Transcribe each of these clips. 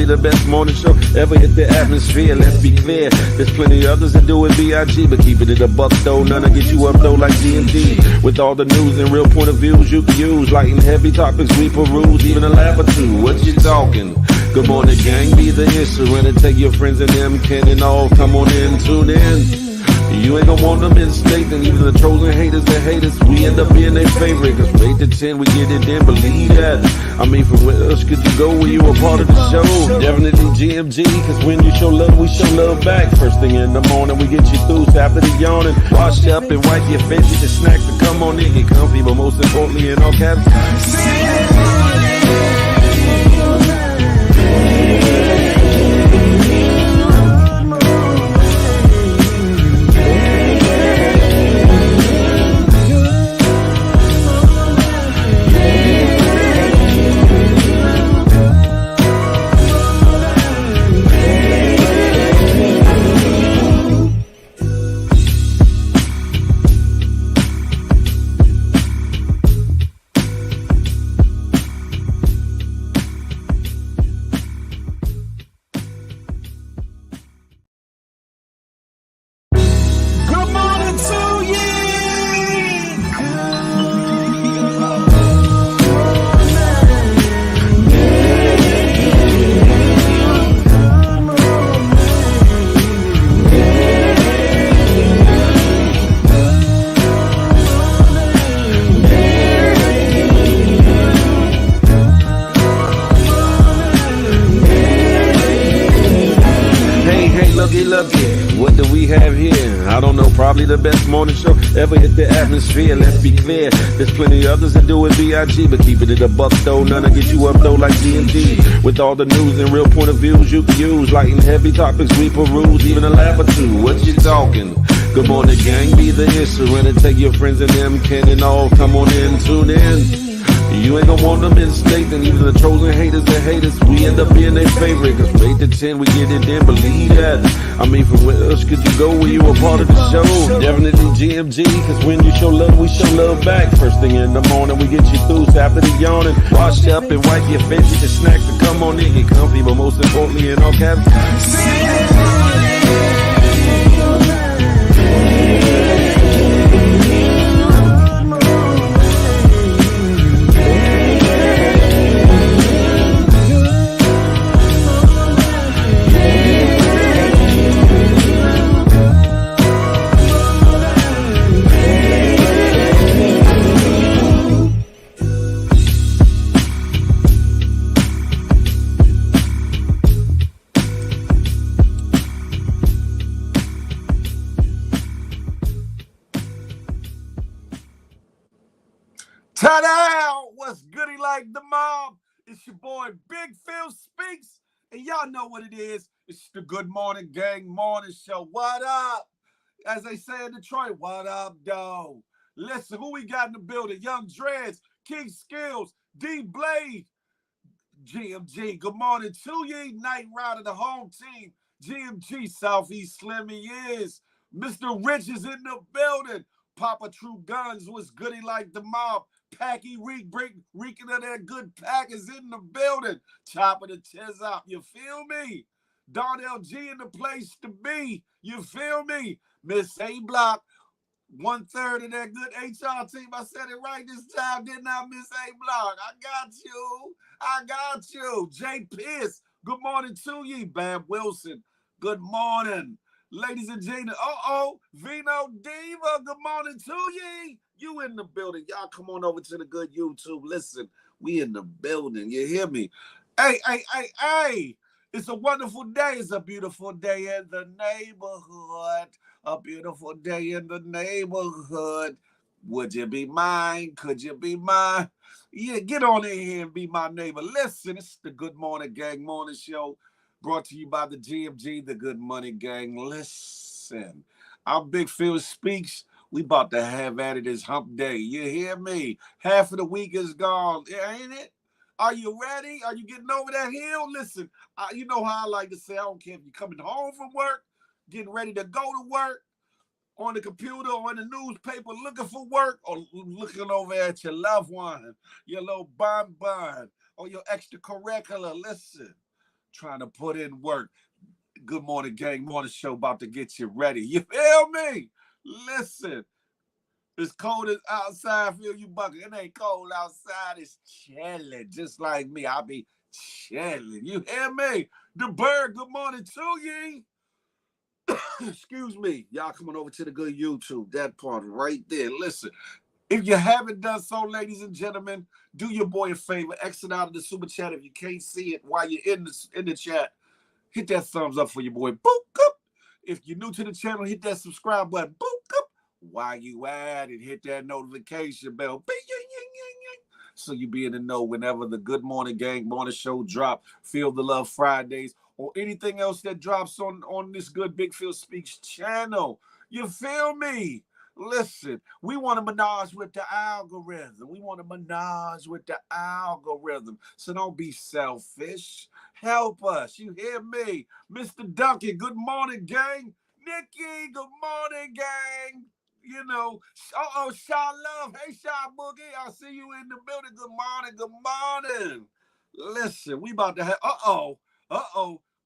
probably the best morning show ever hit the atmosphere. Let's be clear, there's plenty others that do it B.I.G., but keeping it a buck though, none to get you up though like GMG. With all the news and real point of views you can use, light and heavy topics we peruse, even a laugh or two. What you talking? Good morning, gang, be the issue, and take your friends and them can and all come on in, tune in. You ain't gonna want them in state, and even the trolls and haters that hate us, we end up being their favorite. Cause from 8 to 10, we get it in, believe that. I mean, from where else could you go when you a part of the show? Definitely GMG, cause when you show love, we show love back. First thing in the morning, we get you through, so after the yawning, wash up and wipe your face, get your snacks to come on in, get comfy, but most importantly, in all caps. What do we have here? I don't know, probably the best morning show ever hit the atmosphere. Let's be clear, there's plenty others that do it B.I.G., but keeping it a buck though, none to get you up though like GMG. With all the news and real point of views you can use, light and heavy topics we peruse, even a laugh or two. What you talking? Good morning, gang, be the issue, and take your friends and them can and all come on in, tune in. You ain't gonna want them in state, and even the trolls and haters that hate us, we end up being their favorite. Cause from 8 to 10, we get it in, believe that. I mean, from where else could you go when you a part of the show? Definitely GMG, cause when you show love, we show love back. First thing in the morning, we get you through, so after the yawning, wash up and wipe your face, get your snacks to come on in, get comfy, but most importantly, in all caps. Ta-da! What's goody like the mob? It's your boy Big Phil Speaks, and y'all know what it is. It's the Good Morning Gang Morning Show. What up? As they say in Detroit, what up, though? Listen, who we got in the building? Young Dreads, King Skills, D Blade, GMG. Good morning to you. Night Rider, the home team. GMG, Southeast Slimmy is. Mr. Rich is in the building. Papa True Guns was goody like the mob. Packy reeking of that good pack is in the building. Chopping the chest up. You feel me? Don LG in the place to be. You feel me? Miss A Block, 1/3 of that good HR team. I said it right this time, didn't I, Miss A Block? I got you. Jay Pierce, good morning to you. Bam Wilson, good morning. Ladies and gentlemen, Vino Diva, good morning to ye. You in the building. Y'all come on over to the good YouTube. Listen, we in the building. You hear me? Hey. It's a wonderful day. It's a beautiful day in the neighborhood. A beautiful day in the neighborhood. Would you be mine? Could you be mine? Yeah, get on in here and be my neighbor. Listen, it's the Good Morning Gang Morning Show. Brought to you by the GMG, the Good Money Gang. Listen, I'm Big Phil Speaks. We about to have at it this hump day. You hear me? Half of the week is gone, ain't it? Are you ready? Are you getting over that hill? Listen, you know how I like to say, I don't care if you're coming home from work, getting ready to go to work, on the computer or in the newspaper looking for work, or looking over at your loved one, your little bonbon, or your extracurricular. Listen. trying to put in work. Good Morning Gang Morning Show about to get you ready. You feel me? Listen, it's cold as outside. Feel you bucket. It ain't cold outside. It's chilling, just like me. I be chilling. You hear me? The bird. Good morning to ye. Excuse me. Y'all coming over to the good YouTube. That part right there. Listen. If you haven't done so, ladies and gentlemen, do your boy a favor. Exit out of the super chat if you can't see it while you're in the chat. Hit that thumbs up for your boy. Boop, boop. If you're new to the channel, hit that subscribe button. Boop, boop. While you at it, hit that notification bell. So you be in the know whenever the Good Morning Gang Morning Show drop. Feel the Love Fridays or anything else that drops on this good Big Phil Speaks channel. You feel me? Listen, we want to menage with the algorithm. So don't be selfish. Help us. You hear me? Mr. Duncan, good morning, gang. Nikki, good morning, gang. You know, Shaw Love. Hey, Shaw Boogie. I see you in the building. Good morning. Listen, we about to have,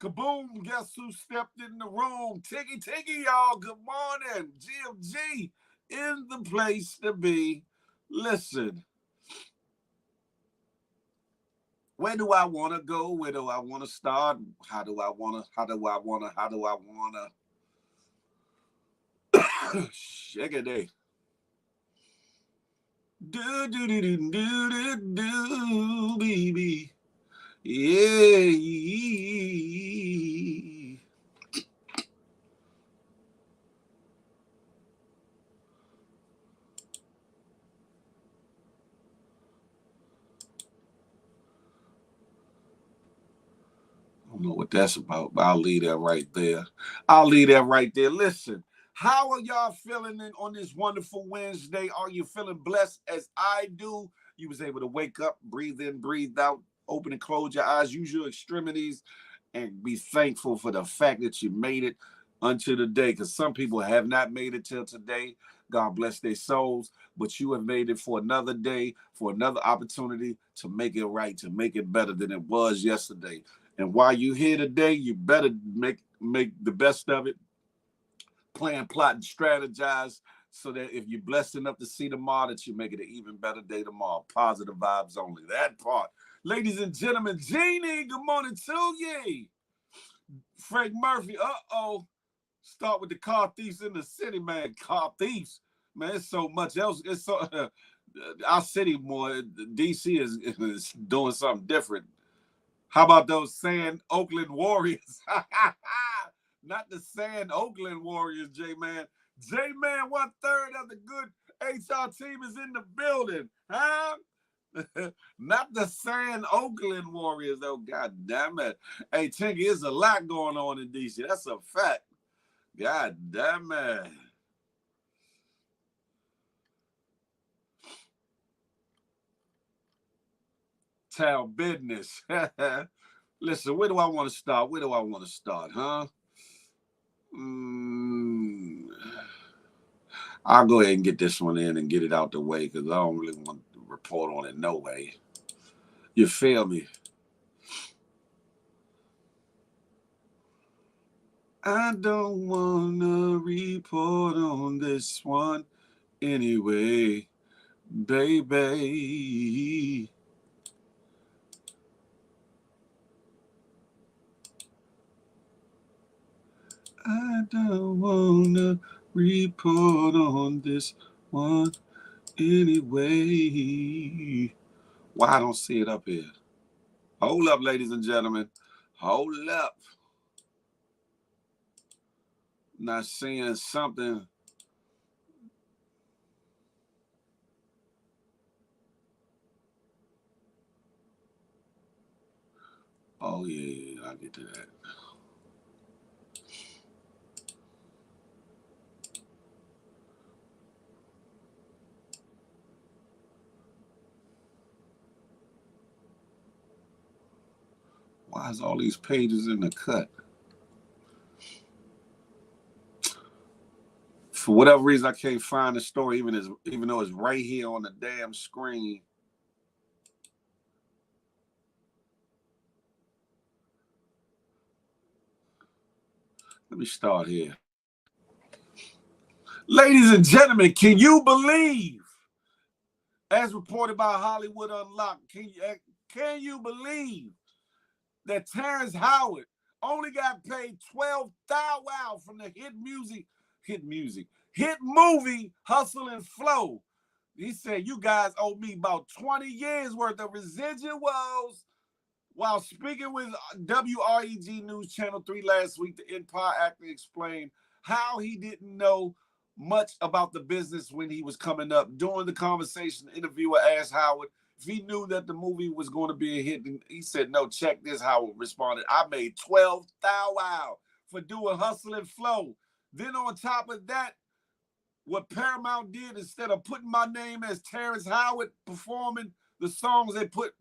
kaboom, guess who stepped in the room? Tiggy, y'all. Good morning. GMG in the place to be. Listen, where do I want to go? Where do I want to start? How do I want to? Shake a day. Do, baby. Yeah. I don't know what that's about, but I'll leave that right there. Listen, how are y'all feeling on this wonderful Wednesday? Are you feeling blessed as I do? You was able to wake up, breathe in, breathe out, open and close your eyes, use your extremities, and be thankful for the fact that you made it unto the day. Because some people have not made it till today. God bless their souls. But you have made it for another day, for another opportunity to make it right, to make it better than it was yesterday. And while you're here today, you better make the best of it. Plan, plot, and strategize so that if you're blessed enough to see tomorrow, that you make it an even better day tomorrow. Positive vibes only. That part. Ladies and gentlemen, Jeannie, good morning to ye. Frank Murphy, start with the car thieves in the city, man. Car thieves. Man, it's so much else. It's so our city more. DC is doing something different. How about those Sand Oakland Warriors? Not the Sand Oakland Warriors, J-Man. J-Man, 1/3 of the good HR team is in the building. Huh? Not the Sand Oakland Warriors, though. God damn it. Hey, Tinky, there's a lot going on in DC. That's a fact. God damn it. Town business. Listen, where do I want to start? Huh? I'll go ahead and get this one in and get it out the way because I don't really want to report on it no way. You feel me? I don't want to report on this one anyway, baby. I don't want to report on this one anyway. Why I don't see it up here? Hold up, ladies and gentlemen. Hold up. Not seeing something. Oh, yeah, I'll get to that. Why is all these pages in the cut? For whatever reason, I can't find the story, even though it's right here on the damn screen. me start here. Ladies and gentlemen, can you believe, as reported by Hollywood Unlocked, can you believe that Terrence Howard only got paid $12,000 from the hit movie Hustle and Flow? He said, you guys owe me about 20 years worth of residuals. While speaking with WREG News Channel 3 last week, the Empire actor explained how he didn't know much about the business when he was coming up. During the conversation, the interviewer asked Howard if he knew that the movie was going to be a hit. And he said, no, check this, Howard responded. I made $12,000 for doing Hustle and Flow. Then on top of that, what Paramount did, instead of putting my name as Terrence Howard performing the songs they put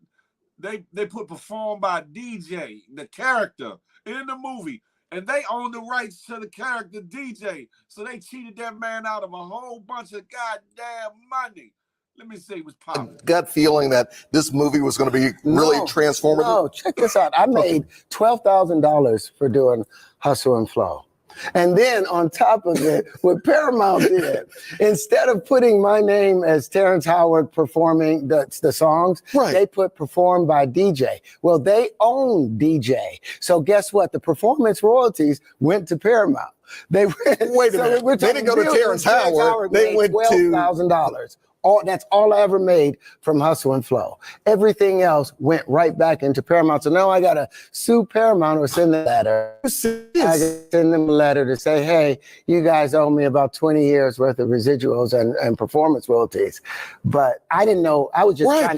performed by DJ, the character in the movie. And they own the rights to the character DJ. So they cheated that man out of a whole bunch of goddamn money. Let me see what's popping. Gut feeling that this movie was going to be really transformative? No, check this out. I made $12,000 for doing Hustle and Flow. And then on top of it, what Paramount did, instead of putting my name as Terrence Howard performing the songs, they put performed by DJ. Well, they own DJ. So guess what? The performance royalties went to Paramount. They went, wait a minute. They didn't go to Terrence Howard. They went to $12,000. That's all I ever made from Hustle and Flow. Everything else went right back into Paramount. So now I got to sue Paramount or send them a letter. I send them a letter to say, hey, you guys owe me about 20 years worth of residuals and performance royalties. But I didn't know. I was just trying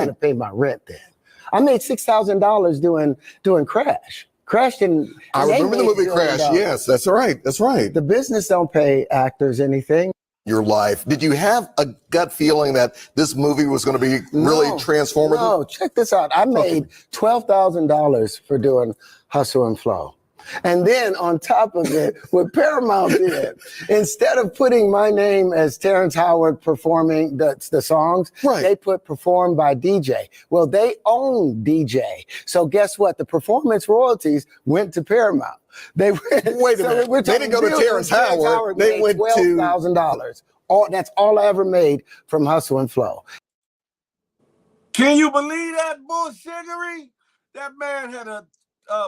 to pay my rent then. I made $6,000 doing Crash. Crash didn't. I remember the movie Crash. Yes, that's right. That's right. The business don't pay actors anything. Your life. Did you have a gut feeling that this movie was going to be really transformative? No, check this out. I made $12,000 for doing Hustle and Flow. And then on top of it, what Paramount did, instead of putting my name as Terrence Howard performing the songs, they put performed by DJ. Well, they own DJ. So guess what? The performance royalties went to Paramount. They went, wait a minute. They didn't go to Terrence Howard. They went to $12,000. That's all I ever made from Hustle and Flow. Can you believe that bullshittery? That man had a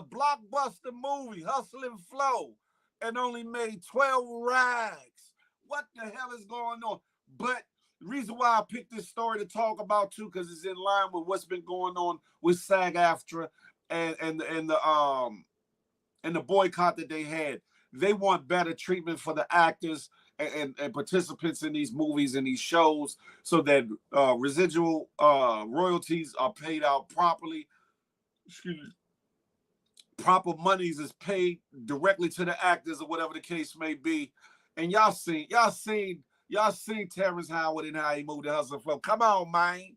blockbuster movie, Hustle and Flow, and only made 12 rags. What the hell is going on? But the reason why I picked this story to talk about too, because it's in line with what's been going on with SAG-AFTRA and the boycott that they had. They want better treatment for the actors and participants in these movies and these shows, so that residual royalties are paid out properly. Excuse me. Proper monies is paid directly to the actors or whatever the case may be. And y'all seen Terrence Howard and how he moved the Hustle and Flow. Come on, man,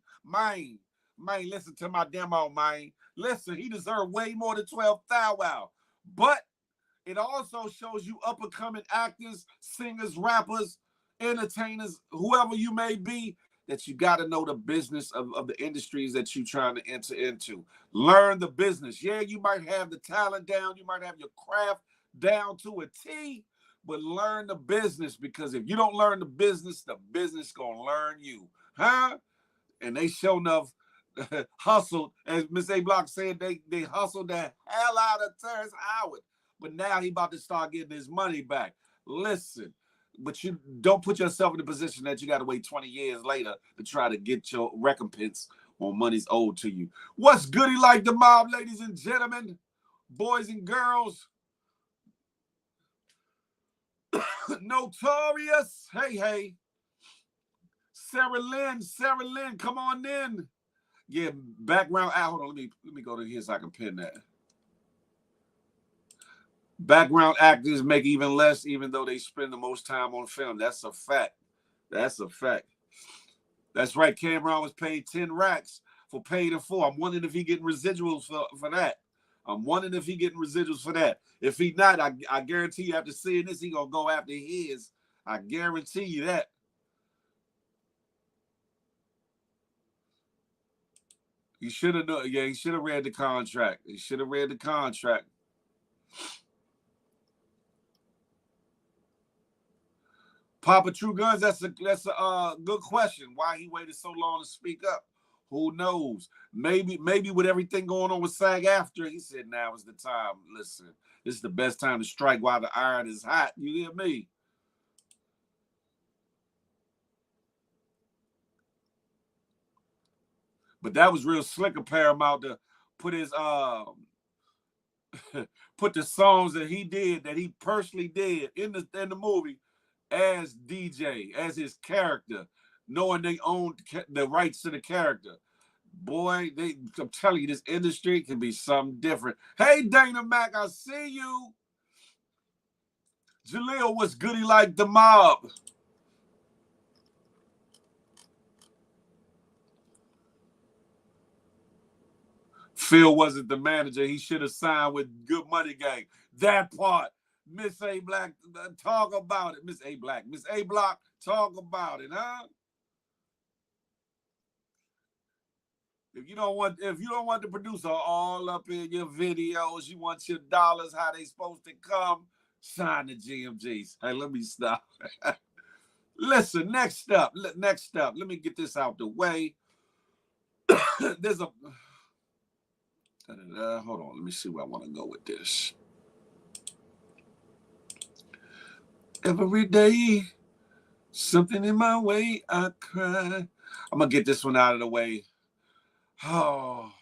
listen to my demo, man. Listen, he deserved way more than $12,000. But it also shows you up-and-coming actors, singers, rappers, entertainers, whoever you may be, that you got to know the business of the industries that you're trying to enter into. Learn the business. Yeah, you might have the talent down. You might have your craft down to a T, but learn the business, because if you don't learn the business going to learn you. Huh? And they sure enough hustled, as Miss A. Block said, they hustled the hell out of Terrence Howard. But now he about to start getting his money back. Listen. But you don't put yourself in the position that you got to wait 20 years later to try to get your recompense when money's owed to you. What's goody like the mob, ladies and gentlemen, boys and girls? Notorious. Hey. Sarah Lynn, come on in. Yeah, background. Hold on, let me go to here so I can pin that. Background actors make even less, even though they spend the most time on film. That's a fact. That's right. Cameron was paid 10 racks for paid in full. I'm wondering if he getting residuals for that. If he not, I guarantee you after seeing this, he gonna go after his. I guarantee you that. He should have known. Yeah, he should have read the contract. Papa True Guns, that's a good question. Why he waited so long to speak up? Who knows? Maybe with everything going on with SAG-AFTRA, he said now is the time. Listen, this is the best time to strike while the iron is hot. You hear me? But that was real slick of Paramount to put his put the songs that he did, that he personally did in the movie as DJ, as his character, knowing they owned the rights to the character. Boy, I'm telling you, this industry can be something different. Hey, Dana Mac, I see you. Jaleel, what's goody like the mob? Phil wasn't the manager. He should have signed with Good Money Gang. That part. Miss A Black, talk about it. Miss A Block, talk about it, huh? If you don't want the producer all up in your videos, you want your dollars how they supposed to come, sign the GMGs. Hey, let me stop. Listen, next up. Let me get this out the way. There's a hold on, let me see where I want to go with this. Every day, something in my way, I cry. I'm gonna get this one out of the way. Oh,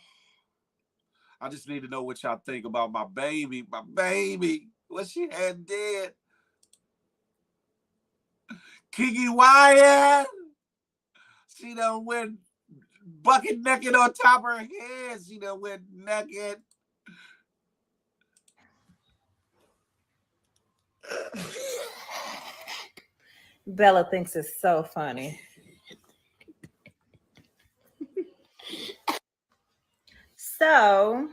I just need to know what y'all think about my baby. What she had did. Kiki Wyatt. She done went bucket naked on top of her head. She done went naked. Bella thinks it's so funny. So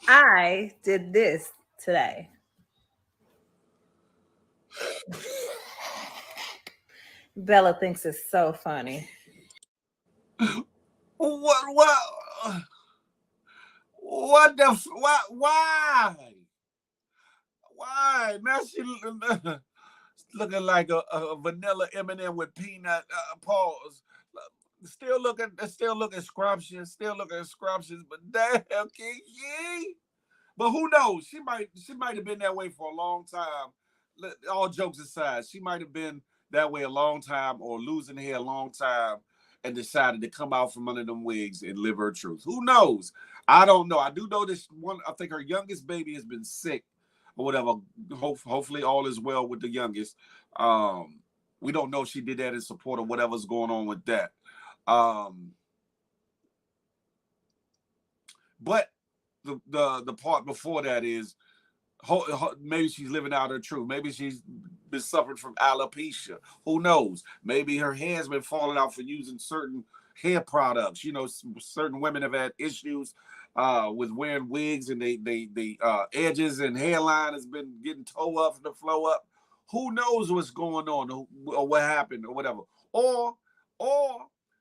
I did this today. Bella thinks it's so funny. What the why now she looking like a vanilla M&M with peanut paws, still looking scrumptious, but damn, Kiki. But who knows, she might have been that way for a long time. All jokes aside, she might have been that way a long time, or losing hair a long time, and decided to come out from under them wigs and live her truth. Who knows? I don't know. I do know this one. I think her youngest baby has been sick or whatever. Hopefully all is well with the youngest. We don't know if she did that in support of whatever's going on with that. But the part before that is maybe she's living out her truth. Maybe she's been suffering from alopecia. Who knows? Maybe her hair's been falling out for using certain hair products. You know, certain women have had issues with wearing wigs, and they edges and hairline has been getting toe up and the flow up. Who knows what's going on or what happened or whatever. Or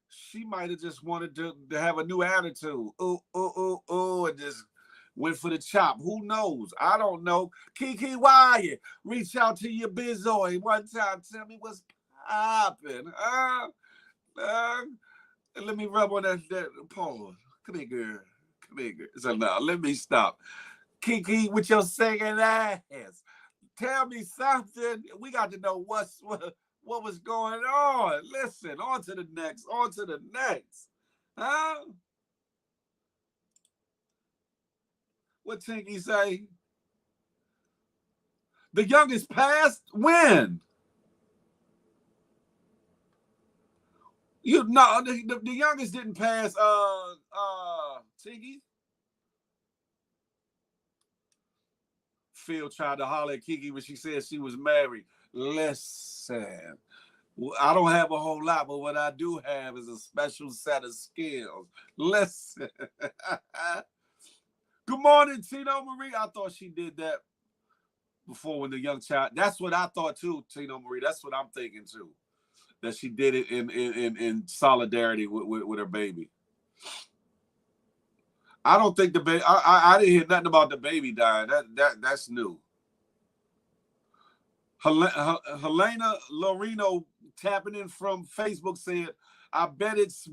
she might have just wanted to have a new attitude. And just went for the chop. Who knows? I don't know. Kiki Wyatt, reach out to your bizoid one time. Tell me what's popping. Let me rub on that pause. Come here, girl. So now, let me stop. Kiki, with your singing ass. Tell me something. We got to know what was going on. Listen, on to the next. Huh? What Tinky say? The youngest passed when? The youngest didn't pass Tinky. Phil tried to holler at Kiki when she said she was married. Listen, I don't have a whole lot, but what I do have is a special set of skills. Listen. Good morning, Tino Marie. I thought she did that before when the young child. That's what I thought too, Tino Marie. That's what I'm thinking too. That she did it in solidarity with her baby. I don't think the baby. I didn't hear nothing about the baby dying. That's new. Helena Loreno tapping in from Facebook said, I bet it's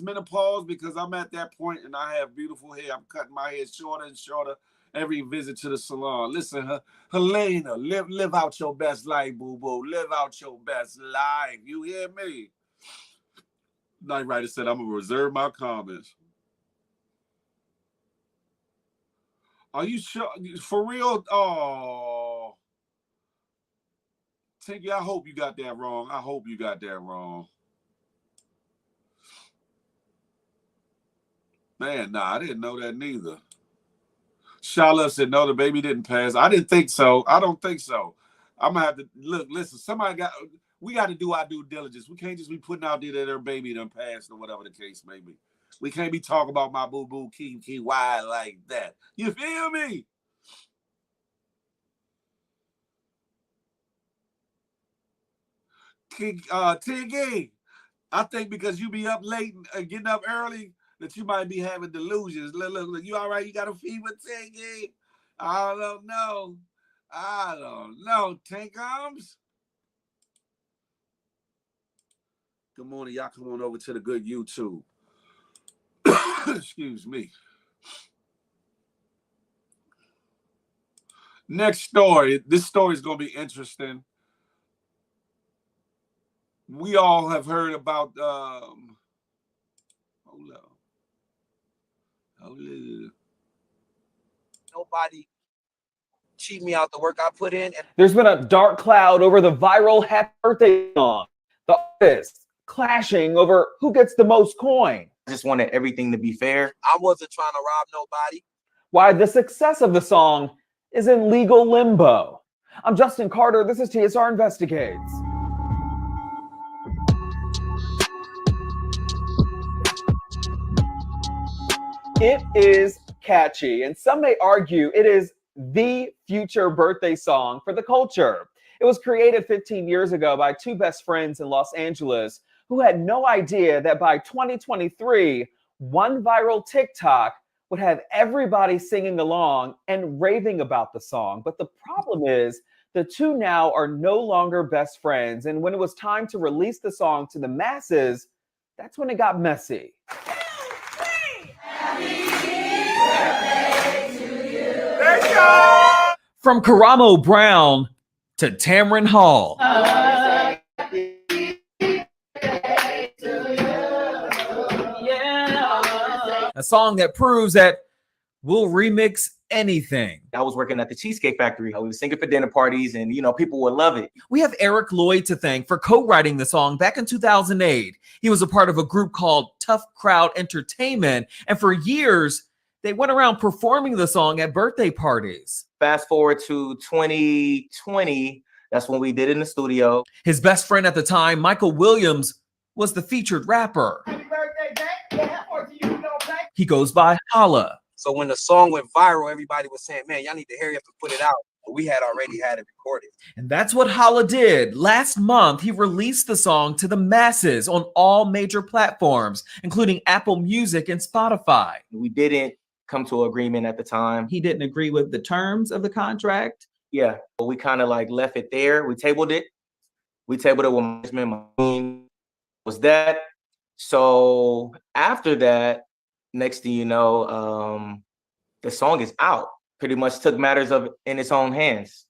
menopause because I'm at that point and I have beautiful hair. I'm cutting my hair shorter and shorter every visit to the salon. Listen, Helena, live out your best life, boo-boo. Live out your best life. You hear me? Night Writer said, I'm going to reserve my comments. Are you sure? For real? Oh. Tinky, I hope you got that wrong. I hope you got that wrong. Man, nah, I didn't know that neither. Shala said, no, the baby didn't pass. I didn't think so. I don't think so. I'm going to have to, listen, we got to do our due diligence. We can't just be putting out there that her baby done passed or whatever the case may be. We can't be talking about my boo-boo Key Why like that. You feel me? Tiggy, I think because you be up late and getting up early, that you might be having delusions. Look, you all right? You got a fever, Tiggy? I don't know. Tinkums. Good morning. Y'all come on over to the good YouTube. Excuse me. Next story. This story is going to be interesting. We all have heard about hold up. Nobody cheat me out the work I put in. There's been a dark cloud over the viral happy birthday song. The artists clashing over who gets the most coin. I just wanted everything to be fair. I wasn't trying to rob nobody. Why the success of the song is in legal limbo. I'm Justin Carter. This is TSR Investigates. It is catchy, and some may argue it is the future birthday song for the culture. It was created 15 years ago by two best friends in Los Angeles who had no idea that by 2023, one viral TikTok would have everybody singing along and raving about the song. But the problem is the two now are no longer best friends. And when it was time to release the song to the masses, that's when it got messy. From Karamo Brown to Tamron Hall. A song that proves that we'll remix anything. I was working at the Cheesecake Factory. I was singing for dinner parties and, people would love it. We have Eric Lloyd to thank for co-writing the song back in 2008. He was a part of a group called Tough Crowd Entertainment. And for years, they went around performing the song at birthday parties. Fast forward to 2020, that's when we did it in the studio. His best friend at the time, Michael Williams, was the featured rapper. Happy birthday, Jack. He goes by Holla. So when the song went viral, everybody was saying, man, y'all need to hurry up and put it out. But we had already had it recorded. And that's what Holla did. Last month, he released the song to the masses on all major platforms, including Apple Music and Spotify. We didn't come to an agreement at the time. He didn't agree with the terms of the contract. Yeah, but we kind of left it there. We tabled it. We tabled it with my team. Was that. So after that, next thing you know, the song is out. Pretty much took matters in its own hands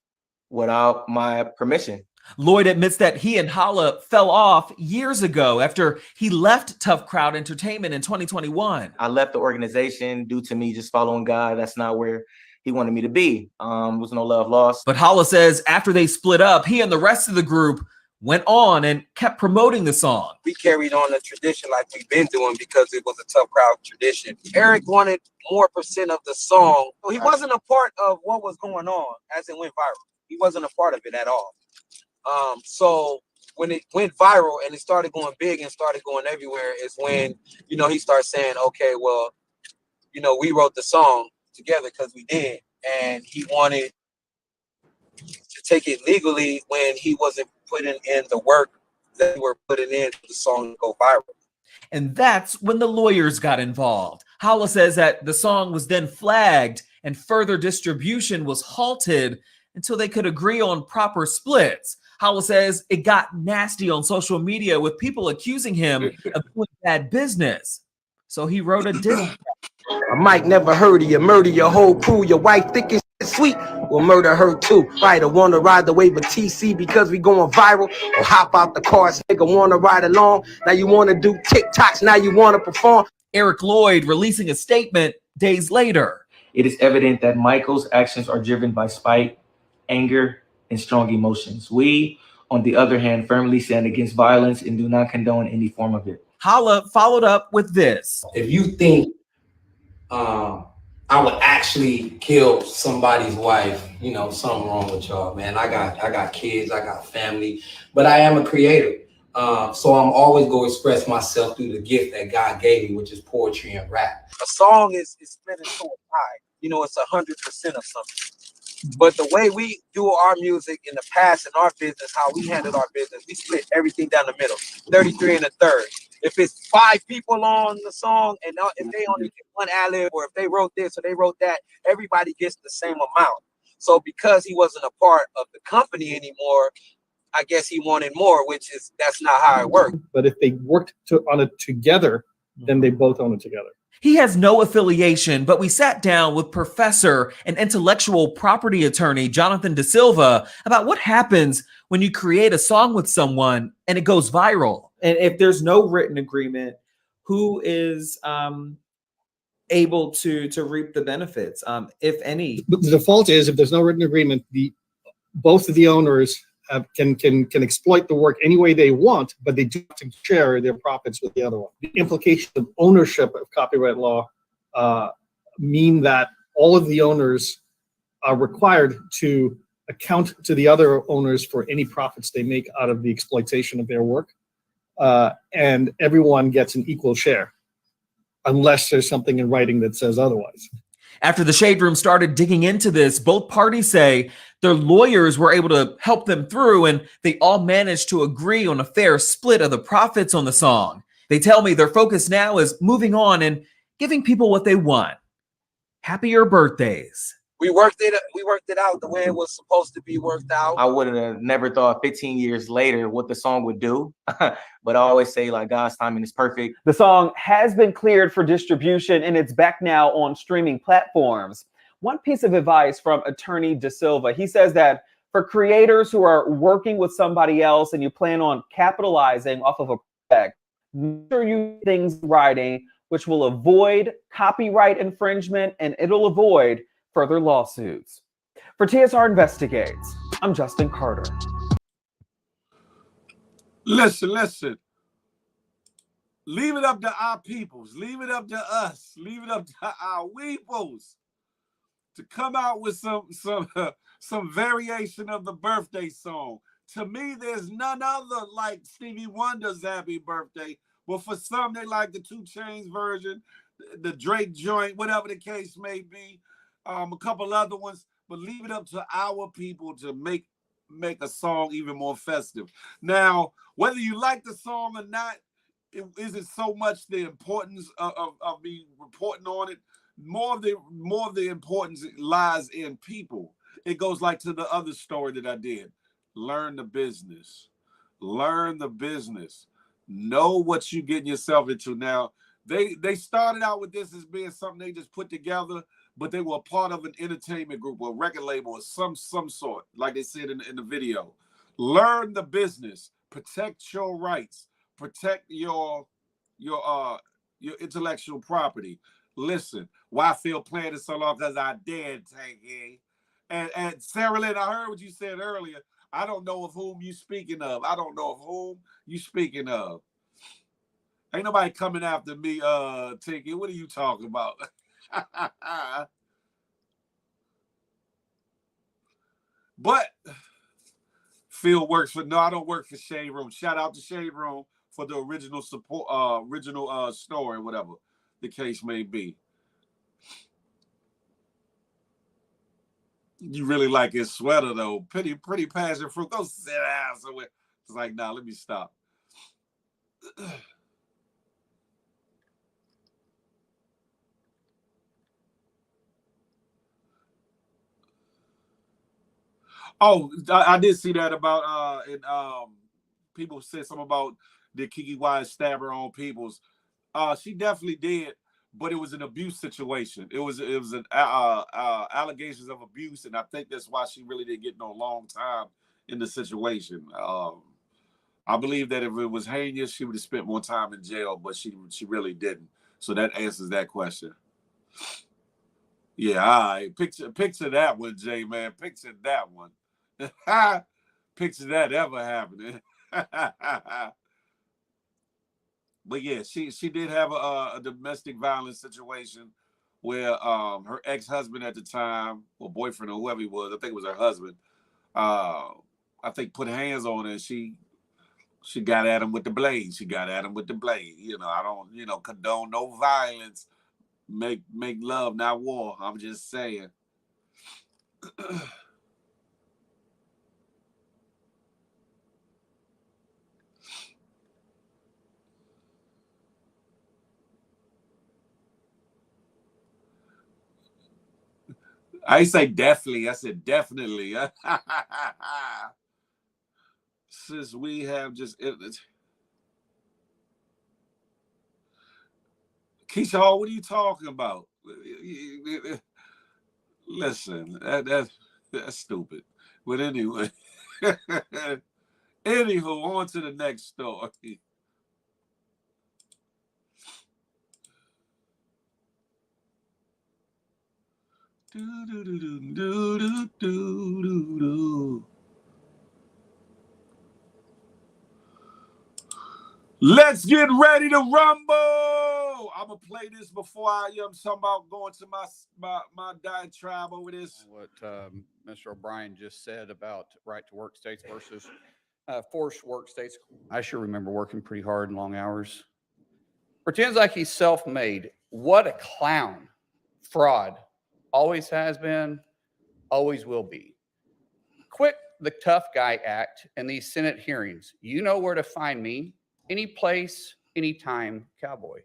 without my permission. Lloyd admits that he and Holla fell off years ago after he left Tough Crowd Entertainment in 2021. I left the organization due to me just following God. That's not where he wanted me to be. Was no love lost. But Holla says after they split up, he and the rest of the group went on and kept promoting the song. We carried on the tradition like we've been doing because it was a Tough Crowd tradition. Eric wanted more percent of the song. He wasn't a part of what was going on as it went viral. He wasn't a part of it at all. So when it went viral and it started going big and started going everywhere is when, he started saying, okay, well, we wrote the song together because we did. And he wanted to take it legally when he wasn't putting in the work that we were putting in for the song to go viral. And that's when the lawyers got involved. Holla says that the song was then flagged and further distribution was halted until they could agree on proper splits. Howell says it got nasty on social media with people accusing him of doing bad business. So he wrote a diss. I might never heard of you, murder your whole crew. Your wife thick and sweet, will murder her too. Right, I wanna ride the wave of TC because we going viral. Or hop out the car, nigga wanna ride along. Now you wanna do TikToks, now you wanna perform. Eric Lloyd releasing a statement days later. It is evident that Michael's actions are driven by spite, anger, and strong emotions. We, on the other hand, firmly stand against violence and do not condone any form of it. Holla followed up with this. If you think I would actually kill somebody's wife, you know, something wrong with y'all, man. I got kids, I got family, but I am a creator. So I'm always going to express myself through the gift that God gave me, which is poetry and rap. A song is split into a pie. You know, it's 100% of something. But the way we do our music in the past in our business, how we handled our business, we split everything down the middle, 33 and a third. If it's 5 people on the song and if they only get one ad-lib, or if they wrote this or they wrote that, everybody gets the same amount. So because he wasn't a part of the company anymore, I guess he wanted more, that's not how it worked. But if they worked on it together, then they both own it together. He has no affiliation, but we sat down with professor and intellectual property attorney Jonathan Da Silva about what happens when you create a song with someone and it goes viral. And if there's no written agreement, who is able to reap the benefits, if any? But the default is if there's no written agreement, both of the owners can exploit the work any way they want, but they do have to share their profits with the other one. The implications of ownership of copyright law mean that all of the owners are required to account to the other owners for any profits they make out of the exploitation of their work, and everyone gets an equal share, unless there's something in writing that says otherwise. After the Shade Room started digging into this, both parties say their lawyers were able to help them through, and they all managed to agree on a fair split of the profits on the song. They tell me their focus now is moving on and giving people what they want. Happier birthdays. We worked it out the way it was supposed to be worked out. I would have never thought 15 years later what the song would do. But I always say, like, God's timing is perfect. The song has been cleared for distribution and it's back now on streaming platforms. One piece of advice from attorney Da Silva, he says that for creators who are working with somebody else and you plan on capitalizing off of a project, make sure you do things in writing, which will avoid copyright infringement and it'll avoid further lawsuits. For TSR Investigates, I'm Justin Carter. Listen. Leave it up to our peoples. Leave it up to us. Leave it up to our weeples to come out with some variation of the birthday song. To me, there's none other like Stevie Wonder's Happy Birthday. But for some, they like the 2 Chainz version, the Drake joint, whatever the case may be. A couple other ones, but leave it up to our people to make a song even more festive. Now, whether you like the song or not, is it so much the importance of me reporting on it? More of the importance lies in people. It goes like to the other story that I did. Learn the business. Learn the business. Know what you're getting yourself into. Now, they started out with this as being something they just put together, but they were part of an entertainment group or record label or some sort, like they said in the video. Learn the business. Protect your rights. Protect your intellectual property. Listen, why Phil playing it so long? Because I did take it. And Sarah Lynn, I heard what you said earlier. I don't know of whom you speaking of. I don't know of whom you speaking of. Ain't nobody coming after me, Tinky. What are you talking about? But Phil works for, no, I don't work for Shade Room. Shout out to Shade Room for the original support, story, whatever the case may be. You really like his sweater though. Pretty passion fruit. Go sit down somewhere. It's like, nah, let me stop. Oh, I did see that about people said something about did Keke Wyatt stab her own peoples. She definitely did, but it was an abuse situation. It was an allegations of abuse, and I think that's why she really didn't get no long time in the situation. I believe that if it was heinous, she would have spent more time in jail, but she really didn't. So that answers that question. Yeah, all right. Picture that one, Jay, man. Picture that one. Picture that ever happening. But yeah, she did have a domestic violence situation where her ex-husband at the time, or boyfriend or whoever he was, I think it was her husband, I think put hands on her, and she got at him with the blade. She got at him with the blade. I don't, condone no violence. Make love, not war. I'm just saying. I say definitely. I said definitely. Since we have just Keisha Hall, what are you talking about? Listen, that's stupid. But anyway, anywho, on to the next story. Let's get ready to rumble. I'm gonna play this before I'm talking about going to my diatribe over this. What Mr. O'Brien just said about right to work states versus forced work states. I sure remember working pretty hard and long hours. Pretends like he's self-made. What a clown. Fraud. Always has been, always will be. Quit the tough guy act in these Senate hearings. You know where to find me. Any place, anytime, cowboy.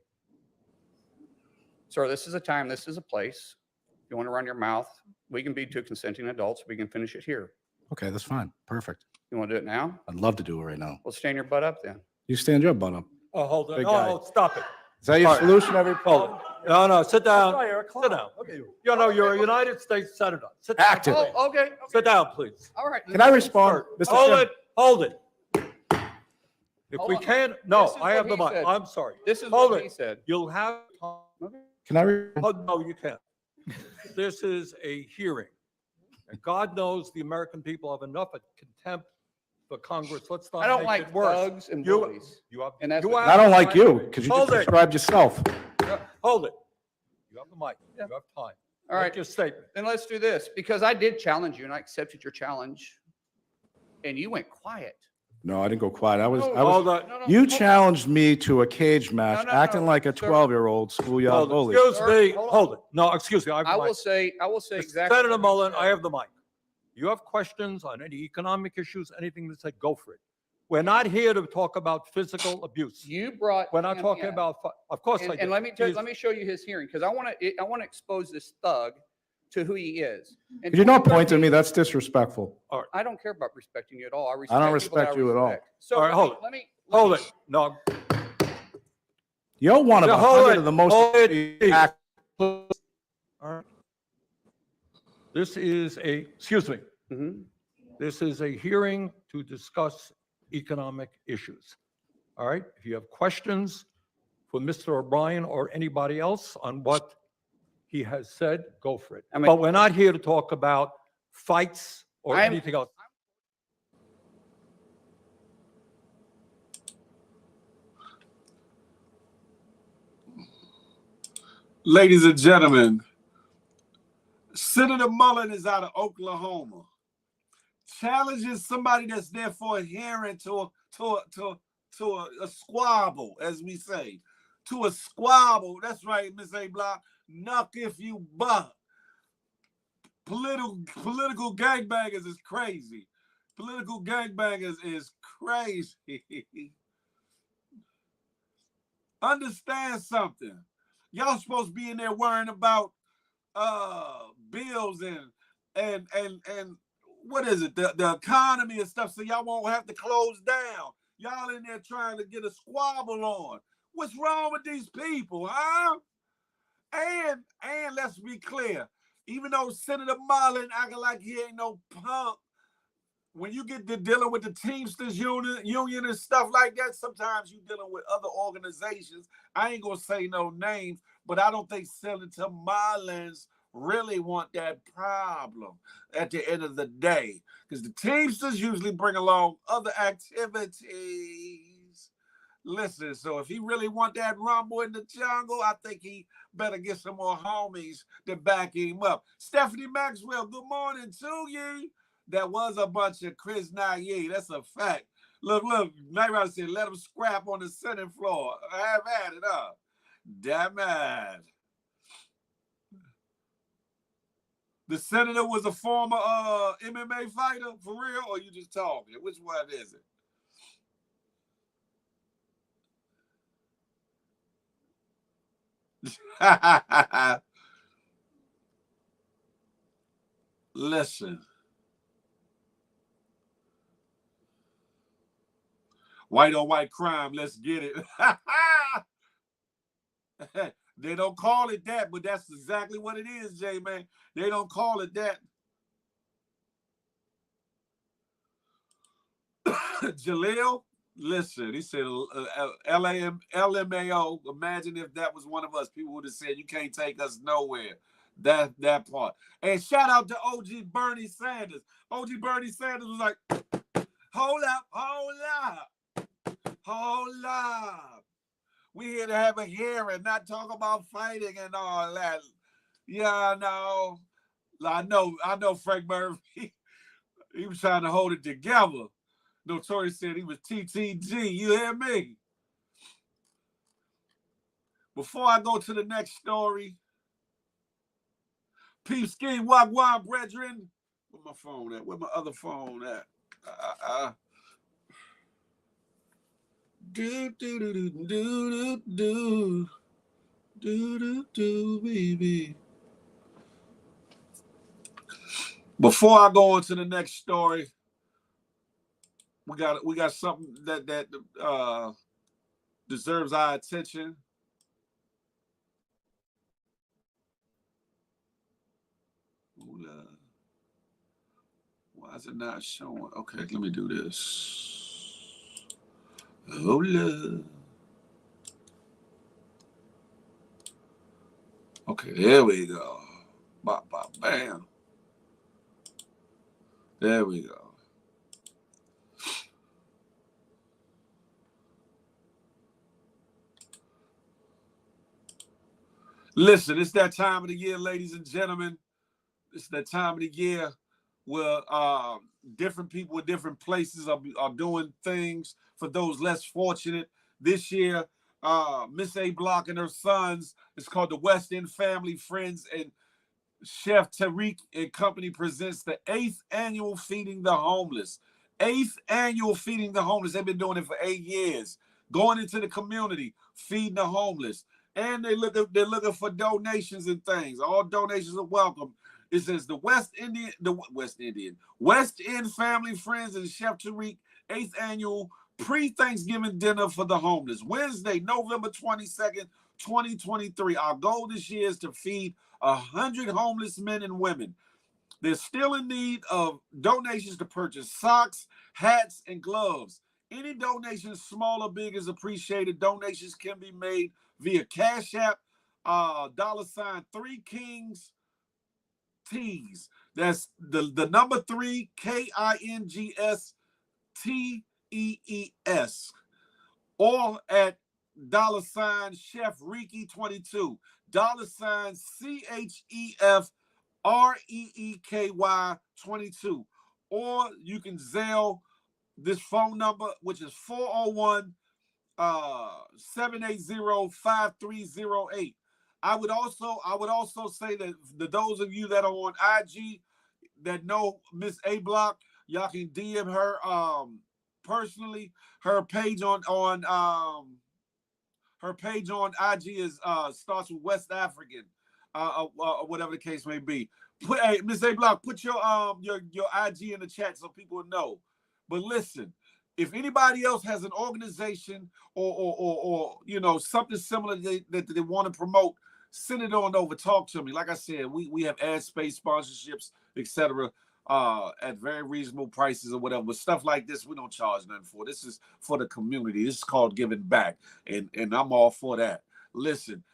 Sir, this is a time, this is a place. If you want to run your mouth, we can be two consenting adults. We can finish it here. Okay, that's fine. Perfect. You want to do it now? I'd love to do it right now. Well, stand your butt up then. You stand your butt up. Oh, hold on. Big Oh, guy. stop it. Is that your solution every Hold it. No, sit down. Sit down. Okay. You're a United States Senator. Sit down. Active. Oh, okay. Sit down, please. All right. Can I respond? Mr. Hold Chairman? it. Hold it. If Hold we on. can, This no, is I have what the he mic. said. I'm sorry. This is Hold what it. he said. You'll have. Can I? Oh, no, you can't. This is a hearing. And God knows the American people have enough of contempt for Congress. Let's not I don't make like it worse. thugs and You- bullies. You have, And that's you what- have I don't the like mic. you because you Hold just it. described yourself. Hold it. You have the mic. Yeah. You have time. All right. Make your statement. Then let's do this because I did challenge you and I accepted your challenge and you went quiet. No, I didn't go quiet. I was. Hold on. No, You challenged me to a cage match, no, acting no, like a sir. 12-year-old schoolyard Hold it. bully. Excuse Sir, me. hold on. Hold it. No, excuse me. I have the I mic. will say exactly. Senator what you Mullen, said. I have the mic. You have questions on any economic issues, anything that said, go for it. We're not here to talk about physical abuse. You brought. We're not him talking in. about, of course I And, did. and let me He's- let me show you his hearing because I want to expose this thug to who he is. And Could you not point at 2013 me? That's disrespectful. I don't care about respecting you at all. I I don't respect people that respect you at all. respect. So All right, hold it. let me Hold it. No. You're one of Yeah, a hold hundred it. of the most. Hold it. All right. This is excuse me. Mhm. This is a hearing to discuss economic issues. All right? If you have questions for Mr. O'Brien or anybody else on what he has said, go for it. I mean- But we're not here to talk about fights or I'm- anything else. Ladies and gentlemen, Senator Mullen is out of Oklahoma. Challenges somebody that's there for a hearing to a squabble, as we say. To a squabble. That's right, Miss A. Block. Knock if you buck. Political gangbangers is crazy. Political gangbangers is crazy. Understand something. Y'all supposed to be in there worrying about bills and what is it? The economy and stuff, so y'all won't have to close down. Y'all in there trying to get a squabble on. What's wrong with these people, huh? And let's be clear, even though Senator Marlin acting like he ain't no punk, when you get to dealing with the Teamsters union and stuff like that, sometimes you dealing with other organizations. I ain't gonna say no names, but I don't think Senator Marlins really want that problem at the end of the day, because the Teamsters usually bring along other activities. Listen, so if he really want that rumble in the jungle, I think he better get some more homies to back him up. Stephanie Maxwell, good morning to you. That was a bunch of Chris Nye. That's a fact. Look, Night Rider said, let him scrap on the Senate floor. Have at it up. Damn it. The senator was a former MMA fighter, for real, or you just talking? Which one is it? Listen. White on white crime, let's get it. They don't call it that, but that's exactly what it is, J-Man. They don't call it that. Jaleel, listen, he said LMAO, imagine if that was one of us. People would have said, you can't take us nowhere. That part. And shout out to OG Bernie Sanders. OG Bernie Sanders was like, hold up. We here to have a hearing, not talk about fighting and all that. Yeah, I know Frank Murphy. He was trying to hold it together. Notorious said he was TTG. You hear me? Before I go to the next story, Peep Scheme, Wagwan, brethren. Where my phone at? Where my other phone at? Baby. Before I go on to the next story, we got something that deserves our attention. Why is it not showing? Okay, let me do this. Hola. Okay, there we go. Bop, bop, bam. There we go. Listen, it's that time of the year, ladies and gentlemen. It's that time of the year where different people in different places are doing things for those less fortunate. This year, Miss A. Block and her sons, it's called the West End Family, Friends, and Chef Tariq and Company presents the 8th annual Feeding the Homeless. 8th annual Feeding the Homeless. They've been doing it for 8 years. Going into the community, feeding the homeless. And they're looking for donations and things. All donations are welcome. It says the West End Family, Friends, and Chef Tariq 8th annual pre-Thanksgiving dinner for the homeless. Wednesday, November 22nd, 2023. Our goal this year is to feed 100 homeless men and women. They're still in need of donations to purchase socks, hats, and gloves. Any donation, small or big, is appreciated. Donations can be made via Cash App, $3 Kings Tees. That's the number 3 KINGS TEES, or at $Chef Reeky 22, $CHEF REEKY 22, or you can Zelle this phone number, which is 401-780-5308. I would also say that those of you that are on IG that know Miss A Block, y'all can DM her personally. Her page on IG is starts with West African, whatever the case may be. Hey, Miss A Block, put your IG in the chat so people know. But listen, if anybody else has an organization or you know something similar that they want to promote, send it on over. Talk to me. Like I said, we have ad space sponsorships, etc. At very reasonable prices or whatever. But stuff like this, we don't charge nothing for. This is for the community. This is called giving back, and I'm all for that. Listen,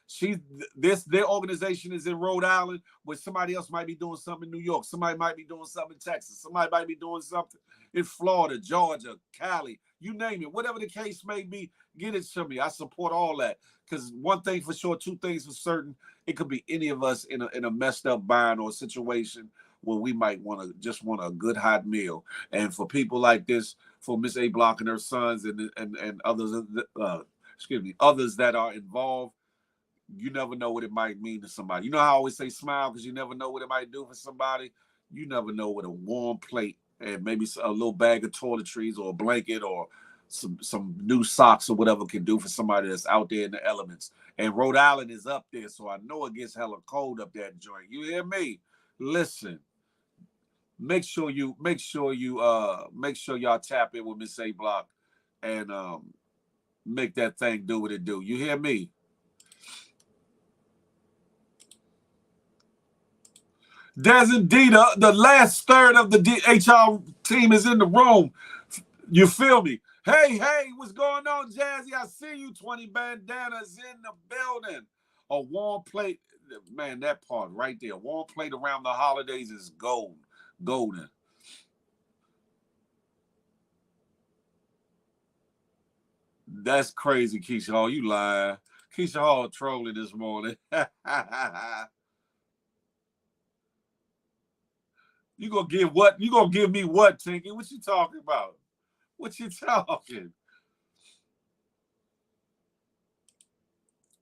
their organization is in Rhode Island, but somebody else might be doing something in New York. Somebody might be doing something in Texas. Somebody might be doing something in Florida, Georgia, Cali, you name it. Whatever the case may be, get it to me. I support all that. Because one thing for sure, two things for certain, it could be any of us in a messed up bind or a situation where we might want a good hot meal. And for people like this, for Miss A Block and her sons and others, others that are involved, you never know what it might mean to somebody. You know how I always say smile because you never know what it might do for somebody. You never know what a warm plate and maybe a little bag of toiletries or a blanket or some new socks or whatever can do for somebody that's out there in the elements. And Rhode Island is up there, so I know it gets hella cold up that joint. You hear me? Listen. Make sure y'all tap in with Miss A Block and make that thing do what it do. You hear me? There's indeed the last third of the HR team is in the room. You feel me? Hey, what's going on, Jazzy? I see you. 20 bandanas in the building. A warm plate, man, that part right there. A warm plate around the holidays is golden. That's crazy, Keisha Hall. You lying. Keisha Hall trolling this morning. You gonna give what? You gonna give me what, Tinky? What you talking about? What you talking?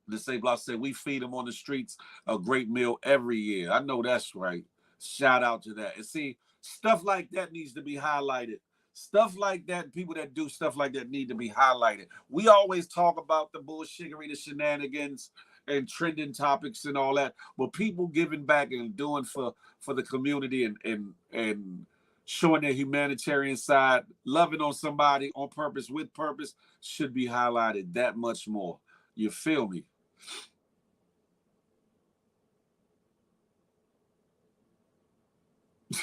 The Save Block said we feed them on the streets a great meal every year. I know that's right. Shout out to that. And see, stuff like that needs to be highlighted. Stuff like that, people that do stuff like that need to be highlighted. We always talk about the bullshittery, the shenanigans, and trending topics and all that. But people giving back and doing for the community and showing their humanitarian side, loving on somebody on purpose, with purpose, should be highlighted that much more. You feel me?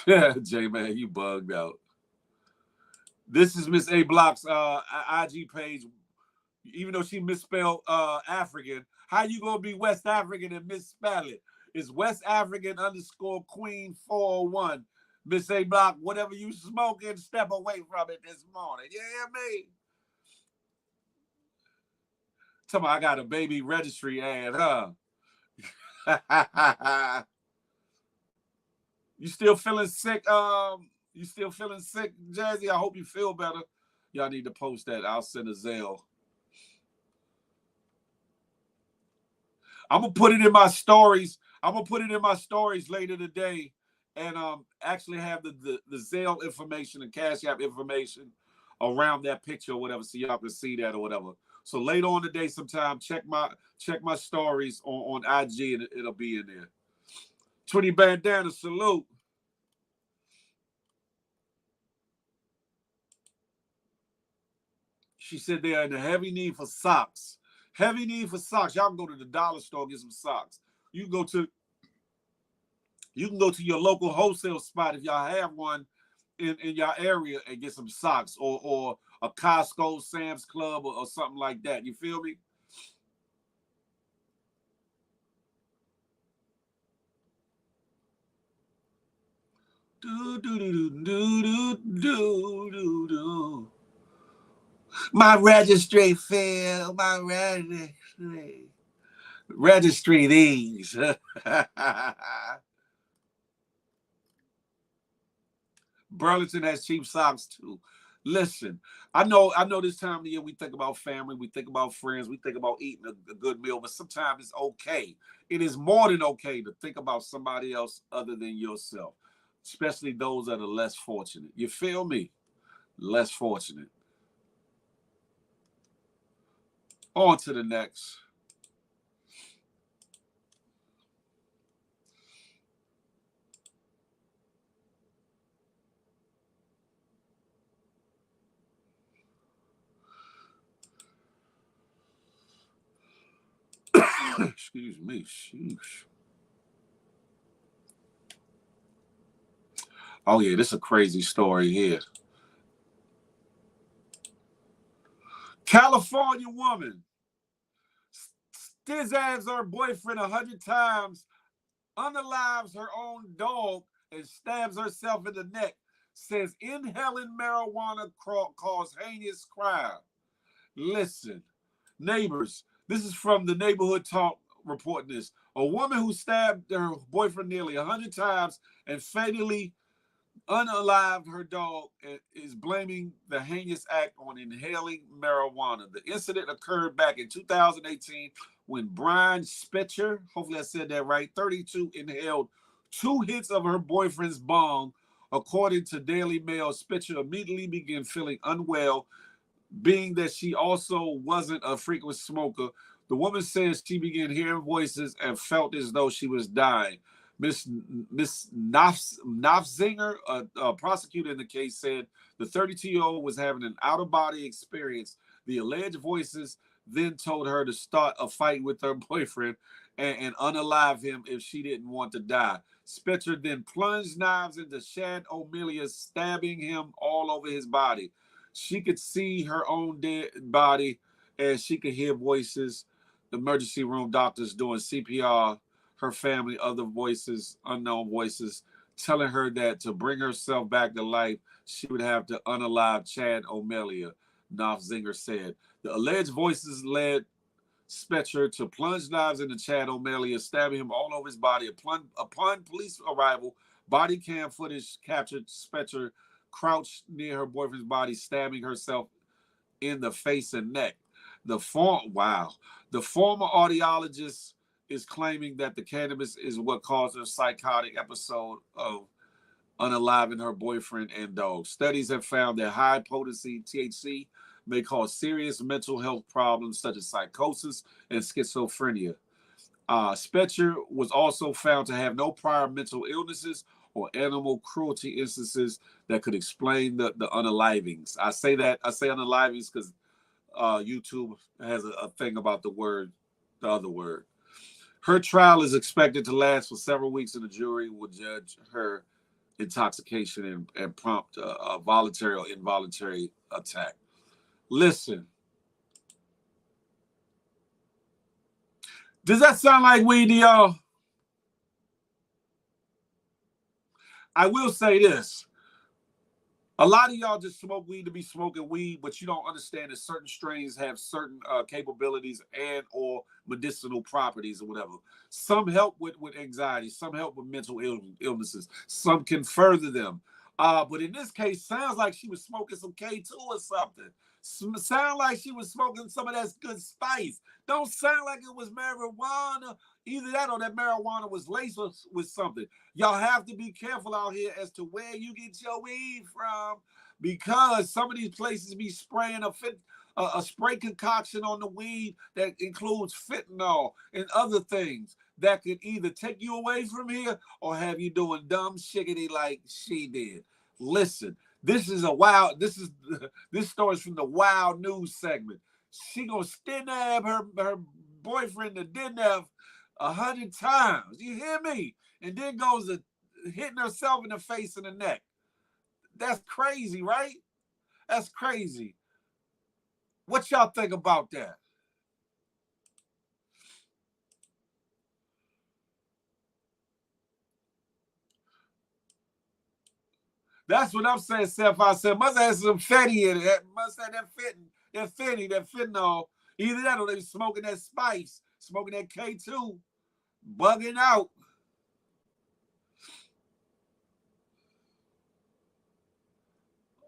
J-Man, you bugged out. This is Miss A Block's IG page. Even though she misspelled African, how you gonna be West African and misspell it? It's West African _ Queen 401. Miss A Block, whatever you smoking, step away from it this morning. You hear me? Tell me I got a baby registry ad, huh? You still feeling sick? You still feeling sick, Jazzy? I hope you feel better. Y'all need to post that. I'll send a Zelle. I'm gonna put it in my stories. Later today, and actually have the Zelle information and Cash App information around that picture or whatever, so y'all can see that or whatever. So later on today, sometime check my stories on IG and it'll be in there. 20 bandana salute. She said they are in a heavy need for socks. Heavy need for socks. Y'all can go to the dollar store and get some socks. You can go to your local wholesale spot if y'all have one in your area and get some socks or a Costco, Sam's Club or something like that. You feel me? Do. My registry failed. My registry these. Burlington has cheap socks too. Listen, I know this time of year we think about family, we think about friends, we think about eating a good meal, but sometimes it's okay. It is more than okay to think about somebody else other than yourself, especially those that are less fortunate. You feel me? Less fortunate. On to the next. Excuse me. Sheesh. Oh, yeah, this is a crazy story here. California woman stizzabs her boyfriend 100 times, unalives her own dog, and stabs herself in the neck. Says inhaling marijuana caused heinous crime. Listen, neighbors, this is from the Neighborhood Talk reporting this. A woman who stabbed her boyfriend nearly 100 times and fatally unalived her dog is blaming the heinous act on inhaling marijuana. The incident occurred back in 2018 when Brian Spitzer, hopefully I said that right, 32, inhaled 2 hits of her boyfriend's bong. According to Daily Mail, Spitzer immediately began feeling unwell, being that she also wasn't a frequent smoker. The woman says she began hearing voices and felt as though she was dying. Miss Knopfzinger, a prosecutor in the case, said the 32-year-old was having an out-of-body experience. The alleged voices then told her to start a fight with her boyfriend and unalive him if she didn't want to die. Spitzer then plunged knives into Shad O'Melia, stabbing him all over his body. She could see her own dead body, and she could hear voices, the emergency room doctors doing CPR, her family, other voices, unknown voices, telling her that to bring herself back to life, she would have to unalive Chad O'Melia, Knopfzinger said. The alleged voices led Spitzer to plunge knives into Chad O'Melia, stabbing him all over his body. Upon police arrival, body cam footage captured Spitzer crouched near her boyfriend's body, stabbing herself in the face and neck. The former audiologist is claiming that the cannabis is what caused her psychotic episode of unaliving her boyfriend and dog. Studies have found that high potency THC may cause serious mental health problems such as psychosis and schizophrenia. Spitzer was also found to have no prior mental illnesses or animal cruelty instances that could explain the unalivings. I say unalivings because YouTube has a thing about the other word. Her trial is expected to last for several weeks, and the jury will judge her intoxication and prompt a voluntary or involuntary attack. Listen, does that sound like weed to y'all? I will say this. A lot of y'all just smoke weed to be smoking weed, but you don't understand that certain strains have certain capabilities and or medicinal properties or whatever. Some help with anxiety. Some help with mental illnesses. Some can further them. But in this case, sounds like she was smoking some K2 or something. Sound like she was smoking some of that good spice. Don't sound like it was marijuana. Either that or that marijuana was laced with something. Y'all have to be careful out here as to where you get your weed from, because some of these places be spraying a spray concoction on the weed that includes fentanyl and other things that could either take you away from here or have you doing dumb shiggity like she did. Listen, this story's from the Wild News segment. She gonna stab her boyfriend to death 100 times. You hear me? And then goes to hitting herself in the face and the neck. That's crazy, right? That's crazy. What y'all think about that? That's what I'm saying, Seth. I said, must have some fatty in it. Must have that fentanyl. Either that or they smoking that spice, smoking that K2, bugging out.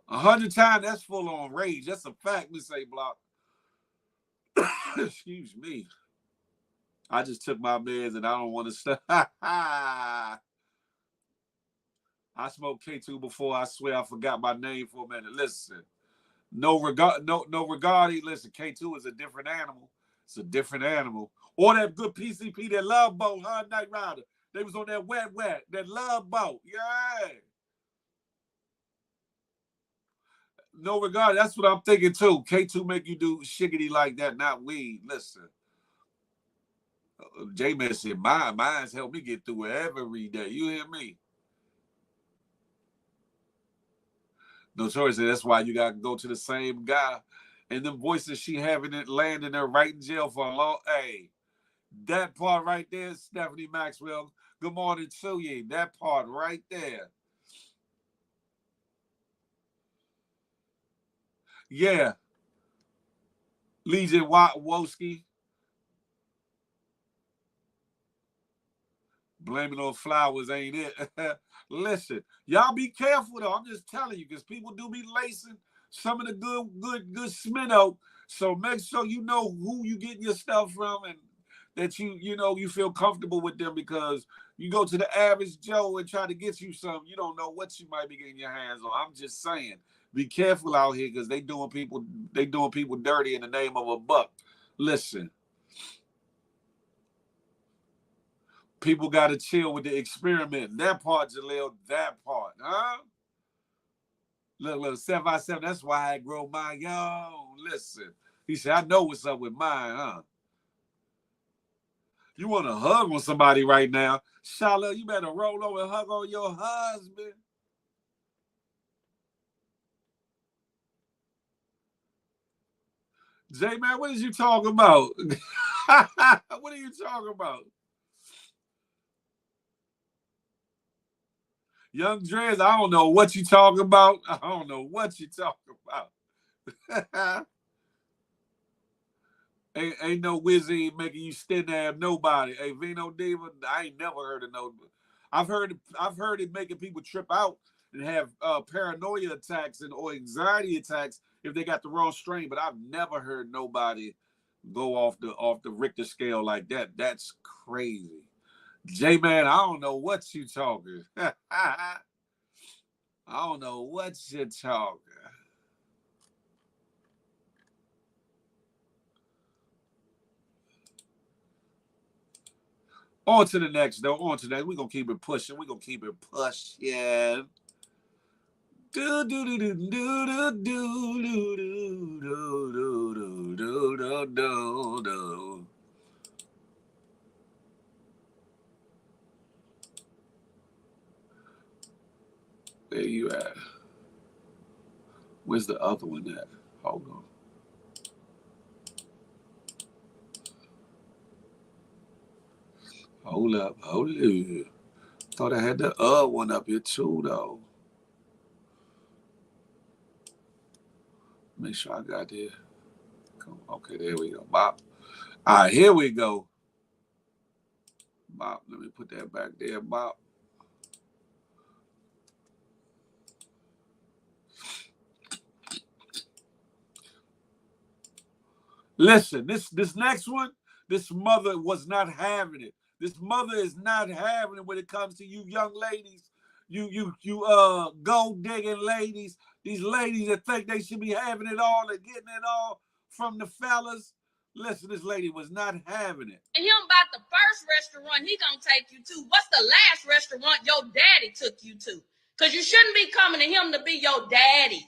A 100 times, that's full on rage. That's a fact, Miss A Block. Excuse me. I just took my meds and I don't want to stop. I smoked K2 before. I swear I forgot my name for a minute. Listen, no regarding. Listen, K2 is a different animal. It's a different animal. Or that good PCP, that Love Boat, Night Rider. They was on that wet, that Love Boat. Yeah. No regard. That's what I'm thinking too. K2 make you do shiggity like that, not weed. Listen. J-Man said, mine's helped me get through it every day. You hear me? Notorious said, that's why you got to go to the same guy. And them voices she having it landing there right in jail for a long, hey, that part right there, Stephanie Maxwell, good morning to you. That part right there. Yeah. Legion Woski. Blaming on flowers ain't it. Listen, y'all be careful though. I'm just telling you, because people do be lacing some of the good Sminnow. So make sure you know who you getting your stuff from and that you feel comfortable with them, because you go to the average Joe and try to get you some, you don't know what you might be getting your hands on. I'm just saying, be careful out here, because they doing people dirty in the name of a buck. Listen. People got to chill with the experiment. That part, Jaleel, that part, huh? Look, 757, that's why I grow mine. Yo, listen. He said, I know what's up with mine, huh? You want to hug on somebody right now. Shala, you better roll over and hug on your husband. J-Man, what is you talking about? What are you talking about? Young Drez, I don't know what you talking about. I don't know what you talking about. ain't no wizard making you stand there nobody. Hey, Vino Diva, I ain't never heard of no. I've heard it making people trip out and have paranoia attacks or anxiety attacks if they got the wrong strain, but I've never heard nobody go off the Richter scale like that. That's crazy. J-Man, I don't know what you talking. I don't know what you're talking. On to the next, though. On to that. We're going to keep it pushing. We're going to keep it pushing. Do do do do do do do do do do do do do. There you at. Where's the other one at? Hold on. Hold up. Thought I had the other one up here too, though. Make sure I got there. Okay, there we go. Bop. All right, here we go. Bop. Let me put that back there, Bop. Listen, this next one, this mother was not having it. This mother is not having it when it comes to you young ladies, you gold digging ladies, these ladies that think they should be having it all and getting it all from the fellas. Listen, this lady was not having it. Him about the first restaurant he gonna take you to. What's the last restaurant your daddy took you to? Because you shouldn't be coming to him to be your daddy.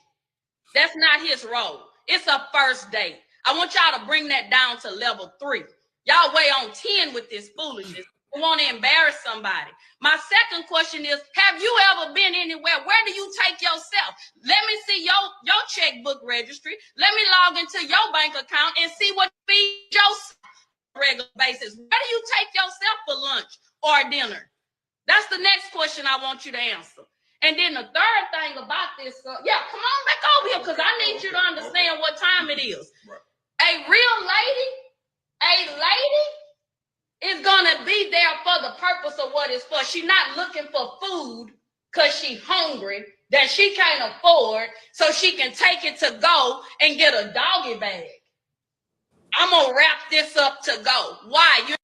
That's not his role. It's a first date. I want y'all to bring that down to level 3. Y'all way on 10 with this foolishness. You want to embarrass somebody. My second question is, have you ever been anywhere? Where do you take yourself? Let me see your checkbook registry. Let me log into your bank account and see what feeds your regular basis. Where do you take yourself for lunch or dinner? That's the next question I want you to answer. And then the third thing about this, come on back over here, because I need you to understand what time it is. Right. A real lady is gonna be there for the purpose of what it's for. She's not looking for food because she's hungry that she can't afford, so she can take it to go and get a doggy bag. I'm gonna wrap this up to go. Why?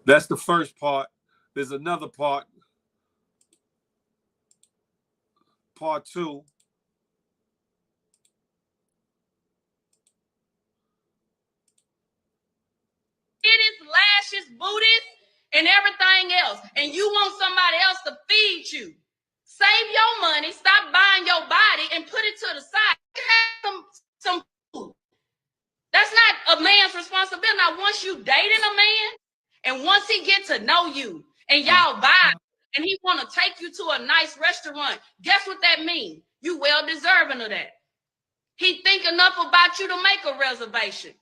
That's the first part. There's another part. Part 2. Titties, lashes, booties, and everything else. And you want somebody else to feed you. Save your money, stop buying your body, and put it to the side. Have some food. once you dating a man, and once he get to know you, and y'all vibe, and he want to take you to a nice restaurant, guess what that means? You well deserving of that. He think enough about you to make a reservation.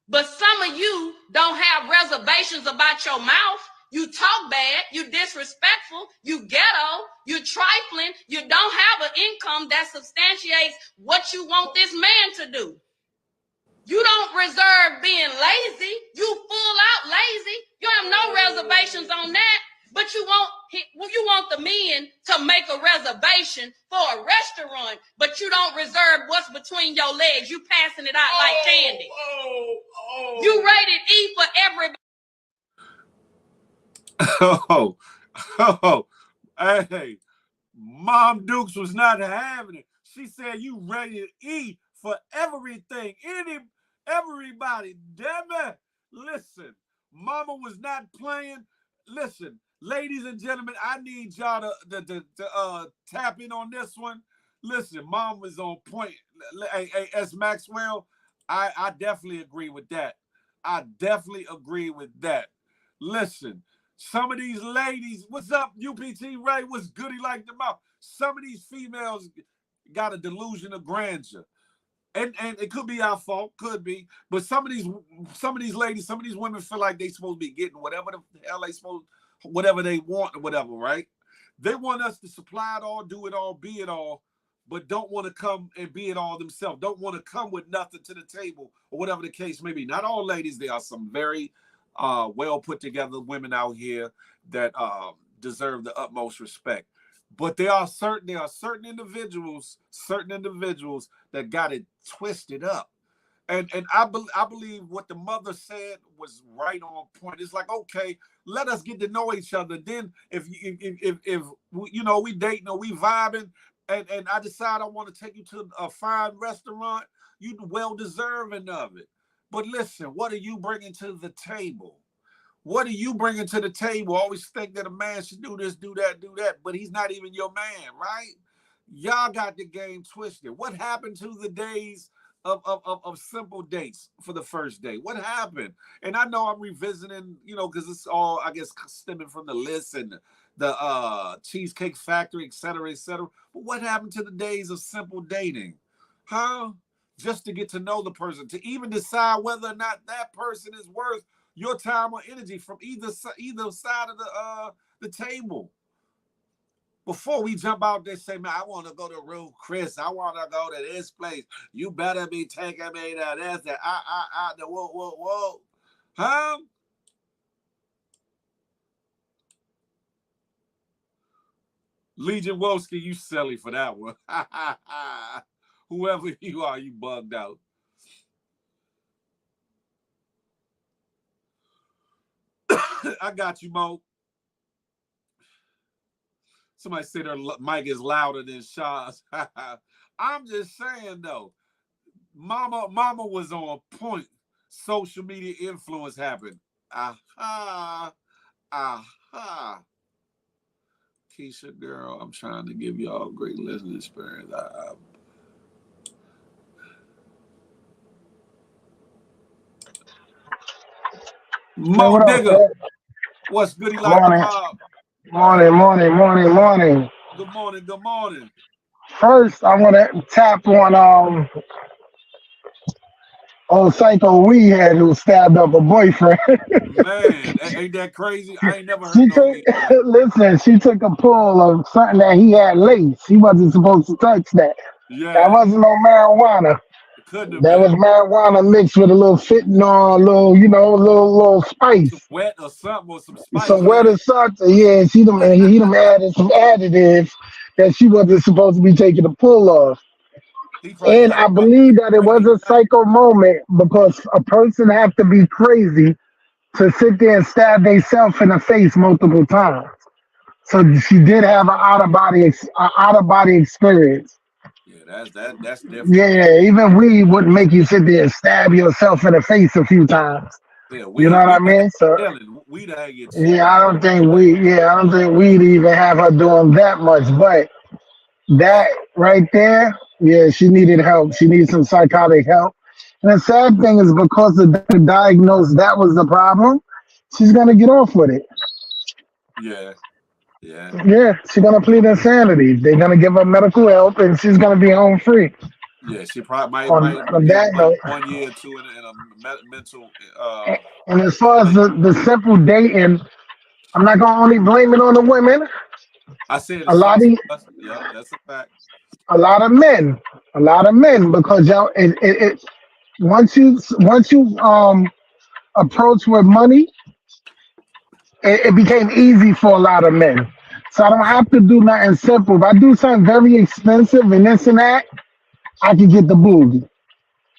But some of you don't have reservations about your mouth. You talk bad, you disrespectful, you ghetto, you trifling, you don't have an income that substantiates what you want this man to do. You don't reserve being lazy. You full out lazy. You have no reservations on that. But you want the men to make a reservation for a restaurant, but you don't reserve what's between your legs. You passing it out like candy. You rated E for everybody. Hey, Mom Dukes was not having it. She said you rated E for everything. Everybody. Damn it. Listen, Mama was not playing. Listen, ladies and gentlemen, I need y'all to tap in on this one. Listen, Mom was on point. Hey, S. Maxwell, I definitely agree with that. I definitely agree with that. Listen, some of these ladies, what's up, UPT Ray? What's goody like the mouth? Some of these females got a delusion of grandeur. And it could be our fault, could be. But some of these ladies, some of these women feel like they supposed to be getting whatever the hell they supposed, whatever they want or whatever, right? They want us to supply it all, do it all, be it all, but don't want to come and be it all themselves. Don't want to come with nothing to the table or whatever the case may be. Not all ladies. There are some very well put together women out here that deserve the utmost respect. But there are certain individuals that got it twisted up, and I believe what the mother said was right on point. It's like, okay, let us get to know each other. Then if you know we dating or we vibing, and I decide I want to take you to a fine restaurant, you well deserving of it. But listen, what are you bringing to the table? What are you bringing to the table? Always think that a man should do this, do that, but he's not even your man, right? Y'all got the game twisted. What happened to the days of simple dates for the first date? What happened? And I know I'm revisiting, because it's all, I guess, stemming from the list and the Cheesecake Factory, et cetera, et cetera. But what happened to the days of simple dating? Huh? Just to get to know the person, to even decide whether or not that person is worth your time or energy from either side of the table. Before we jump out there, say, man, I want to go to Ruth Chris. I want to go to this place. You better be taking me to this. Whoa. Huh? Legion Wolski, you silly for that one. Whoever you are, you bugged out. I got you, Mo. Somebody said their mic is louder than Shaw's. I'm just saying, though, Mama was on point. Social media influence happened. Aha. Keisha, girl, I'm trying to give y'all a great listening experience. Mo Digger, what's goody like the mob? Morning. Good morning. First, I want to tap on old Psycho we had who stabbed up a boyfriend. Man, ain't that crazy? I ain't never heard Listen, she took a pull of something that he had laced. He wasn't supposed to touch that. Yeah. That wasn't no marijuana. That was marijuana mixed with a little fentanyl, little spice. Some wet or something, or some spice. Some wet or something, yeah. He done added some additives that she wasn't supposed to be taking a pull of. And I believe that it was a psycho moment because a person have to be crazy to sit there and stab themselves in the face multiple times. So she did have an out of body experience. Yeah, that's different. Yeah, even weed wouldn't make you sit there and stab yourself in the face a few times. Yeah, you know what I mean? So I don't think we'd even have her doing that much. But that right there, yeah, she needed help. She needs some psychotic help. And the sad thing is because the doctor diagnosed that was the problem, she's gonna get off with it. Yeah. Yeah. Yeah, she's gonna plead insanity. They're gonna give her medical help, and she's gonna be home free. Yeah, she probably might On get that note, 1 year or two in a mental. and as far as the simple dating, I'm not gonna only blame it on the women. I said A it lot of yeah, that's a fact. a lot of men, because y'all it once you approach with money, it became easy for a lot of men. So I don't have to do nothing simple. If I do something very expensive and this and that, I can get the booty.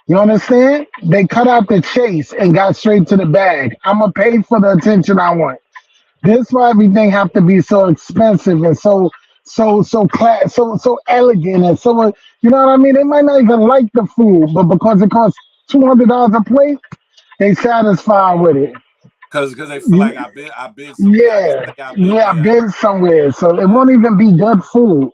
You understand? They cut out the chase and got straight to the bag. I'm gonna pay for the attention I want. This why everything have to be so expensive and so class, so elegant and so you know what I mean? They might not even like the food, but because it costs $200 a plate, they satisfied with it. Because they feel like I've been somewhere. I can say I've been Yeah, I've there. been somewhere, so it won't even be good food.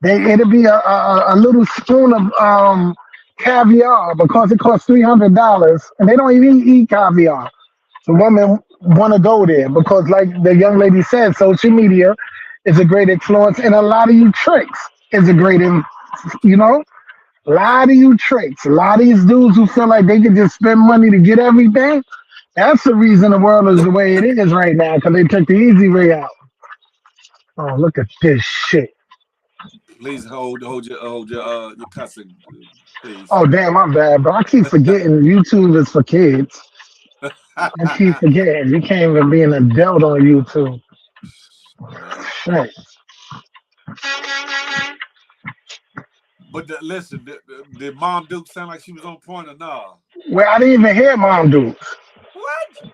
It'll be a little spoon of caviar because it costs $300, and they don't even eat caviar. The women want to go there because, like the young lady said, social media is a great influence, and a lot of you tricks is a great, you know, a lot of you tricks. A lot of these dudes who feel like they can just spend money to get everything. That's the reason the world is the way it is right now because they took the easy way out. Oh, look at this shit. Please hold your cussing, please. Oh, damn, my bad, bro. I keep forgetting YouTube is for kids. I keep forgetting. You can't even be an adult on YouTube. Shit. But listen, did Mom Duke sound like she was on point or no? Well, I didn't even hear Mom Duke. What?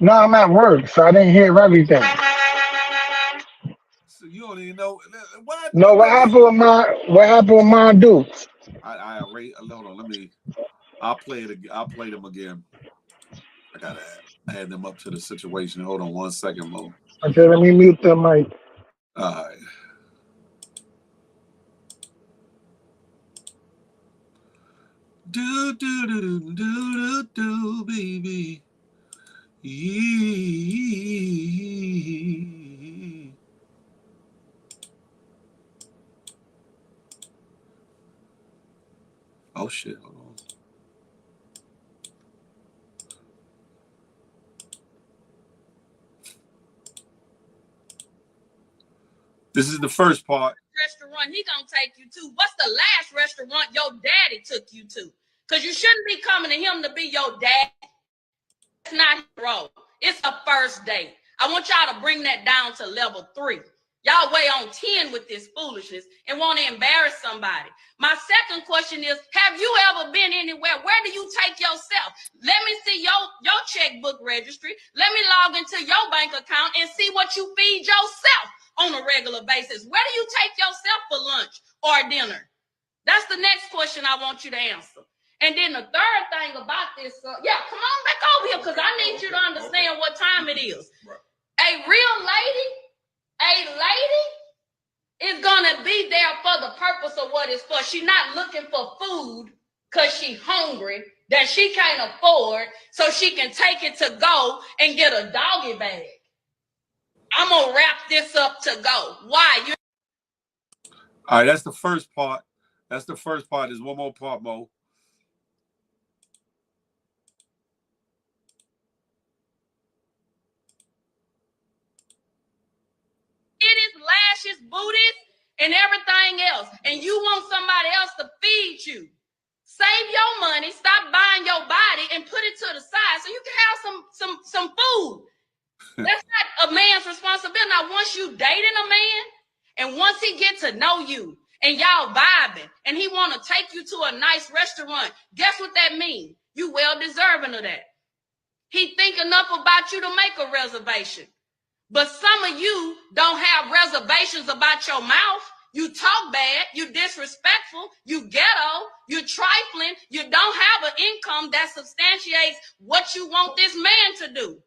No, I'm at work, so I didn't hear everything. So you don't even know what? No, what happened with Mom Duke? I already hold on. I'll play it. I'll play them again. I gotta add them up to the situation. Hold on 1 second, Mo. Okay, let me mute the mic. All right. Do do do do do do baby. Oh shit! Hold on. This is the first part. Restaurant he gonna take you to. What's the last restaurant your daddy took you to? Because you shouldn't be coming to him to be your dad. It's not his role. It's a first date. I want y'all to bring that down to level 3. Y'all way on 10 with this foolishness and want to embarrass somebody. My second question is, have you ever been anywhere? Where do you take yourself? Let me see your checkbook registry. Let me log into your bank account and see what you feed yourself on a regular basis. Where do you take yourself for lunch or dinner? That's the next question I want you to answer. And then the third thing about this, come on back over here because I need you to understand what time it is. A real lady is gonna be there for the purpose of what it's for. She's not looking for food because she's hungry that she can't afford so she can take it to go and get a doggy bag. I'm gonna wrap this up to go. Why? All right, that's the first part. There's one more part, Mo. Titties, lashes, booties, and everything else. And you want somebody else to feed you. Save your money, stop buying your body, and put it to the side so you can have some food. That's not a man's responsibility. Now, once you dating a man, and once he gets to know you, and y'all vibing, and he want to take you to a nice restaurant, guess what that means? You well deserving of that. He think enough about you to make a reservation. But some of you don't have reservations about your mouth. You talk bad, you disrespectful, you ghetto, you trifling, you don't have an income that substantiates what you want this man to do.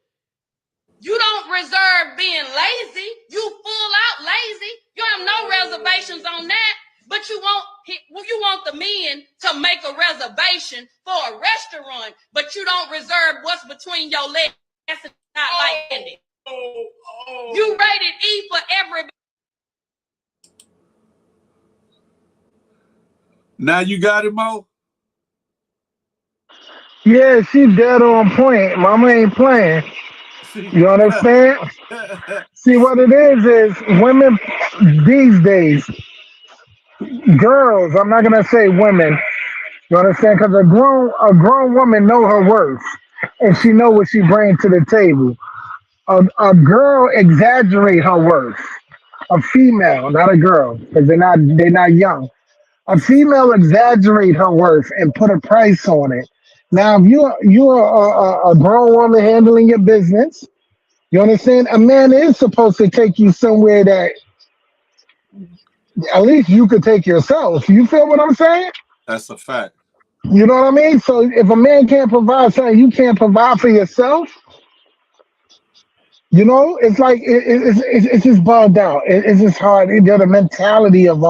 You don't reserve being lazy. You full out lazy. You have no reservations on that, but you want you want the men to make a reservation for a restaurant, but you don't reserve what's between your legs. That's not like it. You rated E for everybody. Now you got it, Mo? Yeah, she dead on point. Mama ain't playing. You understand? See, what it is women these days, girls, I'm not going to say women, you understand? Because a grown woman know her worth, and she know what she brings to the table. A girl exaggerate her worth. A female, not a girl, because they're not young. A female exaggerate her worth and put a price on it. Now, if you're a grown woman handling your business, you understand? A man is supposed to take you somewhere that at least you could take yourself. You feel what I'm saying? That's a fact. You know what I mean? So if a man can't provide something you can't provide for yourself, you know, it's like it's just bogged out. It's just hard. The mentality of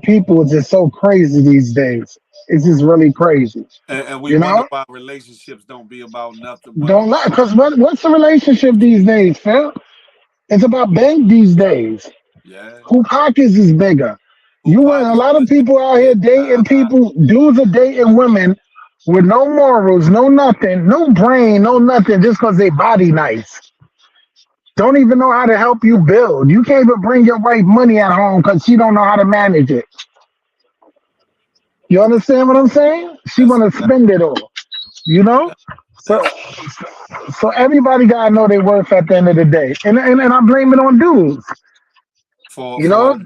people is just so crazy these days. It's just really crazy. And we You wonder know? why relationships don't be about nothing but Don't lie, because what's the relationship these days, Phil? It's about bank these days. yeah. Who pockets is bigger? You want a lot of people out here dating people. Dudes are dating women with no morals, no nothing, no brain, no nothing, just because they body nice. Don't even know how to help you build. You can't even bring your wife money at home because she don't know how to manage it. You understand what I'm saying? She want to spend it all. You know? So everybody gotta know their worth at the end of the day. And I blame it on dudes. for You know?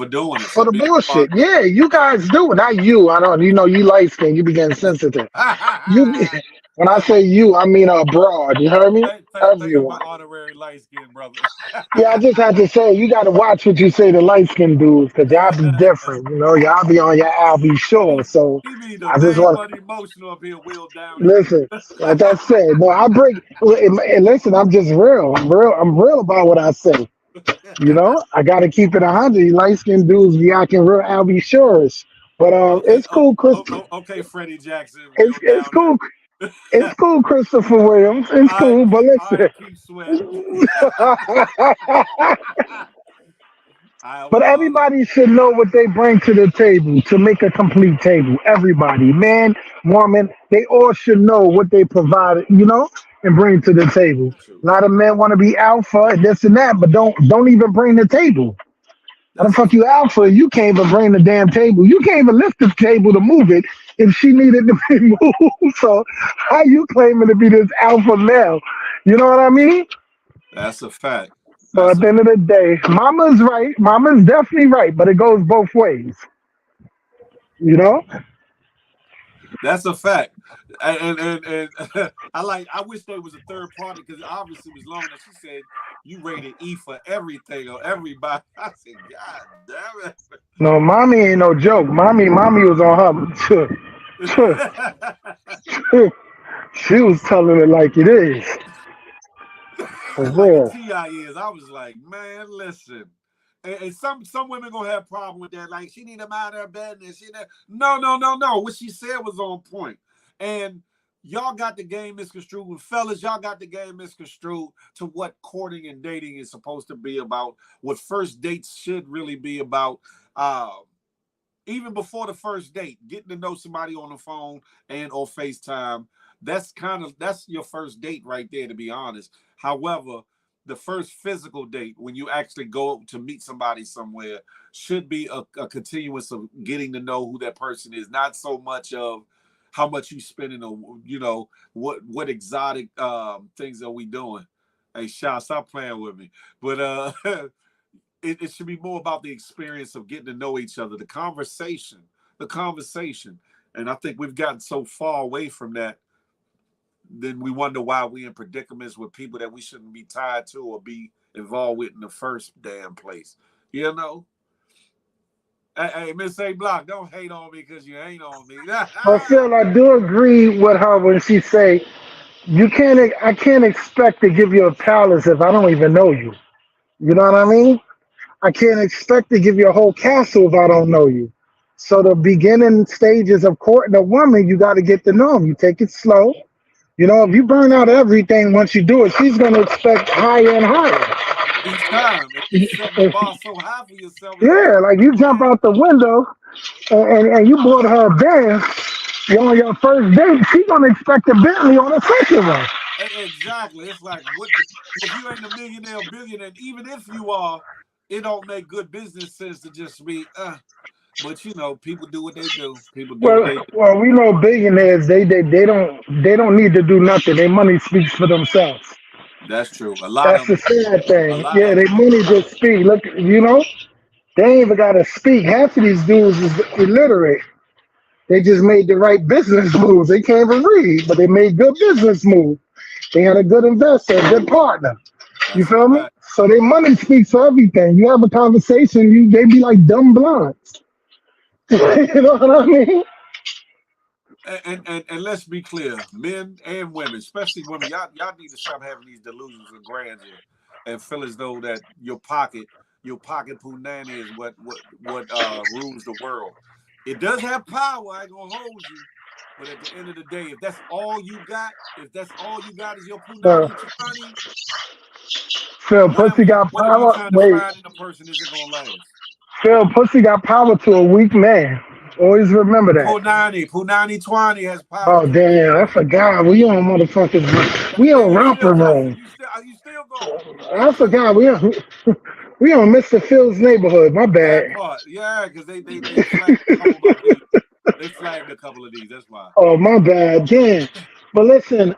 doing it, For the being bullshit. part Yeah, you guys do it. Not you. I don't. You know, you light skin. You be getting sensitive. You. When I say you, I mean abroad. You heard me? Thank you, my Everyone. honorary light skinned brother. Yeah, I just had to say you got to watch what you say to light skinned dudes because y'all be different. You know, y'all be on your I'll be sure. So He be the I just damn want money emotional up here, Will down here. listen. Like I said, no, I break. And listen, I'm just real. I'm real about what I say. You know, I got to keep it 100. Light skinned dudes be acting real I'll be sure's. But Okay, it's cool, Chris. okay, Freddie Jackson, Will It's down cool. there. It's cool, Christopher Williams. It's cool, but listen. keep sweat. I But will holler. everybody should know what they bring to the table to make a complete table. Everybody, man, woman, they all should know what they provide, you know, and bring to the table. A lot of men want to be alpha and this and that, but don't even bring the table. How the fuck you alpha? You can't even bring the damn table. You can't even lift the table to move it if she needed to be moved. So how you claiming to be this alpha male? You know what I mean? That's a fact. So at the end of the day, mama's right. Mama's definitely right, but it goes both ways. You know? That's a fact. And I wish there was a third party because obviously it was long enough. She said you rated E for everything or everybody. I said, God damn No, mommy ain't no joke. Mommy was on her. it. She was telling it like it is. For Like a real. T.I. is. I was like, man, listen. And some women gonna have a problem with that. Like she need to mind her business. No. What she said was on point. And y'all got the game misconstrued. And fellas, y'all got the game misconstrued to what courting and dating is supposed to be about. What first dates should really be about. Even before the first date, getting to know somebody on the phone and or FaceTime. That's your first date right there, to be honest. However, the first physical date, when you actually go to meet somebody somewhere, should be a continuous of getting to know who that person is, not so much of how much you spending on, what exotic things are we doing. Hey, Sha, stop playing with me. But it should be more about the experience of getting to know each other, the conversation. And I think we've gotten so far away from that. Then we wonder why we in predicaments with people that we shouldn't be tied to or be involved with in the first damn place. You know? Hey, Miss A Block, don't hate on me because you ain't on me. But Phil, I do agree with her when she say I can't expect to give you a palace if I don't even know you. You know what I mean? I can't expect to give you a whole castle if I don't know you. So the beginning stages of courting a woman, you got to get to know them. You take it slow. You know, if you burn out everything once you do it, she's going to expect higher and higher. Each time, if you set the bar so high for yourself, Yeah, like you jump out the window and you bought her a Benz. You're on your first date. She's going to expect a Bentley on the second one. exactly. It's like if you ain't a millionaire or billionaire, even if you are, it don't make good business sense to just be. But you know, people do what they do. People do what they do. Well, we know billionaires. They don't need to do nothing. Their money speaks for themselves. That's true. A lot That's of the them. sad thing. A lot Yeah, of their them. money just speak. Look, you know, they ain't even got to speak. Half of these dudes is illiterate. They just made the right business moves. They can't even read, but they made good business moves. They had a good investor, a good partner. You That's a feel me? fact. So their money speaks for everything. You have a conversation, they be like dumb blondes. You know what I mean? And let's be clear, men and women, especially women, y'all need to stop having these delusions of grandeur and feel as though that your pocket punani is what rules the world. It does have power, I ain't gonna hold you. But at the end of the day, if that's all you got is your punani chupani, Phil, pussy got what are you power. trying to Wait, find in a person is it gonna last? Phil, pussy got power to a weak man. Always remember that. Punani Twani has power Oh to a weak damn, I man. forgot. We on motherfuckers. We Hey, on you still romper cussing? room. You still going? I forgot. We on Mr. Phil's neighborhood. My bad. That part, yeah, because they flagged a couple of my videos. They flagged a couple of these. That's why. Oh my bad. Damn. But listen,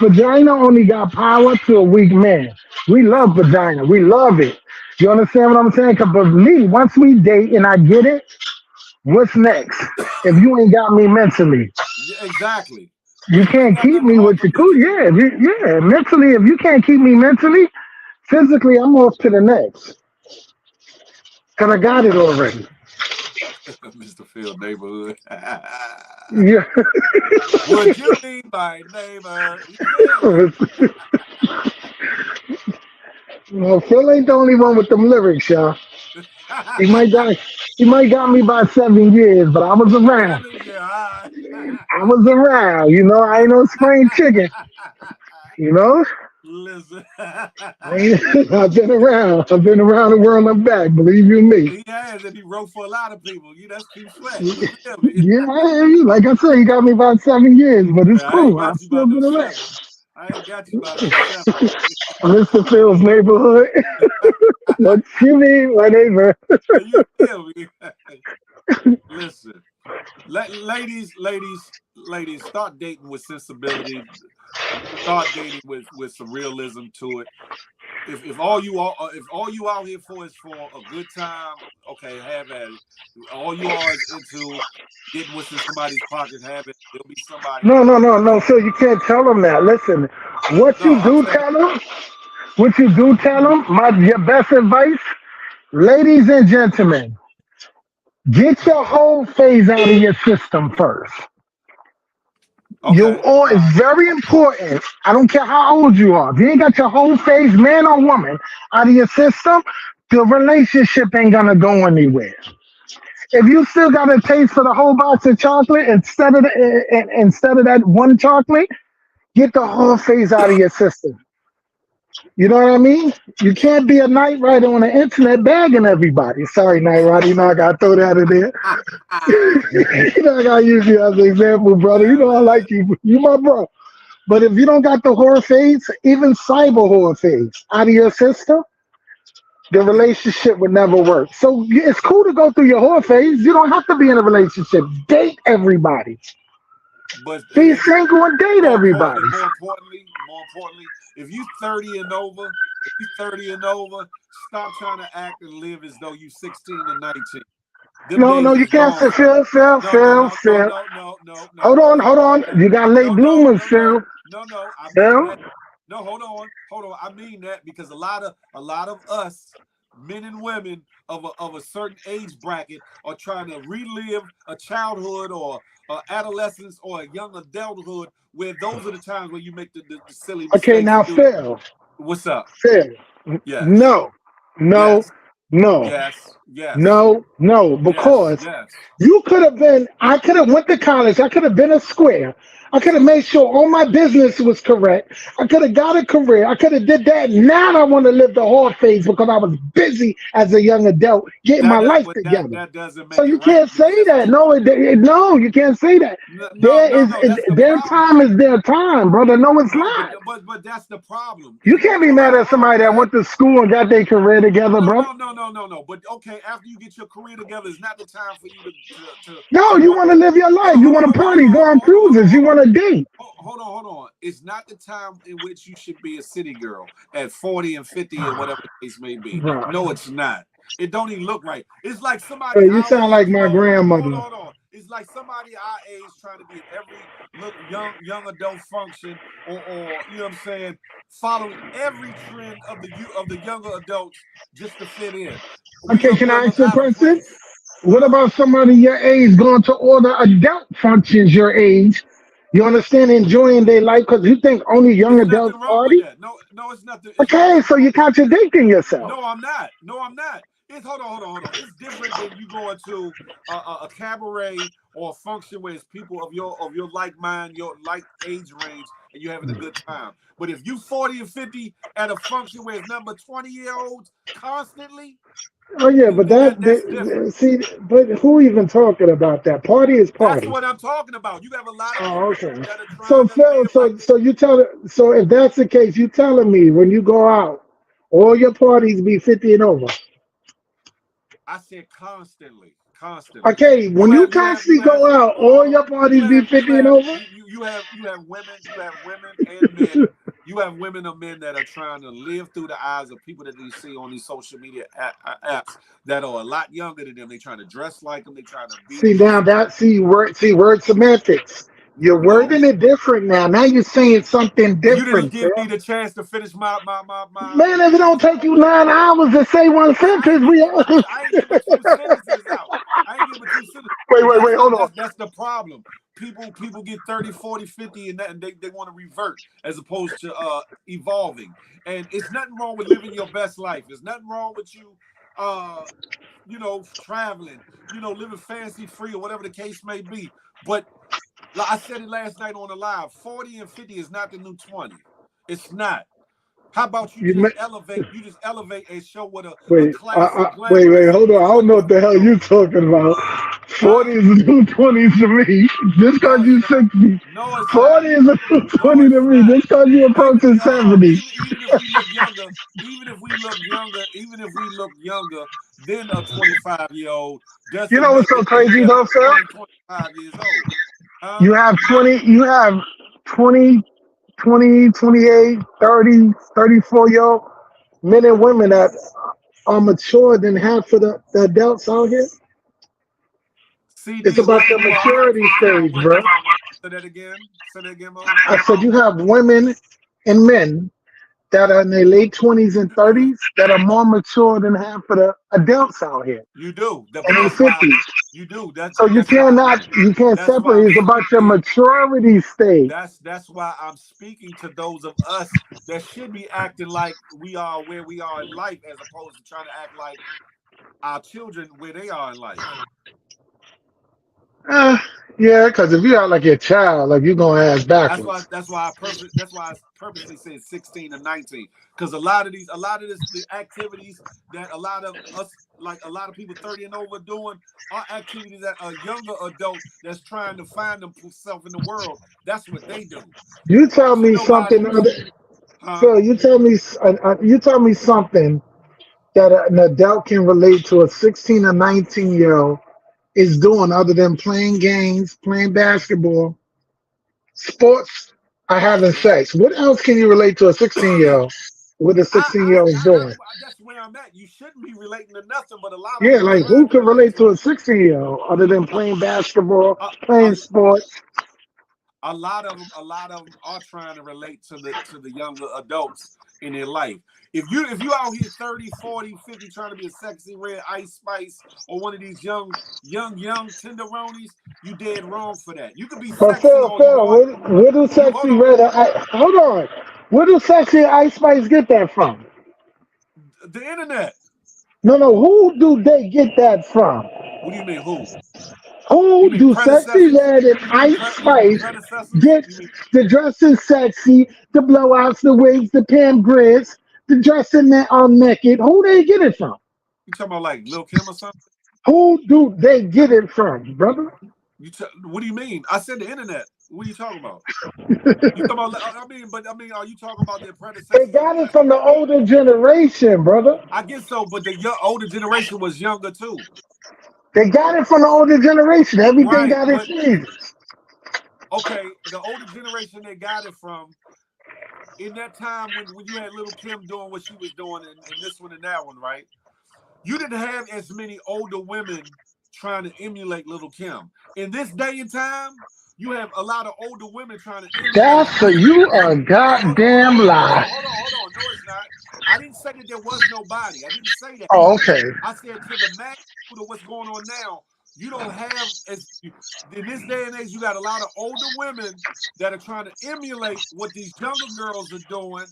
vagina only got power to a weak man. We love vagina. We love it. You understand what I'm saying? Cause but me, once we date and I get it, what's next? If you ain't got me mentally, Yeah, exactly. you If you ain't can't got keep nothing to me with offer your cool. mentally, Yeah, mentally. If you can't keep me mentally, physically, I'm off to the next. Cause I got it already. Mr. Field neighborhood. Yeah. Would you be my neighbor? You feel me? Well, Phil ain't the only one with them lyrics, y'all. He might got me by 7 years, but I was around. 7 years. All right. I was around. You know, I ain't no spring chicken. You know, Listen. I've been around. I've been around the world. I'm back. Believe you me. He has, and he wrote for a lot of people. That's Keith Sweat. You feel me? Yeah, like I said, he got me about 7 years, but it's I ain't cool. I got you still about no been around. 7. I ain't got you about no 7. Mr. Phil's neighborhood. What you mean, my neighbor? You feel me? Listen, ladies, start dating with sensibility. Start dating with some realism to it. If all you out here for is for a good time, okay, have at it. All you are is into getting what's in somebody's pocket, have it. There'll be somebody No, out no, there. no, no. Phil, you can't tell them that. Listen, what No, you I'm do saying tell them, your best advice, ladies and gentlemen, get your whole phase out of your system first. okay. It's very important. I don't care how old you are. If you ain't got your whole phase, man or woman, out of your system, the relationship ain't gonna go anywhere. If you still got a taste for the whole box of chocolate instead of that one chocolate, get the whole phase out of your system. You know what I mean? You can't be a night rider on the internet bagging everybody. Sorry, night rider. You know I gotta throw that in there. You know I gotta use you as an example, brother. You know I like you. You my bro. But if you don't got the horror phase, even cyber horror phase, out of your system, the relationship would never work. So it's cool to go through your horror phase. You don't have to be in a relationship. Date everybody. But Be single and date everybody. more importantly, if you 30 and over, stop trying to act and live as though you 16 and 19. Them No, days you is can't gone. say Phil. No. Hold on. You got late bloomers, Phil. No. I mean Phil. that. No, hold on. I mean that because a lot of us, men and women of a certain age bracket, are trying to relive a childhood or adolescence or a young adulthood, where those are the times where you make the silly Okay, mistakes. now Phil. What's up? Phil. Yes. No. Yes. No. Yes, yes, No, yes, because yes. you could have been, I could have went to college, I could have been a square. I could have made sure all my business was correct. I could have got a career. I could have did that. Now I want to live the whole phase because I was busy as a young adult getting my life But together. that doesn't So make it you right can't say because that. No, you can't say that. no, that's the Their problem. time is their time, brother. No, it's No, not. but that's the problem. You If you can't be go mad out, at somebody that went to school and got their career together, brother. no. But okay, after you get your career together, it's not the time for you No, to you work. want to live your life. You want to party, go on cruises. You want to date. Hold on. It's not the time in which you should be a city girl at 40 and 50 and whatever the case may be. Right. No, it's not. It don't even look right. It's like somebody Hey, you our sound like age, my bro. grandmother. Hold on. It's like somebody our age trying to be at every little young adult function or you know what I'm saying, following every trend of the younger adults just to fit in. We Okay, look can I ask you a out of question? place. What about somebody your age going to all the adult functions your age? You understand, enjoying their life because you think only young It's adults nothing wrong with party? that. No, it's nothing. Okay, so you're contradicting yourself. No, I'm not. It's hold on. It's different than you going to a cabaret or a function where it's people of your like mind, your like age range, and you're having a good time. But if you 40 or 50 at a function where it's number 20-year-olds constantly, Oh yeah, but that's different. see, but who even talking about that? Party is That's party. what I'm talking about. You have a lot of Oh, people okay. that are So trying to Phil, live like so so if that's the case, you telling me when you go out, all your parties be 50 and over. I said constantly. Okay, when you constantly go out, all your parties be 50 and over. You have women and men. You have women and men that are trying to live through the eyes of people that you see on these social media apps that are a lot younger than them. They trying to dress like them. They trying to be. See now that word semantics. You're No, wording it different now. Now you're saying something you didn't different, give Phil. me the chance to finish my. Man, if it don't take you 9 hours to say one I ain't sentence, give we you but I ain't give but two sentences out. I ain't give but two sentences. But wait, hold on. that's the problem. People get 30, 40, 50 and that and they want to revert as opposed to evolving. And it's nothing wrong with living your best life. There's nothing wrong with you traveling, living fancy free or whatever the case may be. But like I said it last night on the live, 40 and 50 is not the new 20. It's not. How about you just elevate? You just elevate and show what a classy, Wait, glamorous, hold on. I don't know what the hell you talking about. 40 is the new 20 to me. Just because you 60. No, it's 40 not. is the new 20 to me. Just because you approaching 70. Even if we look younger, than a 25-year-old, You doesn't know what's make so us any crazy better though, Phil? than 25 years old. You have 20, 28, 30, 34-year old men and women that are mature than half of the adults out here. It's CD, about what the maturity stage, bro. Say that again. Mo. I said you have women and men that are in their late 20s and 30s that are more mature than half of the adults out here. You do, but And in that's why 50s. you do. So you can't That's why separate. It's about your maturity stage. That's why I'm speaking to those of us that should be acting like we are where we are in life, as opposed to trying to act like our children where they are in life. Yeah, because if you act like your child, like you're gonna ask backwards. That's why I purposely said 16 to 19, because a lot of the activities that a lot of us, like a lot of people 30 and over doing, are activities that a younger adult that's trying to find themselves in the world. That's what they do. You tell me something. So you tell me something that an adult can relate to a 16 or 19-year-old is doing other than playing games, playing basketball, sports, or having sex. What else can you relate to a 16-year-old? What a 16-year-old is doing? That's where I'm at. You shouldn't be relating to nothing, but a lot of Yeah, them are like trying who to can relate relate to a 16-year-old other than playing basketball, playing sports? a lot of them are trying to relate to the younger adults in their life. If you out here 30, 40, 50 trying to be a sexy red Ice Spice or one of these young tenderonis, you dead wrong for that. You could be But sexy all you want. where do sexy red? Hold on. Where do sexy Ice Spice get that from? The internet. No, no. Who do they get that from? What do you mean who? You Who mean do Sexy predecessors? Red and Ice You mean Spice predecessors? get You mean the dressing sexy, the blowouts, the wigs, the Pam Grids, the dressing naked? Who they get it from? you talking about like Lil Kim or something? Who do they get it from, brother? What do you mean? I said the internet. What are you talking about? You talking about? I mean, are you talking about their They predecessors? got it from the older generation, brother. I guess so, but the older generation was younger too. They got it from the older generation. Everything Right, got its but phases. okay, the older generation they got it from in that time when you had Little Kim doing what she was doing in this one and that one, right? You didn't have as many older women trying to emulate Little Kim. In this day and time, you have a lot of older women trying to emulate. That's you a goddamn lie. Hold on. No, it's not. I didn't say that there was nobody. I didn't say that. Oh, okay. I said to the magnitude of what's going on now, you don't have in this day and age, you got a lot of older women that are trying to emulate what these younger girls are doing,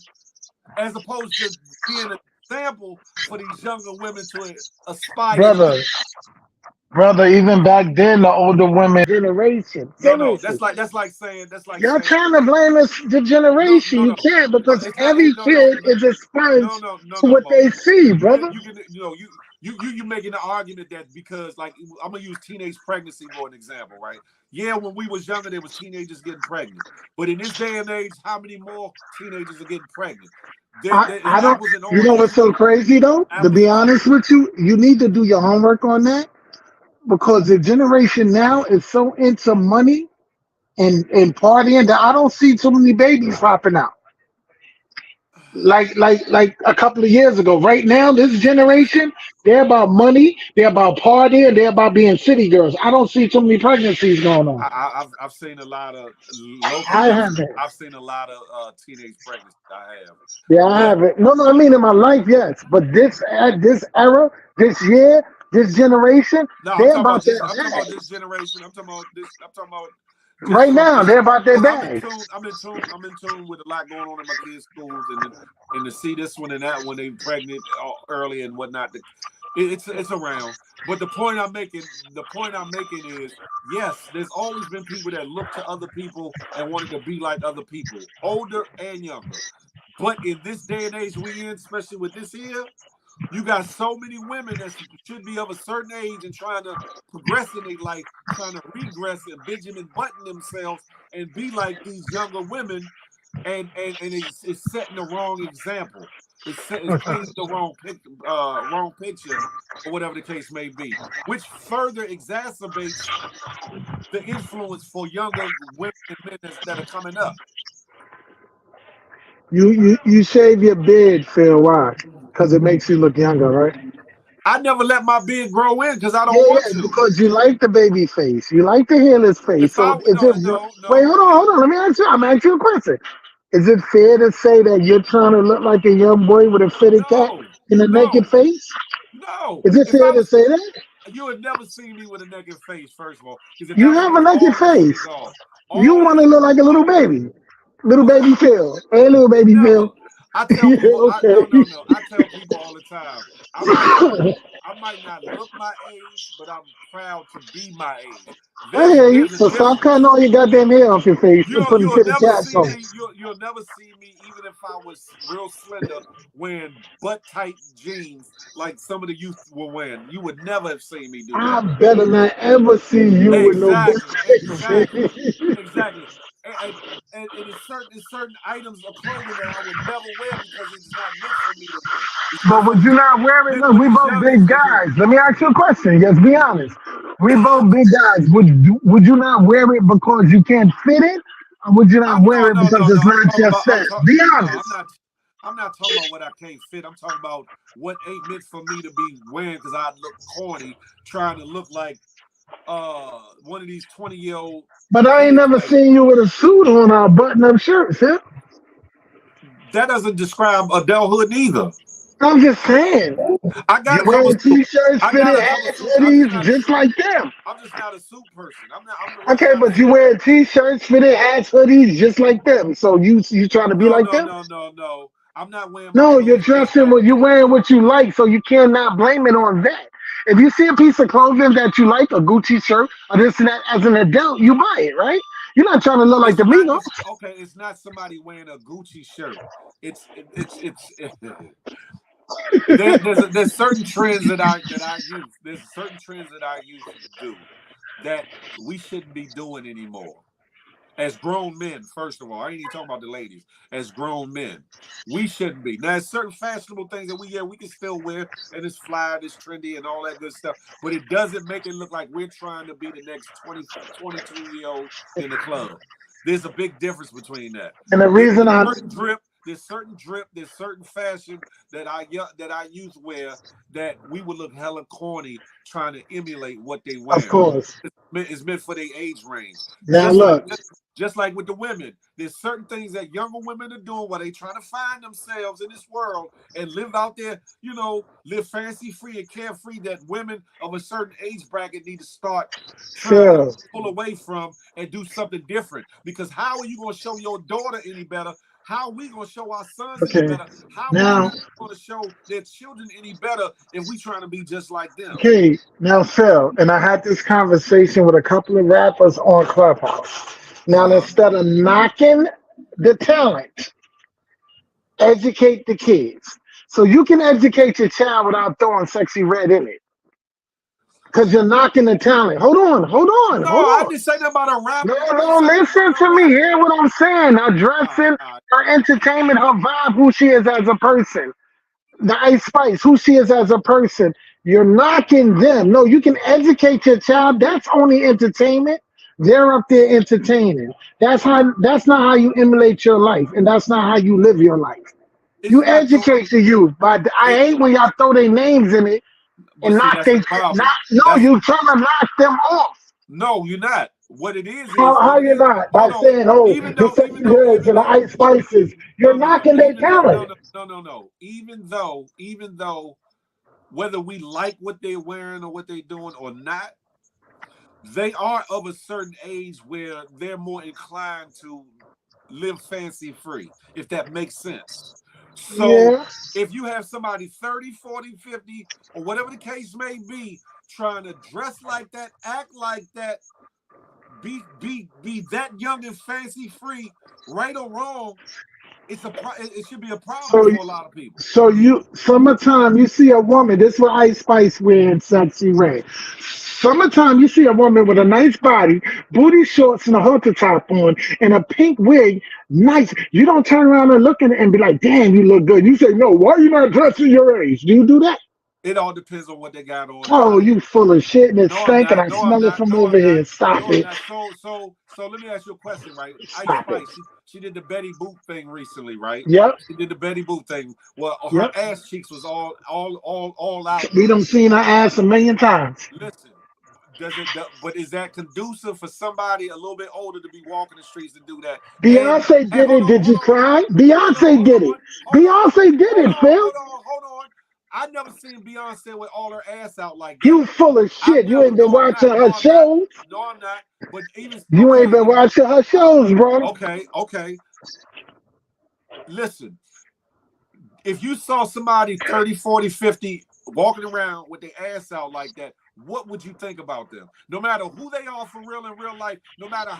as opposed to being an example for these younger women to aspire to be. Brother, even back then, the older women generation. No, Seriously. that's like saying Y'all trying to blame us the generation. You can't because every kid is a sponge to what they see, brother. You making the argument that because, like, I'm gonna use teenage pregnancy for an example, right? Yeah, when we was younger, there was teenagers getting pregnant, but in this day and age, how many more teenagers are getting pregnant? I don't. You know what's so crazy though? To be honest with you, you need to do your homework on that because the generation now is so into money and partying that I don't see too many babies popping out. Like a couple of years ago. Right now, this generation, they're about money, they're about partying, they're about being city girls. I don't see too many pregnancies going on. I've seen a lot of locally. I haven't. I've seen a lot of teenage pregnancies. I have. Yeah, I haven't. No, I mean in my life, yes. But this at this era, this year, this generation, No, they're I'm about talking that. about this generation. I'm talking about this. I'm talking about Right now, they're about their bags. I'm in tune with a lot going on in my kids' schools, and to see this one and that one, they pregnant early and whatnot. It's around. But the point I'm making is, yes, there's always been people that look to other people and wanted to be like other people, older and younger. But in this day and age we in, especially with this here, you got so many women that should be of a certain age and trying to progress in their life, trying to regress and Benjamin Button themselves and be like these younger women, and it's setting the wrong example. It's painting the wrong picture, or whatever the case may be, which further exacerbates the influence for younger women and men that are coming up. You shave your beard, Phil. Why? Because it makes you look younger, right? I never let my beard grow in because I don't want to. Because you like the baby face. You like the hairless face. Wait, hold on. Let me ask you. I'm asking you a question. Is it fair to say that you're trying to look like a young boy with a fitted cap and a naked face? No. Is it fair to say that? You would never see me with a naked face, first of all. You have a naked face. You want to look like a little baby. Little baby Phil. Hey, little baby Phil. I tell people, I tell people all the time, I might not look my age, but I'm proud to be my age. I hear you. So stop cutting all your goddamn hair off your face and putting fitted caps on. You'll never see me, even if I was real slender, wearing butt-tight jeans like some of the youth were wearing. You would never have seen me do that. I better not ever see you with no butt-tight. Exactly. And it's certain items of clothing that I would never wear because it's not meant for me to wear. But would you not wear it? Look, we both big guys. Let me ask you a question. Just be honest. We both big guys. Would you not wear it because you can't fit it? Or would you not wear it because it's not your set? Be honest. I'm not talking about what I can't fit. I'm talking about what ain't meant for me to be wearing because I look corny trying to look like one of these 20-year-old. But I ain't never seen you with a suit on or a button-up shirt, Phil. That doesn't describe adulthood neither. I'm just saying. I got wearing t-shirts, fitted hats, hoodies, just like them. I'm just not a suit person. Okay, but you wear t-shirts, fitted hats, hoodies, just like them. So you trying to be like them? No. I'm not wearing my No, you're clothes based dressing off. what you're wearing what you like, so you cannot blame it on that. If you see a piece of clothing that you like, a Gucci shirt or this and that, as an adult, you buy it, right? You're not trying to look like It's the not. Migos. It's okay. It's not somebody wearing a Gucci shirt. It's. There's certain trends that I use. There's certain trends that I used to do that we shouldn't be doing anymore. As grown men, first of all, I ain't even talking about the ladies. As grown men, we shouldn't be. Now, there's certain fashionable things that we can still wear, and it's fly, it's trendy, and all that good stuff. But it doesn't make it look like we're trying to be the next 22-year-old in the club. There's a big difference between that. And the There's reason I, certain drip, there's certain fashion that I used to wear that we would look hella corny trying to emulate what they of wear. course. It's meant for their age range. Now Just like look, just like with the women, there's certain things that younger women are doing while they trying to find themselves in this world and live out there, live fancy free and carefree, that women of a certain age bracket need to start trying to Phil. pull away from and do something different. Because how are you going to show your daughter any better? How are we going to show our sons any Okay. better? How are Now, going to show their children any better if we trying to be just like them? okay. Now, Phil, and I had this conversation with a couple of rappers on Clubhouse. Now, instead of knocking the talent, educate the kids. So you can educate your child without throwing sexy red in it. Because you're knocking the talent. Hold on. No, I didn't say nothing about a rapper. No, listen to me. Hear what I'm saying. Her dressing, her entertainment, her vibe, who she is as a person. The Ice Spice, who she is as a person. You're knocking them. No, you can educate your child. That's only entertainment. They're up there entertaining. That's not how you emulate your life, and that's not how you live your life. You educate the youth, but I hate when y'all throw their names in it and knock they you're trying to knock them off. No, you're not. What it is How you're not? By saying, the sexy girls and the Ice Spices, you're knocking their talent. No. Even though whether we like what they're wearing or what they're doing or not, they are of a certain age where they're more inclined to live fancy free, if that makes sense. So if you have somebody 30, 40, 50, or whatever the case may be, trying to dress like that, act like that, be that young and fancy free, right or wrong, it should be a problem for a lot of people. So summertime, you see a woman, this is what Ice Spice wearing sexy red. Summertime, you see a woman with a nice body, booty shorts and a halter top on, and a pink wig, nice. You don't turn around and look at it and be like, damn, you look good. You say, no, why are you not dressing your age? Do you do that? It all depends on what they got on. Oh, you full of shit and it's stank and I smell it from over here. Stop it. So let me ask you a question, right? Ice Spice, she did the Betty Boop thing recently, right? Yep. She did the Betty Boop thing. Well, her ass cheeks was all out. We done seen her ass a million times. Listen, but is that conducive for somebody a little bit older to be walking the streets and do that? Beyonce did it. Did you cry? Beyonce did it. Beyonce did it, Phil. Hold on. I never seen Beyonce with all her ass out like that. You full of shit. You ain't been watching her shows. No, I'm not. But You ain't been watching her shows, bro. Okay. Listen, if you saw somebody 30, 40, 50 walking around with their ass out like that, what would you think about them? No matter who they are for real in real life, no matter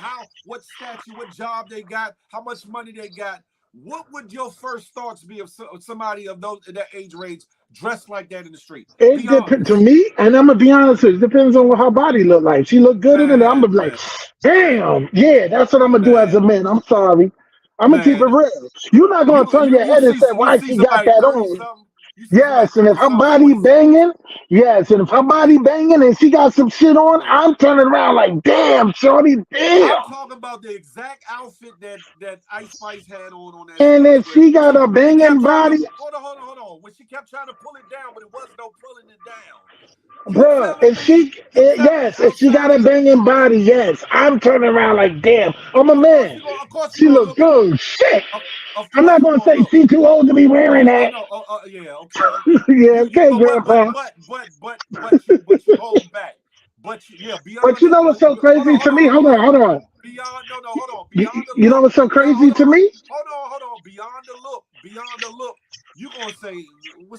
what stature, what job they got, how much money they got, what would your first thoughts be of somebody of that age range dressed like that in the street? It depends to me, and I'm gonna be honest. It depends on what her body look like. She look good in it. I'm gonna be like, damn, yeah, that's what I'm gonna do as a man. I'm sorry. I'm gonna keep it real. You're not gonna turn your head and say, why she got that on? Yes, and if her body banging, and she got some shit on, I'm turning around like, damn, shorty, damn. I'm talking about the exact outfit that Ice Spice had on that. And if she got a banging body, hold on. When she kept trying to pull it down, but it was no pulling it down. bro, if she got a banging body, yes, I'm turning around like, damn, I'm a man. She look good, shit. I'm not gonna say she's too old to be wearing that. Yeah, okay. Yeah, okay, grandpa. But you hold back. But you know what's so crazy to me? Hold on. Beyond, hold on. You know what's so crazy to me? Hold on. Beyond the look, beyond the look, you gonna say you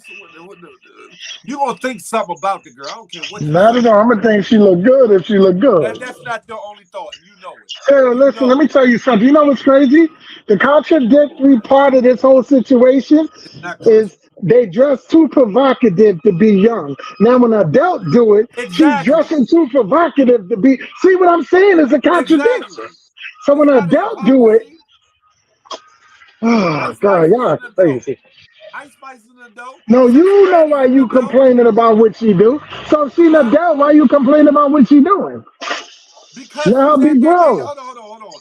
gonna think something about the girl. I don't care what you Not say. at all. I'm gonna think she look good if she look good. That's not your only thought, and you know it. Sarah, listen, let me tell you something. You know what's crazy? The contradictory part of this whole situation Not is they dress too provocative to be young. Now, when an adult do it, she's exactly. dressing too provocative to be. See what I'm saying? It's a contradiction. Exactly. So when It's an not a adult do it, hypocrisy. oh Ice God, Spice is y'all an are adult. crazy. Ice Spice is an adult. No, Sexy you know Red why is an you adult. complaining about what she do. So if she an adult, why you complaining about what she doing? Because Let her she's be at that age. grown. Hold on.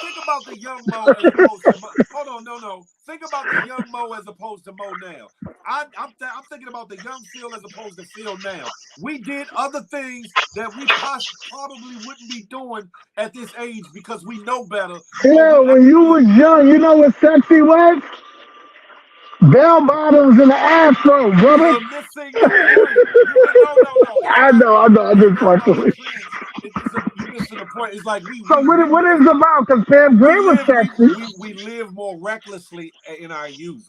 Think about the young Mo as opposed to Mo. Hold on, no. Think about the young Mo as opposed to Mo now. I'm thinking about the young Phil as opposed to Phil now. We did other things that we probably wouldn't be doing at this age because we know better. Or Yeah, we when you actually was young, you know what sexy was? Bell bottoms and the afro, brother. you're missing the point. No. It's I not. know. I'm It's just not about fucking the with you. trends. You're missing the point. It's like So what is it about? Because Pam we Grier was live sexy. we live more recklessly in our youth.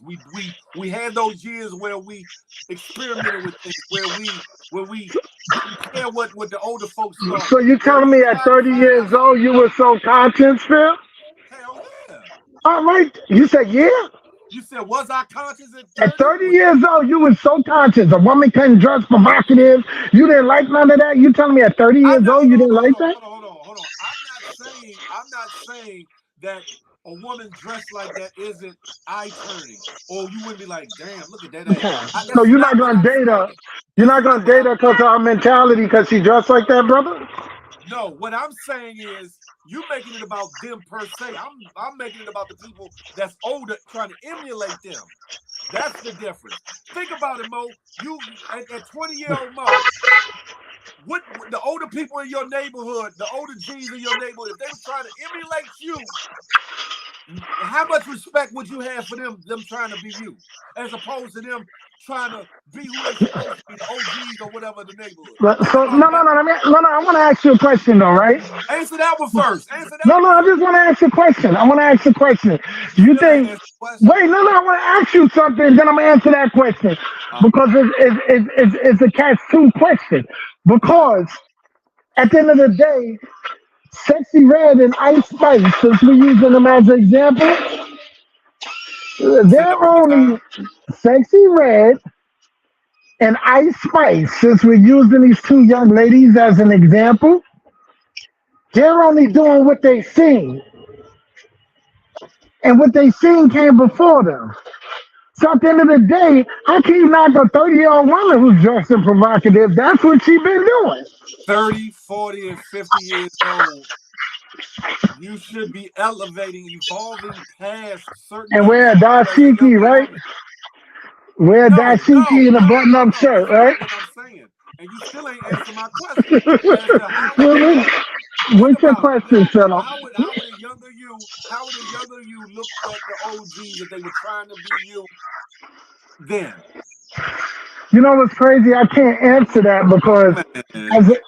We had those years where we experimented with things, where we didn't care what the older folks thought, So you where telling we me at tried to 30 find years ourselves. old you were so conscious, Phil? Hell yeah. All right. You said yeah? You said, was I conscious at At 30? 30 years old, you was so conscious. A woman couldn't dress provocative. You didn't like none of that. You telling me at 30 I years know. old you didn't like that? Hold on. I'm not saying that a woman dressed like that isn't eye turning, or you wouldn't be like, damn, look at that ass. So That's you're not not what gonna I'm date her. saying. You're That's not not gonna what date her because of her mentality because she dressed like that, brother? No, what I'm saying is you making it about them per se. I'm making it about the people that's older trying to emulate them. That's the difference. Think about it, Mo. You at 20-year-old Mo, what the older people in your neighborhood, the older G's in your neighborhood, if they was trying to emulate you, how much respect would you have for them trying to be you, as opposed to them trying to be who they supposed to be, the OGs or whatever in the neighborhood? Think So about that. I want to ask you a question though, right? Answer that one first. Answer that No, one I first. just want to ask you a question. I want to ask you a question. You You still ain't think? answered the question. Wait, I want to ask you something. Then I'm gonna answer that question because it's a catch two question. Because at the end of the day, Sexy Red and Ice Spice, since we're using them as an example, Say that they're one more only time. Sexy Red and Ice Spice. Since we're using these two young ladies as an example, they're only doing what they seen. And what they seen came before them. So at the end of the day, how can you knock a 30-year-old woman who's dressed and provocative? That's what she been doing. 30, 40, and 50 years old, you should be elevating, evolving past certain And young wear a people as a dashiki, younger right? woman. Wear a dashiki and a button-up shirt, That's not right? what I'm saying. And you still ain't answered my question as to how would you think What's your about it. question, Philip? How would a younger you look at the OGs if they were trying to be you then? You know what's crazy? I can't answer that because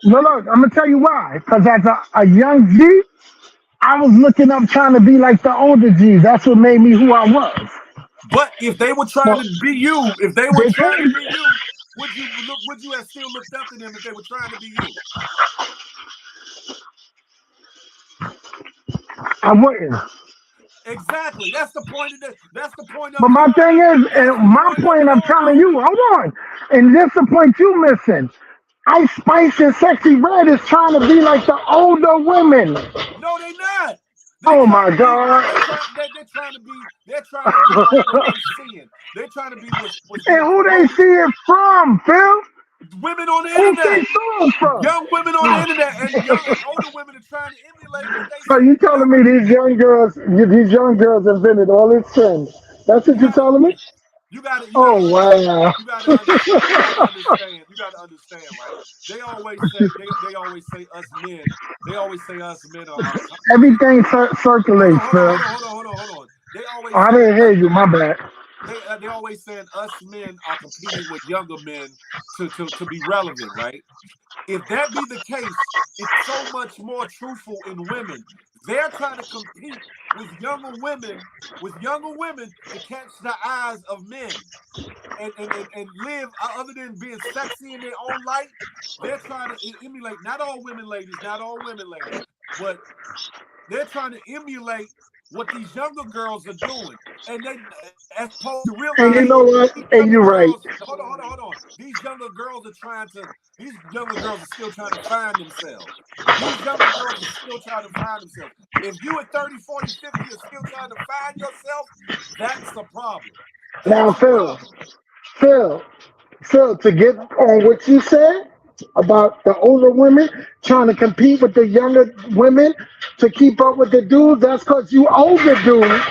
look, I'm gonna tell you why. Because as a young G, I was looking up trying to be like the older G's. That's what made me who I was. But if they were trying to be you, would you have still looked up to them if they were trying to be you? I wouldn't. Exactly. That's the point of But it my all. thing is, That's and the my point of point it I'm all, telling Mo. you, hold on. And that's the point you missing. Ice Spice and Sexy Red is trying to be like the older women. No, they not. Oh my God. They're trying to be like what they seeing. They're trying to be what's And being who they promoted. see it from, Phil? Women on the Who they internet. saw it from? Young women on the internet and older women are trying to emulate what they So see you in telling younger me men. these young girls invented all this trends? That's what you're telling me? You gotta Oh wow. understand. You gotta understand, right? They always say us men. They always say us men are Everything circulates, Phil. hold on. They always Oh, I say didn't hear you. My bad. they always saying us men are competing with younger men to be relevant, right? If that be the case, it's so much more truthful in women. They're trying to compete with younger women to catch the eyes of men and live other than being sexy in their own light. They're trying to emulate not all women ladies, but they're trying to emulate what these younger girls are doing. And they, as opposed to And you realize know what? these And younger you're right. girls, hold on. These younger girls are still trying to find themselves. These younger girls are still trying to find themselves. If you at 30, 40, 50 are still trying to find yourself, that's the problem. Now, That's the problem. Phil, to get on what you said about the older women trying to compete with the younger women to keep up with the dudes, that's because you older dudes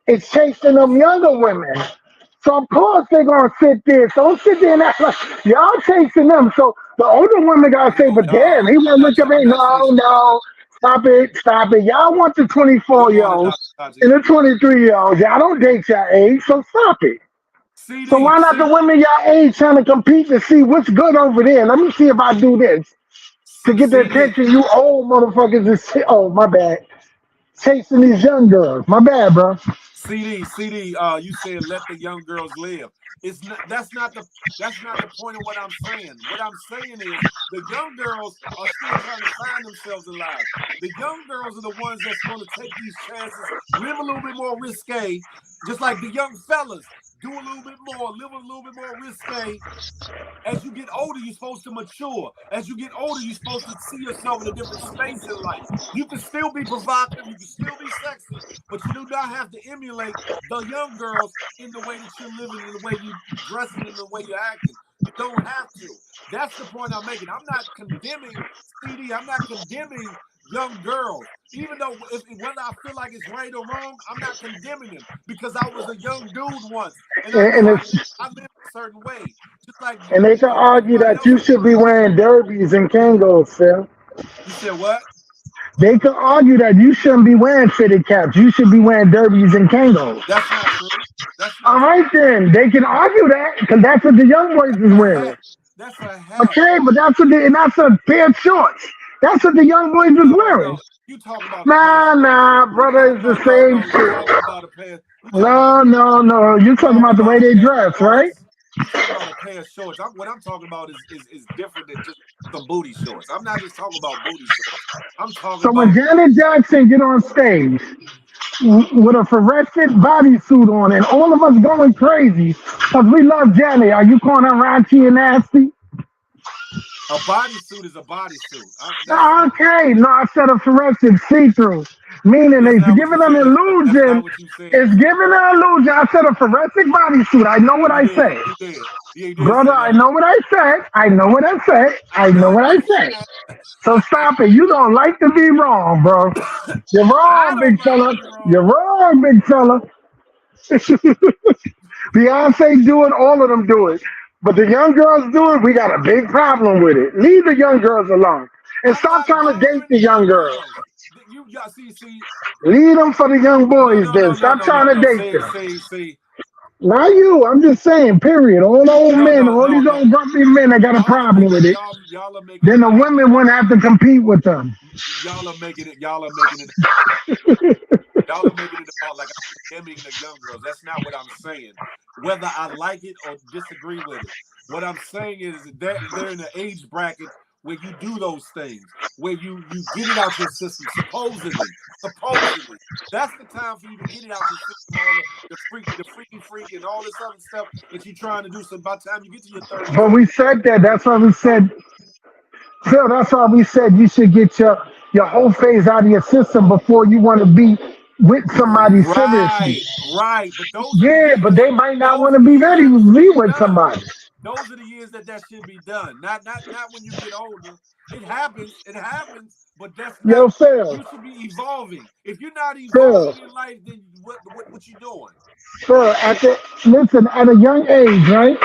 is chasing them younger women. So of course they're gonna sit there. So don't sit there and act like y'all chasing them. So the older women gotta say, but damn, he won't look at me. No, stop it. Y'all want the 24-year-olds and the 23-year-olds. Y'all don't date your age, so stop it. So why not the women your age trying to compete to see what's good over there? Let me see if I do this to get the attention. You old motherfuckers is my bad. Chasing these young girls. My bad, bro. CD, you said let the young girls live. It's not. That's not the point of what I'm saying. What I'm saying is the young girls are still trying to find themselves in life. The young girls are the ones that's going to take these chances, live a little bit more risque, just like the young fellas do a little bit more, live a little bit more risque. As you get older, you're supposed to mature. As you get older, you're supposed to see yourself in a different space in life. You can still be provocative, you can still be sexy, but you do not have to emulate the young girls in the way that you're living, in the way you're dressing, in the way you're acting. You don't have to. That's the point I'm making. I'm not condemning CD. I'm not condemning young girls. Even though whether I feel like it's right or wrong, I'm not condemning them because I was a young dude once and I know I lived a certain way. Just like And they can argue everybody that else. you should be wearing derbies and Kangos, Phil. You said what? They can argue that you shouldn't be wearing fitted caps. You should be wearing derbies and Kangos. That's not true. All right, then. They can argue that because that's what the young boys is wearing. That's a hat. Okay, but that's a pair of shorts. That's what the young boys is wearing. You talking about Nah, brother, it's the same shit. You talking about a pair. No. You talking about the way they dress, right? You talking about a pair of shorts. What I'm talking about is different than just some booty shorts. I'm not just talking about booty shorts. I'm talking So about when Janet Jackson get on stage with a fluorescent bodysuit on and all of us going crazy because we love Janet, are you calling her raunchy and nasty? a bodysuit is a bodysuit. Okay, no, I said a fluorescent see-through, meaning it's giving an illusion. It's giving an illusion. I said a fluorescent bodysuit. I know what I said. Brother, I know what I said. So stop it. You don't like to be wrong, bro. You're wrong, big fella. You're wrong, big fella. Beyonce do it, all of them do it. But the young girls do it, we got a big problem with it. Leave the young girls alone. And stop trying to date the young girls. Leave them for the young boys then. Stop trying to date them. Not you. I'm just saying, period. All the old men, all these old grumpy men that got a problem with it. Then the women wouldn't have to compete with them. Y'all are making it y'all are making it about like I'm condemning the young girls. That's not what I'm saying. Whether I like it or disagree with it. What I'm saying is that they're in an age bracket where you do those things, where you get it out your system, supposedly. That's the time for you to get it out your system, all the freaky and all this other stuff that you're trying to do. So by the time you get to your 30s. But we said that. That's why we said, Phil, that's why we said you should get your whole phase out of your system before you want to be with somebody seriously. Right. But but they might not want to be ready to be with somebody. Those are the years that should be done. Not when you get older. It happens, but that's not. Phil. You should be evolving. If you're not evolving in life, then what you doing? Phil, at a young age, right?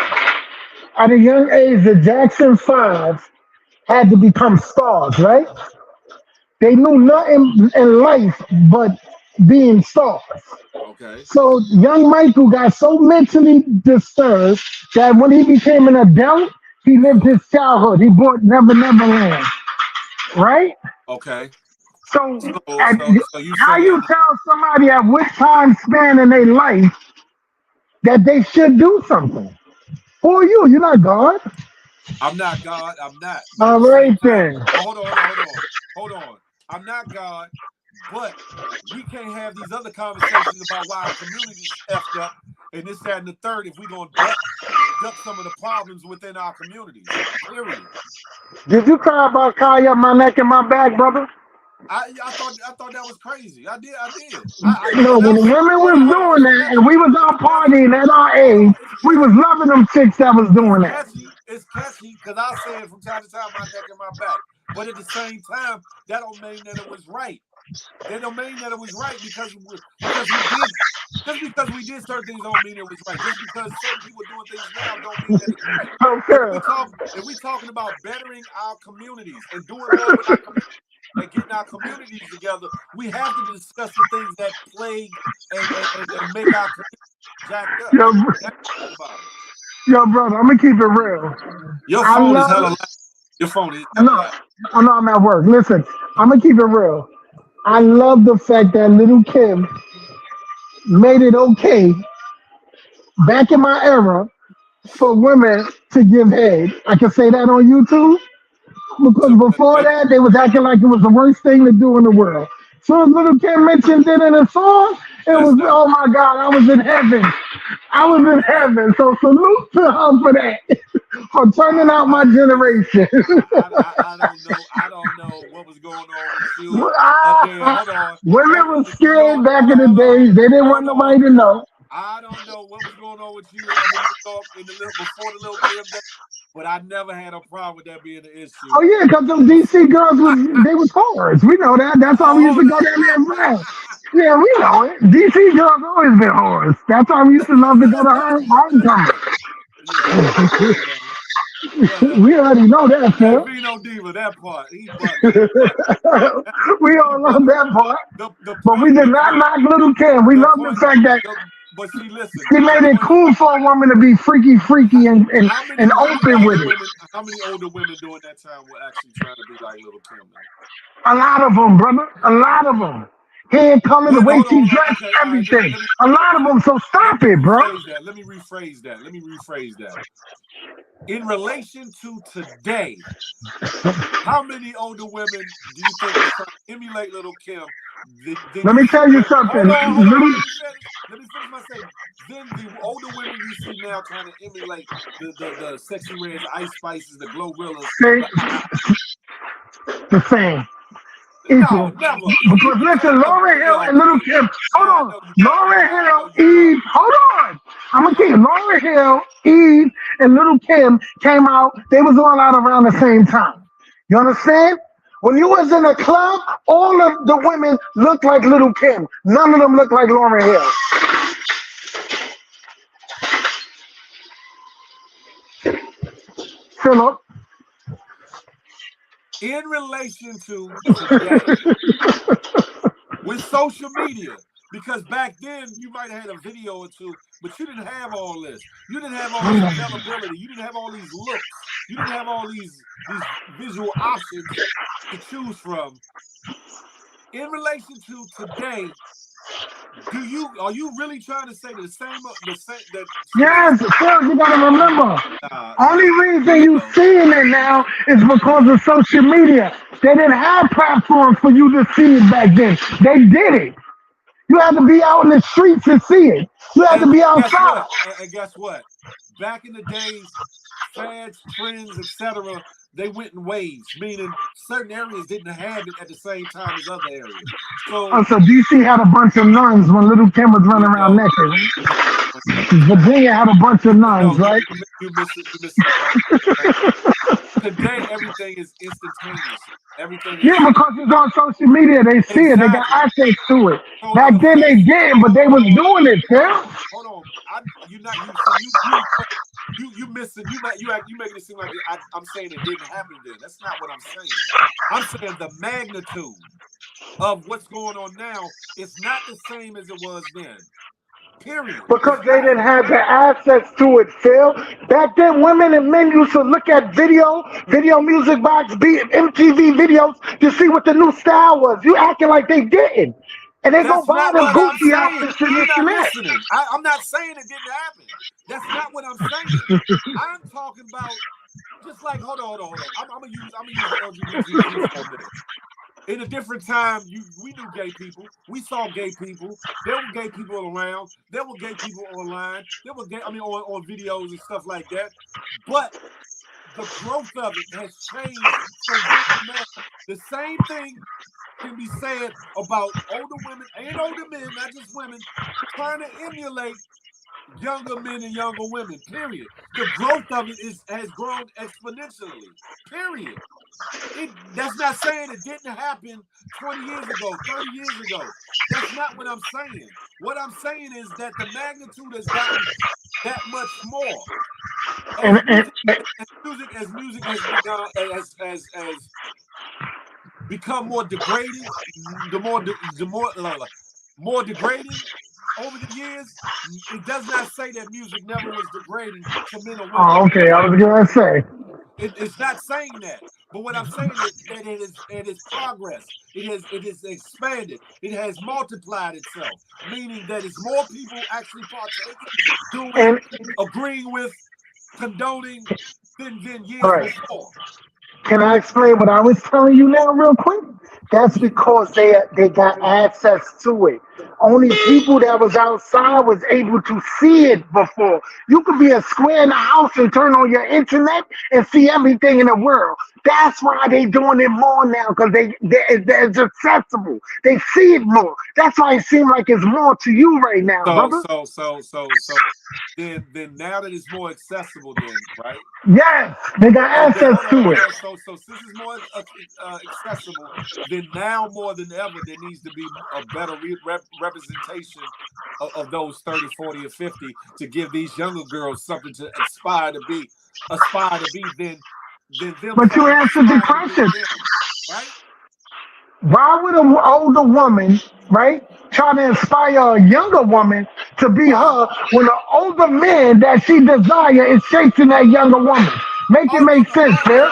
At a young age, the Jackson 5 had to become stars, right? They knew nothing in life but being stars. Okay. So young Michael got so mentally disturbed that when he became an adult, he lived his childhood. He bought Never Never Land, right? Okay. So, So so you how you saying tell somebody at what time span in their life that they should do something? Who are you? You're not God. I'm not God. I'm not. But at All the same right time, then. hold on. I'm not God, but we can't have these other conversations about why our community is effed up and this, that, and the third if we're gonna duck some of the problems within our communities. Period. Did you cry about Kaya, my neck and my back, brother? I thought that was crazy. I did. No, when That's women hold was on. doing It's that and catchy. we was It's out catchy. partying at our Hold age, on. It's we was catchy. loving them chicks that was It's doing that. catchy. It's catchy because I say it from time to time, my neck and my back. But at the same time, that don't mean that it was right. That don't mean that it was right because we did just because we did certain things don't mean it was right. Just because certain people are doing things now don't mean that it's right. Okay. If we talking about bettering our communities and doing more with our communities and getting our communities together, we have to discuss the things that plague and make our community jacked up. Yo, That's about it. yo, brother, I'm gonna keep it real. Your I phone is love. hella loud. Your phone is I hella know. loud. I know I'm at work. Listen, I'm gonna keep it real. I love the fact that Little Kim made it okay back in my era for women to give head. I can say that on YouTube because before that they was acting like it was the worst thing to do in the world. So as Little Kim mentioned it in a song, it was oh my God, I was in heaven. I was in heaven. So salute to her for that, for turning out my generation. I don't know what was going on with you up there. Hold on. Women was scared back in the Hold on. days. They didn't want nobody to know. I don't know what was going on with you up in New York before the Little Kim day, but I never had a problem with that being an issue. Oh yeah, because those DC girls was whores. We know that. That's why we used to go down there and brag. Yeah, we know it. DC girls always been whores. That's why we used to love to go to her homecoming. We already know that, That Phil. Vino Diva, that part. He bugged. We all love that part. But we did not knock Little Kim. We love the fact that But see, listen. she made it cool for a woman to be freaky and open with it. How many older women during that time were actually trying to be like Little Kim? A lot of them, brother. A lot of them. Hair color, the way she dressed, everything. A lot of them. So stop it, bro. Let me rephrase that. In relation to today, how many older women do you think are trying to emulate Little Kim? Let me tell you something. Hold on. Let me finish my statement. Then the older women you see now trying to emulate the Sexy Reds, Ice Spices, the Glorilla. The same. No, never. Because listen, Lauryn Hill and Little Kim. Hold on. Lauryn Hill, Eve. Hold on. I'm gonna tell you, Lauryn Hill, Eve, and Little Kim came out. They was all out around the same time. You understand? When you was in a club, all of the women looked like Little Kim. None of them looked like Lauryn Hill. Philip. In relation to today, with social media, because back then you might have had a video or two, but you didn't have all this. You didn't have all this availability. You didn't have all these looks. You didn't have all these visual options to choose from. In relation to today, are you really trying to say the same that? Yes, Phil, you gotta remember. Only reason you seeing it now is because of social media. They didn't have platforms for you to see it back then. They did it. You had to be out in the streets to see it. You had to be outside. And guess what? Back in the days, fads, trends, etc., they went in waves, meaning certain areas didn't have it at the same time as other areas. So DC had a bunch of nuns when Little Kim was running around naked. Right? Virginia had a bunch of nuns, right? You miss Today, everything is instantaneous. Everything. Yeah, because it's on social media. They see it. They got access to it. Back then they didn't, but they was doing it, Phil. Hold on, you missing. You making it seem like I'm saying it didn't happen then. That's not what I'm saying. I'm saying the magnitude of what's going on now is not the same as it was then. Period. Because It's they not. didn't have the access to it, Phil. Back then, women and men used to look at video music box, MTV videos to see what the new style was. You acting like they didn't. And they go That's buy not them what I'm Gucci saying. outfits and You're this and not that. listening. I'm not saying it didn't happen. That's not what I'm saying. I'm talking about just like hold on. I'm gonna use the LGBTQ for a minute. In a different time, we knew gay people. We saw gay people. There were gay people around. There were gay people online. There were gay, on videos and stuff like that. But the growth of it has changed from then to now. The same thing can be said about older women and older men, not just women, trying to emulate younger men and younger women. Period. The growth of it has grown exponentially. Period. That's not saying it didn't happen 20 years ago, 30 years ago. That's not what I'm saying. What I'm saying is that the magnitude has gotten that much more. As And music has become as become more degrading, more degrading over the years. It does not say that music never was degrading to men or women. okay, I was gonna say. It's not saying that. But what I'm saying is that it is progress. It is expanded. It has multiplied itself, meaning that it's more people actually partaking, doing, And agreeing with, condoning than all years right, before. can I explain what I was telling you now, real quick? That's because they got access to it. Only people that was outside was able to see it before. You could be a square in the house and turn on your internet and see everything in the world. That's why they doing it more now, because it's accessible. They see it more. That's why it seems like it's more to you right now, brother. So then now that it's more accessible, then right? Yes, they got So then, access to it. So since it's more accessible, then now more than ever, there needs to be a better representation of those 30, 40, or 50 to give these younger girls something to aspire to be than them But you trying to answered the aspire to be question. them, right? Why would an older woman, right, try to inspire a younger woman to be her when an older man that she desire is chasing that younger woman? Make it make sense, Phil.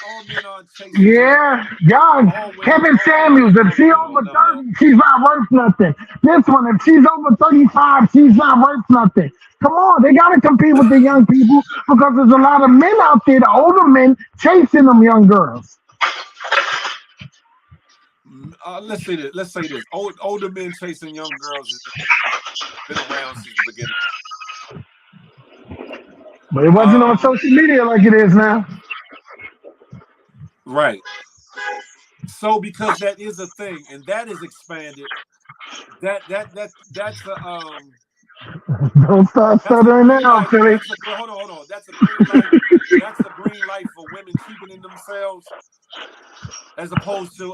All men aren't chasing women. Yeah, y'all. All women, Kevin Samuels, if she over 30, she's not worth nothing. This one, if she's over 35, she's not worth nothing. Come on, they gotta compete with the young people because there's a lot of men out there, the older men, chasing them young girls. Let's say this. Older men chasing young girls has been around since the beginning. But it wasn't on social media like it is now. Right. So because that is a thing, and that is expanded. That's a Don't start stuttering now, Philly. hold on. That's a green light. That's a green light for women cheapening themselves, as opposed to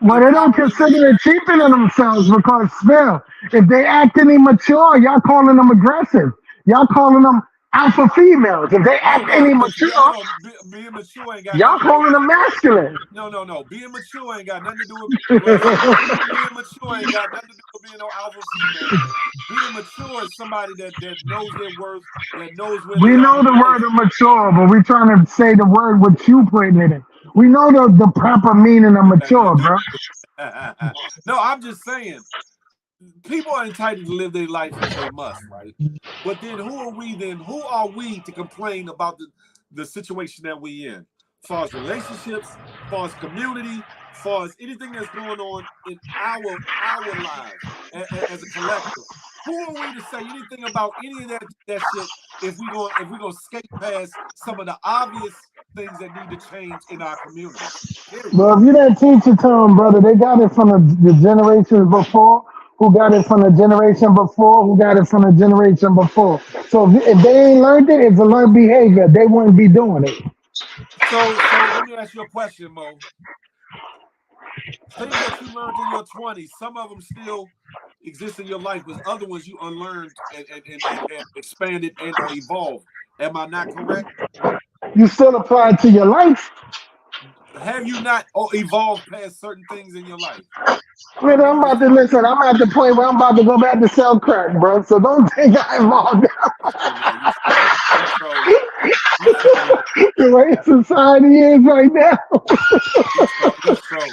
Well, they don't consider it cheapening themselves because, Phil, if they acting immature, y'all calling them aggressive. Y'all calling them alpha females. If they act any mature, being mature ain't got y'all calling them masculine. No. Being mature ain't got nothing to do with being mature ain't got nothing to do with being no alpha female. Being mature is somebody that knows their worth, that knows where We they know are. the word of mature, but we're trying to say the word with you putting it in. We know the proper meaning of mature, bro. No, I'm just saying, people are entitled to live their life as they must, right? But then who are we to complain about the situation that we in? As far as relationships, as far as community, as far as anything that's going on in our lives as a collective. Who are we to say anything about any of that shit if we gonna skate past some of the obvious things that need to change in our community? Period. Well, if you didn't teach it to them, brother, they got it from the generations before, who got it from the generation before, who got it from the generation before. So if they ain't learned it, it's a learned behavior. They wouldn't be doing it. So let me ask you a question, Mo. Things that you learned in your 20s, some of them still exist in your life, but other ones you unlearned and expanded and or evolved. Am I not correct? You still apply it to your life. have you not evolved past certain things in your life? Man, I'm about to listen. I'm at the point where I'm about to go back to sell crack, bro. So don't think I involved. Hey man, you trolling. You trolling. You trolling. The way society is right now. He's trolling.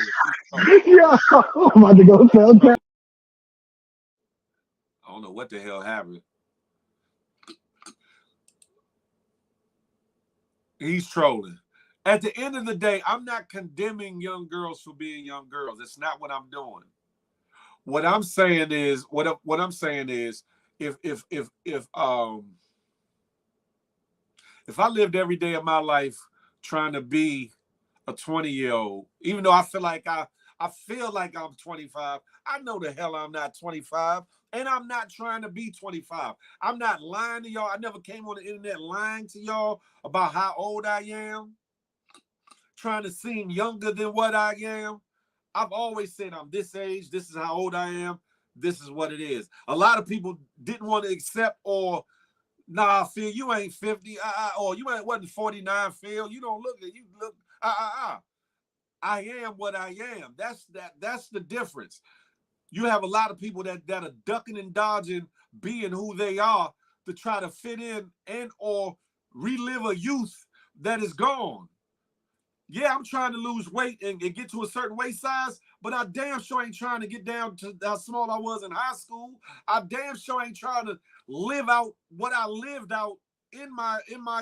He's trolling. Yeah, I'm about to go sell crack. I don't know what the hell happened. He's trolling. At the end of the day, I'm not condemning young girls for being young girls. That's not what I'm doing. What I'm saying is, if I lived every day of my life trying to be a 20-year-old, even though I feel like I'm 25, I know the hell I'm not 25, and I'm not trying to be 25. I'm not lying to y'all. I never came on the internet lying to y'all about how old I am, trying to seem younger than what I am. I've always said I'm this age, this is how old I am, this is what it is. A lot of people didn't want to accept, or nah, Phil, you ain't 50, or you wasn't 49, Phil. You don't look it. You look, I am what I am. That's the difference. You have a lot of people that are ducking and dodging being who they are to try to fit in and or relive a youth that is gone. Yeah, I'm trying to lose weight and get to a certain waist size, but I damn sure ain't trying to get down to how small I was in high school. I damn sure ain't trying to live out what I lived out in my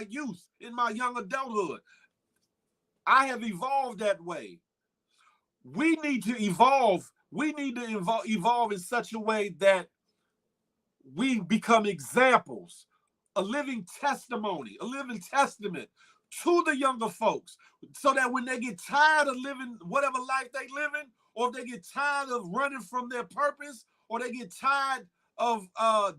youth, in my young adulthood. I have evolved that way. We need to evolve. We need to evolve in such a way that we become examples, a living testimony, a living testament to the younger folks, so that when they get tired of living whatever life they live in, or if they get tired of running from their purpose, or they get tired of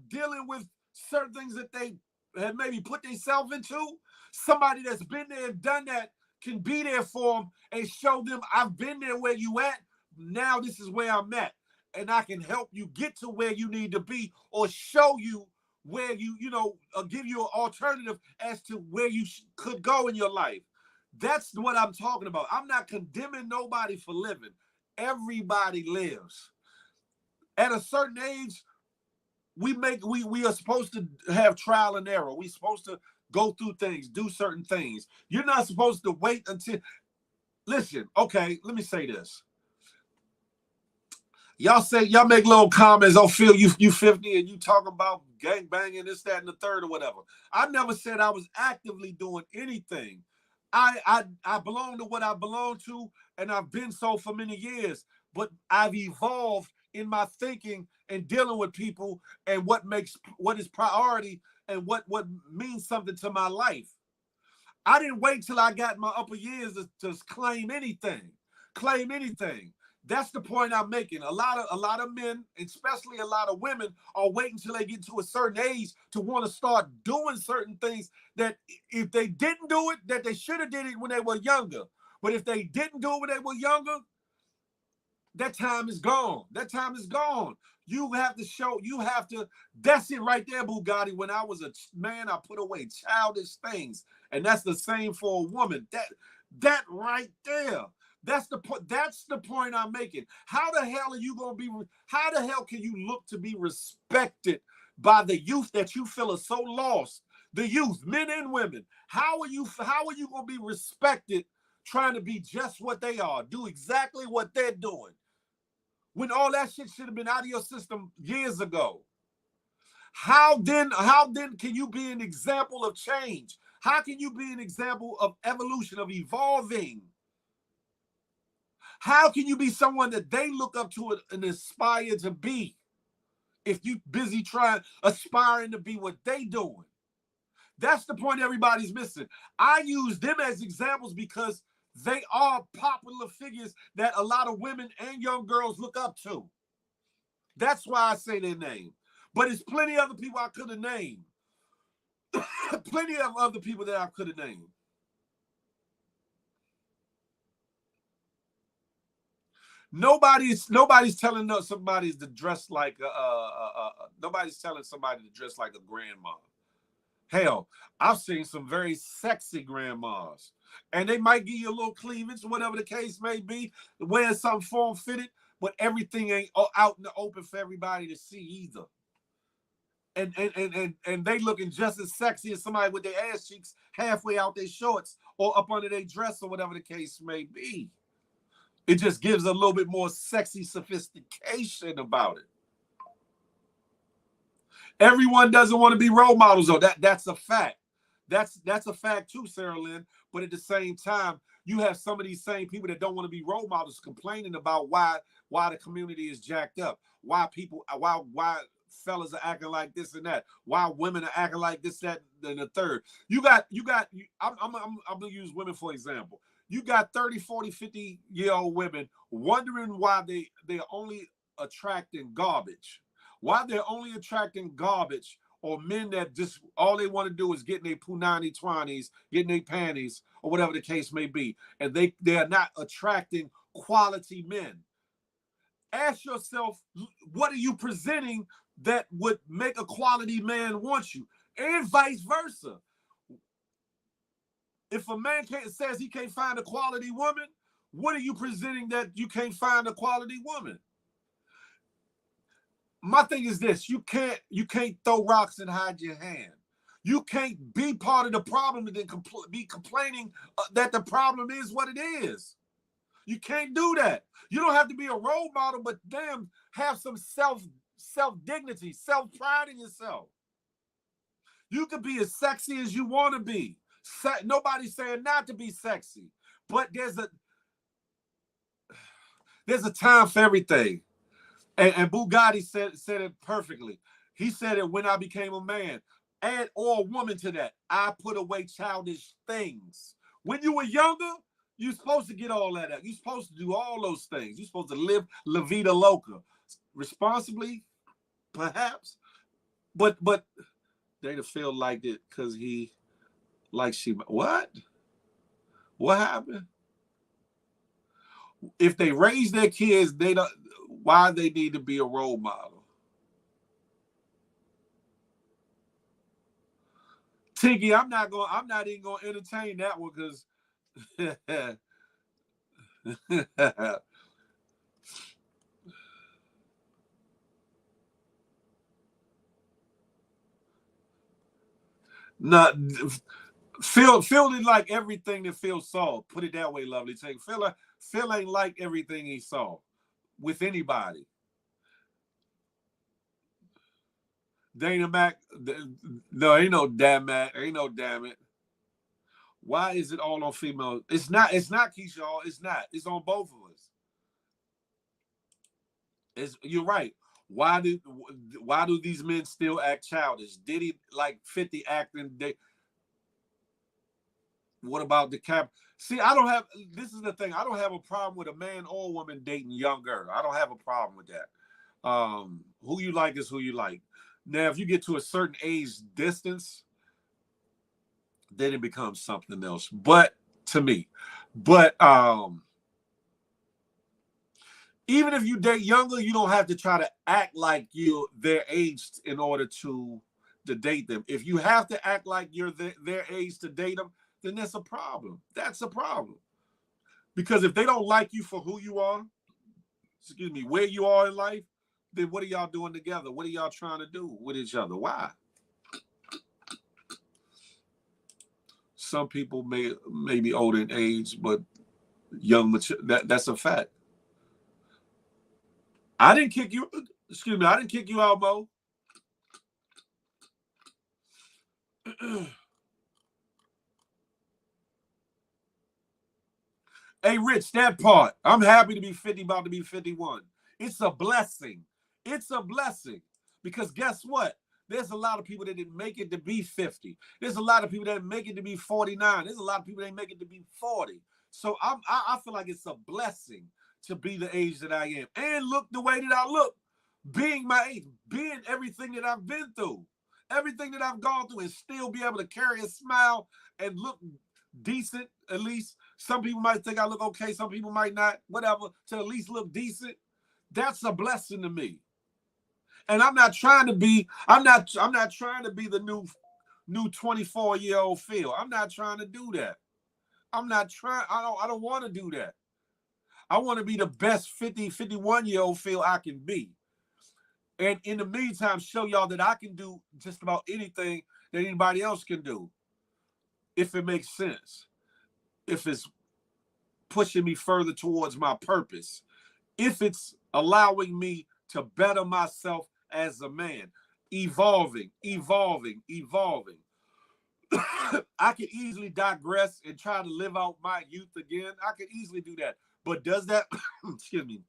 dealing with certain things that they had maybe put themselves into, somebody that's been there and done that can be there for them and show them, I've been there where you at, now this is where I'm at, and I can help you get to where you need to be, or show you where give you an alternative as to where you could go in your life. That's what I'm talking about. I'm not condemning nobody for living. Everybody lives. At a certain age, we are supposed to have trial and error. We're supposed to go through things, do certain things. You're not supposed to wait until, listen, okay, let me say this. Y'all make little comments, oh, Phil, you 50 and you talking about gang banging, this, that, and the third or whatever. I never said I was actively doing anything. I belong to what I belong to, and I've been so for many years, but I've evolved in my thinking and dealing with people and what is priority and what means something to my life. I didn't wait till I got my upper years to claim anything. That's the point I'm making. A lot of men, especially a lot of women, are waiting till they get to a certain age to want to start doing certain things that if they didn't do it, that they should have did it when they were younger. But if they didn't do it when they were younger, that time is gone. That time is gone. That's it right there, Bugatti. When I was a man, I put away childish things. And that's the same for a woman. That right there. That's the point. That's the point I'm making. How the hell can you look to be respected by the youth that you feel are so lost? The youth, men and women. How are you going to be respected trying to be just what they are? Do exactly what they're doing. When all that shit should have been out of your system years ago. How then can you be an example of change? How can you be an example of evolution, of evolving? How can you be someone that they look up to and aspire to be if you busy aspiring to be what they doing? That's the point everybody's missing. I use them as examples because they are popular figures that a lot of women and young girls look up to. That's why I say their name. But it's plenty of other people I could have named. Plenty of other people that I could have named. Nobody's telling somebody to dress like nobody's telling somebody to dress like a grandma. Hell, I've seen some very sexy grandmas. And they might give you a little cleavage, whatever the case may be, wearing something form-fitted, but everything ain't out in the open for everybody to see either. And they looking just as sexy as somebody with their ass cheeks halfway out their shorts or up under their dress or whatever the case may be. It just gives a little bit more sexy sophistication about it. Everyone doesn't want to be role models, though. That's a fact. That's a fact too, Sarah Lynn. But at the same time, you have some of these same people that don't want to be role models complaining about why the community is jacked up, why fellas are acting like this and that, why women are acting like this, that, and the third. I'm gonna use women for example. You got 30, 40, 50-year-old women wondering why they're only attracting garbage. Why they're only attracting garbage or men that just all they want to do is get in their punani twanis, get in their panties, or whatever the case may be. And they are not attracting quality men. Ask yourself, what are you presenting that would make a quality man want you? And vice versa. If a man says he can't find a quality woman, what are you presenting that you can't find a quality woman? My thing is this: you can't throw rocks and hide your hand. You can't be part of the problem and then be complaining that the problem is what it is. You can't do that. You don't have to be a role model, but damn, have some self-dignity, self-pride in yourself. You can be as sexy as you want to be. Nobody's saying not to be sexy, but there's a time for everything. And Bugatti said it perfectly. He said it when I became a man. Add or a woman to that. I put away childish things. When you were younger, you're supposed to get all that out. You're supposed to do all those things. You're supposed to live la vida loca. Responsibly, perhaps. But they feel like it because he like she. What? What happened? If they raise their kids, they don't. Why they need to be a role model? Tiggy, I'm not even gonna entertain that one because not Phil didn't like everything that Phil saw. Put it that way, lovely. Take Phil ain't like everything he saw with anybody. Dana Mac, no, ain't no damn Mac, ain't no damn it. Why is it all on female? It's not Keisha. It's not. It's on both of us. You're right. Why do these men still act childish? Did he like 50 acting? What about the cap? See, this is the thing. I don't have a problem with a man or woman dating younger. I don't have a problem with that. Who you like is who you like. Now, if you get to a certain age distance, then it becomes something else. But to me, even if you date younger, you don't have to try to act like you're their age in order to date them. If you have to act like you're their age to date them, then that's a problem. That's a problem. Because if they don't like you for who you are, where you are in life, then what are y'all doing together? What are y'all trying to do with each other? Why? Some people may be older in age, but young, mature. That's a fact. I didn't kick you. I didn't kick you out, Mo. Hey, Rich, that part. I'm happy to be 50, about to be 51. It's a blessing. It's a blessing. Because guess what? There's a lot of people that didn't make it to be 50. There's a lot of people that didn't make it to be 49. There's a lot of people that didn't make it to be 40. So I feel like it's a blessing to be the age that I am. And look the way that I look. Being my age. Being everything that I've been through. Everything that I've gone through, and still be able to carry a smile and look decent, at least. Some people might think I look okay. Some people might not. Whatever. To at least look decent. That's a blessing to me. And I'm not trying to be the new 24-year-old Phil. I'm not trying to do that. I'm not trying. I don't want to do that. I want to be the best 50, 51-year-old feel I can be. And in the meantime, show y'all that I can do just about anything that anybody else can do. If it makes sense. If it's pushing me further towards my purpose. If it's allowing me to better myself as a man. Evolving. I could easily digress and try to live out my youth again. I could easily do that. But does that, excuse me,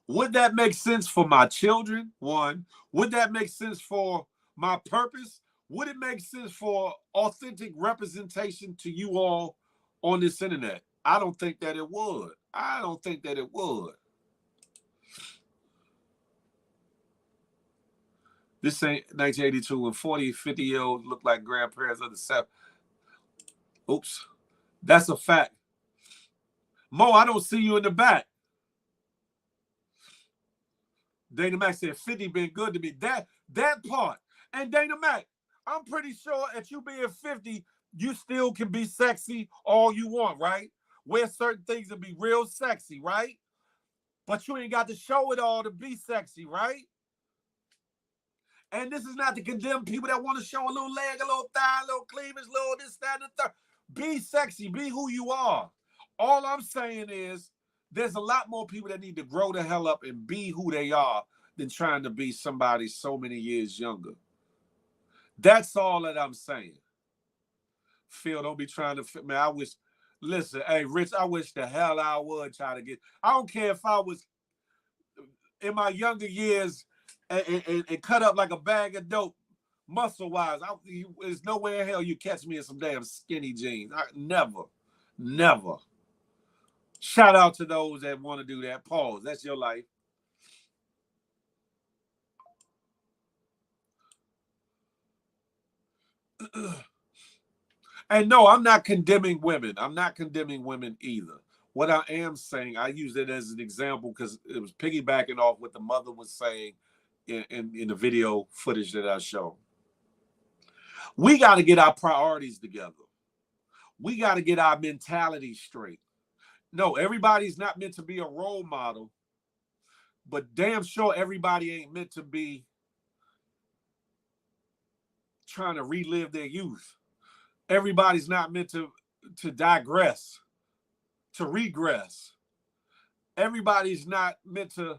would that make sense for my children? One, would that make sense for my purpose? Would it make sense for authentic representation to you all on this internet? I don't think that it would. I don't think that it would. This ain't 1982 when 40, 50-year-olds look like grandparents of the 70s. Oops. That's a fact. Mo, I don't see you in the back. Dana Mac said 50 been good to me. That part. And Dana Mac, I'm pretty sure at you being 50, you still can be sexy all you want, right? Wear certain things and be real sexy, right? But you ain't got to show it all to be sexy, right? And this is not to condemn people that want to show a little leg, a little thigh, a little cleavage, a little this, that, and the third. Be sexy. Be who you are. All I'm saying is there's a lot more people that need to grow the hell up and be who they are than trying to be somebody so many years younger. That's all that I'm saying. Phil, don't be trying to fit, man. I wish, listen, hey, Rich, I wish the hell I would try to get, I don't care if I was in my younger years and cut up like a bag of dope, muscle-wise. There's no way in hell you catch me in some damn skinny jeans. Never. Shout out to those that want to do that. Pause. That's your life. And no, I'm not condemning women. I'm not condemning women either. What I am saying, I use it as an example because it was piggybacking off what the mother was saying in the video footage that I showed. We got to get our priorities together. We got to get our mentality straight. No, everybody's not meant to be a role model, but damn sure everybody ain't meant to be trying to relive their youth. Everybody's not meant to digress, to regress. Everybody's not meant to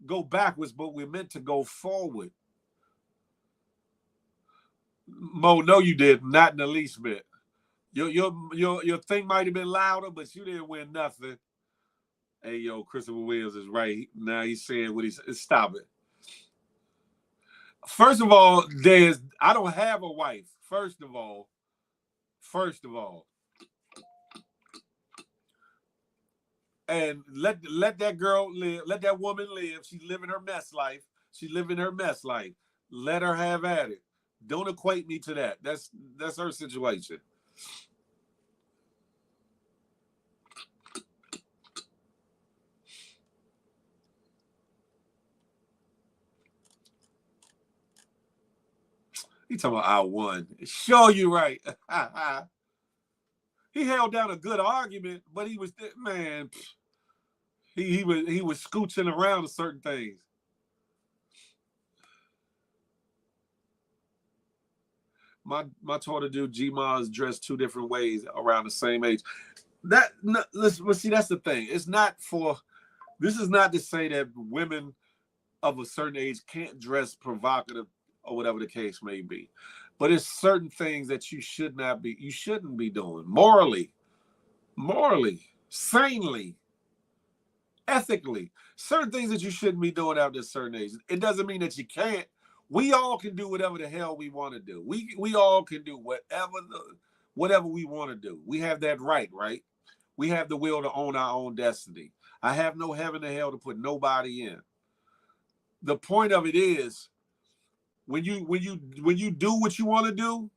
go backwards, but we're meant to go forward. Mo, no, you did not in the least bit. Your thing might have been louder, but you didn't win nothing. Hey, yo, Christopher Williams is right. Now he's saying what he said. Stop it. First of all, I don't have a wife. First of all. And let that girl live. Let that woman live. She's living her mess life. Let her have at it. Don't equate me to that. That's her situation. He talking about I won. Sure, you right. He held down a good argument, but he was, man, he was scooching around to certain things. My daughter do G-Ma's dressed two different ways around the same age. That's the thing. This is not to say that women of a certain age can't dress provocative or whatever the case may be. But it's certain things that you shouldn't be doing morally, sanely, ethically. Certain things that you shouldn't be doing after a certain age. It doesn't mean that you can't. We all can do whatever the hell we want to do. We all can do whatever we want to do. We have that right? We have the will to own our own destiny. I have no heaven or hell to put nobody in. The point of it is, when you do what you want to do,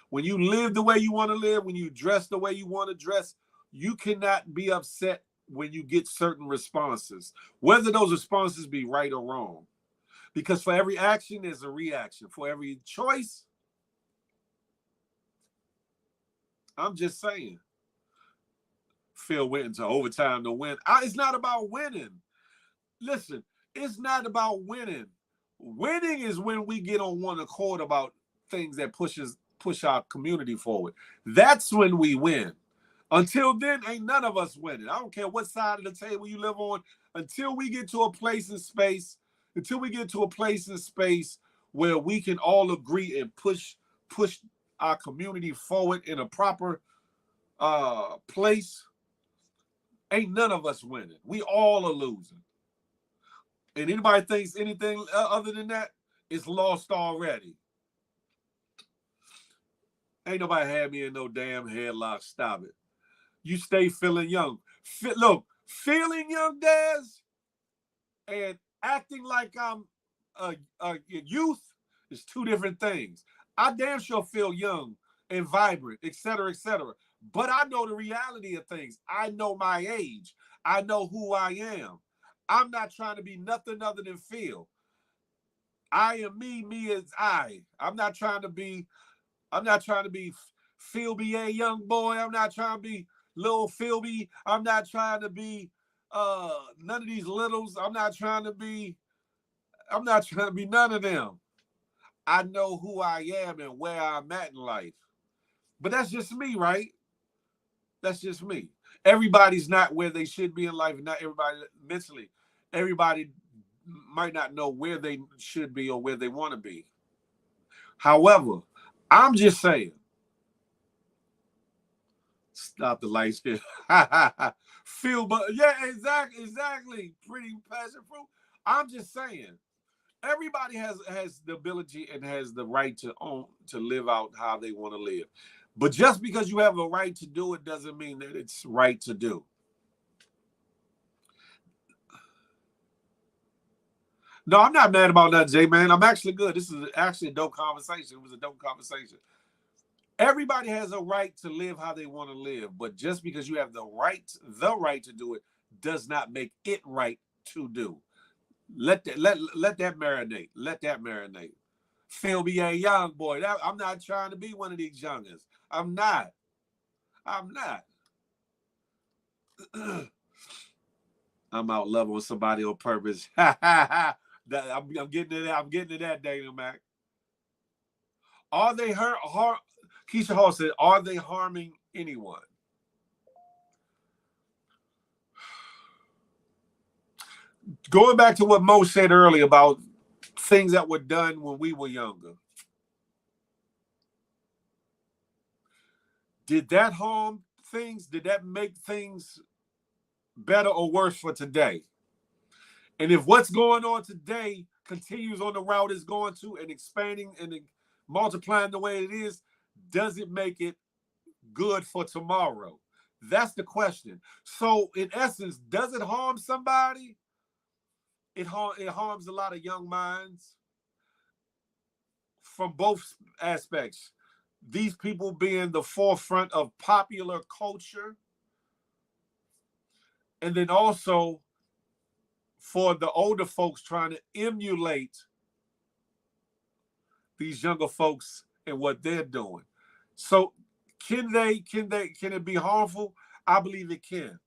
when you live the way you want to live, when you dress the way you want to dress, you cannot be upset when you get certain responses, whether those responses be right or wrong. Because for every action, there's a reaction. For every choice, I'm just saying. Phil went into overtime to win. It's not about winning. Listen, it's not about winning. Winning is when we get on one accord about things that push our community forward. That's when we win. Until then, ain't none of us winning. I don't care what side of the table you live on. Until we get to a place in space, where we can all agree and push our community forward in a proper place, ain't none of us winning. We all are losing. And anybody thinks anything other than that is lost already. Ain't nobody had me in no damn headlock. Stop it. You stay feeling young. Look, feeling young, Daz, and acting like I'm a youth is two different things. I damn sure feel young and vibrant, et cetera, et cetera. But I know the reality of things. I know my age. I know who I am. I'm not trying to be nothing other than Phil. I am me, me is I. I'm not trying to be Phil B.A. young boy. I'm not trying to be little Phil B. I'm not trying to be none of these littles. I'm not trying to be none of them. I know who I am and where I'm at in life. But that's just me, right? That's just me. Everybody's not where they should be in life, and not everybody mentally. Everybody might not know where they should be or where they want to be. However, I'm just saying, stop the light skin. Feel, but yeah, exactly. Pretty passion fruit. I'm just saying, everybody has the ability and has the right to live out how they want to live. But just because you have a right to do it doesn't mean that it's right to do. No, I'm not mad about that, Jay, man. I'm actually good. This is actually a dope conversation. It was a dope conversation. Everybody has a right to live how they want to live, but just because you have the right to do it does not make it right to do. Let that marinate. Let that marinate. Phil be a young boy. I'm not trying to be one of these youngers. I'm not. I'm out leveling somebody on purpose. I'm getting to that. I'm getting to that, Dana Mac. Are they Keisha Hall said, are they harming anyone? Going back to what Mo said earlier about things that were done when we were younger. Did that harm things? Did that make things better or worse for today? And if what's going on today continues on the route it's going to and expanding and multiplying the way it is, does it make it good for tomorrow? That's the question. So in essence, does it harm somebody? It harms a lot of young minds from both aspects. These people being the forefront of popular culture, and then also for the older folks trying to emulate these younger folks and what they're doing. So can it be harmful? I believe it can.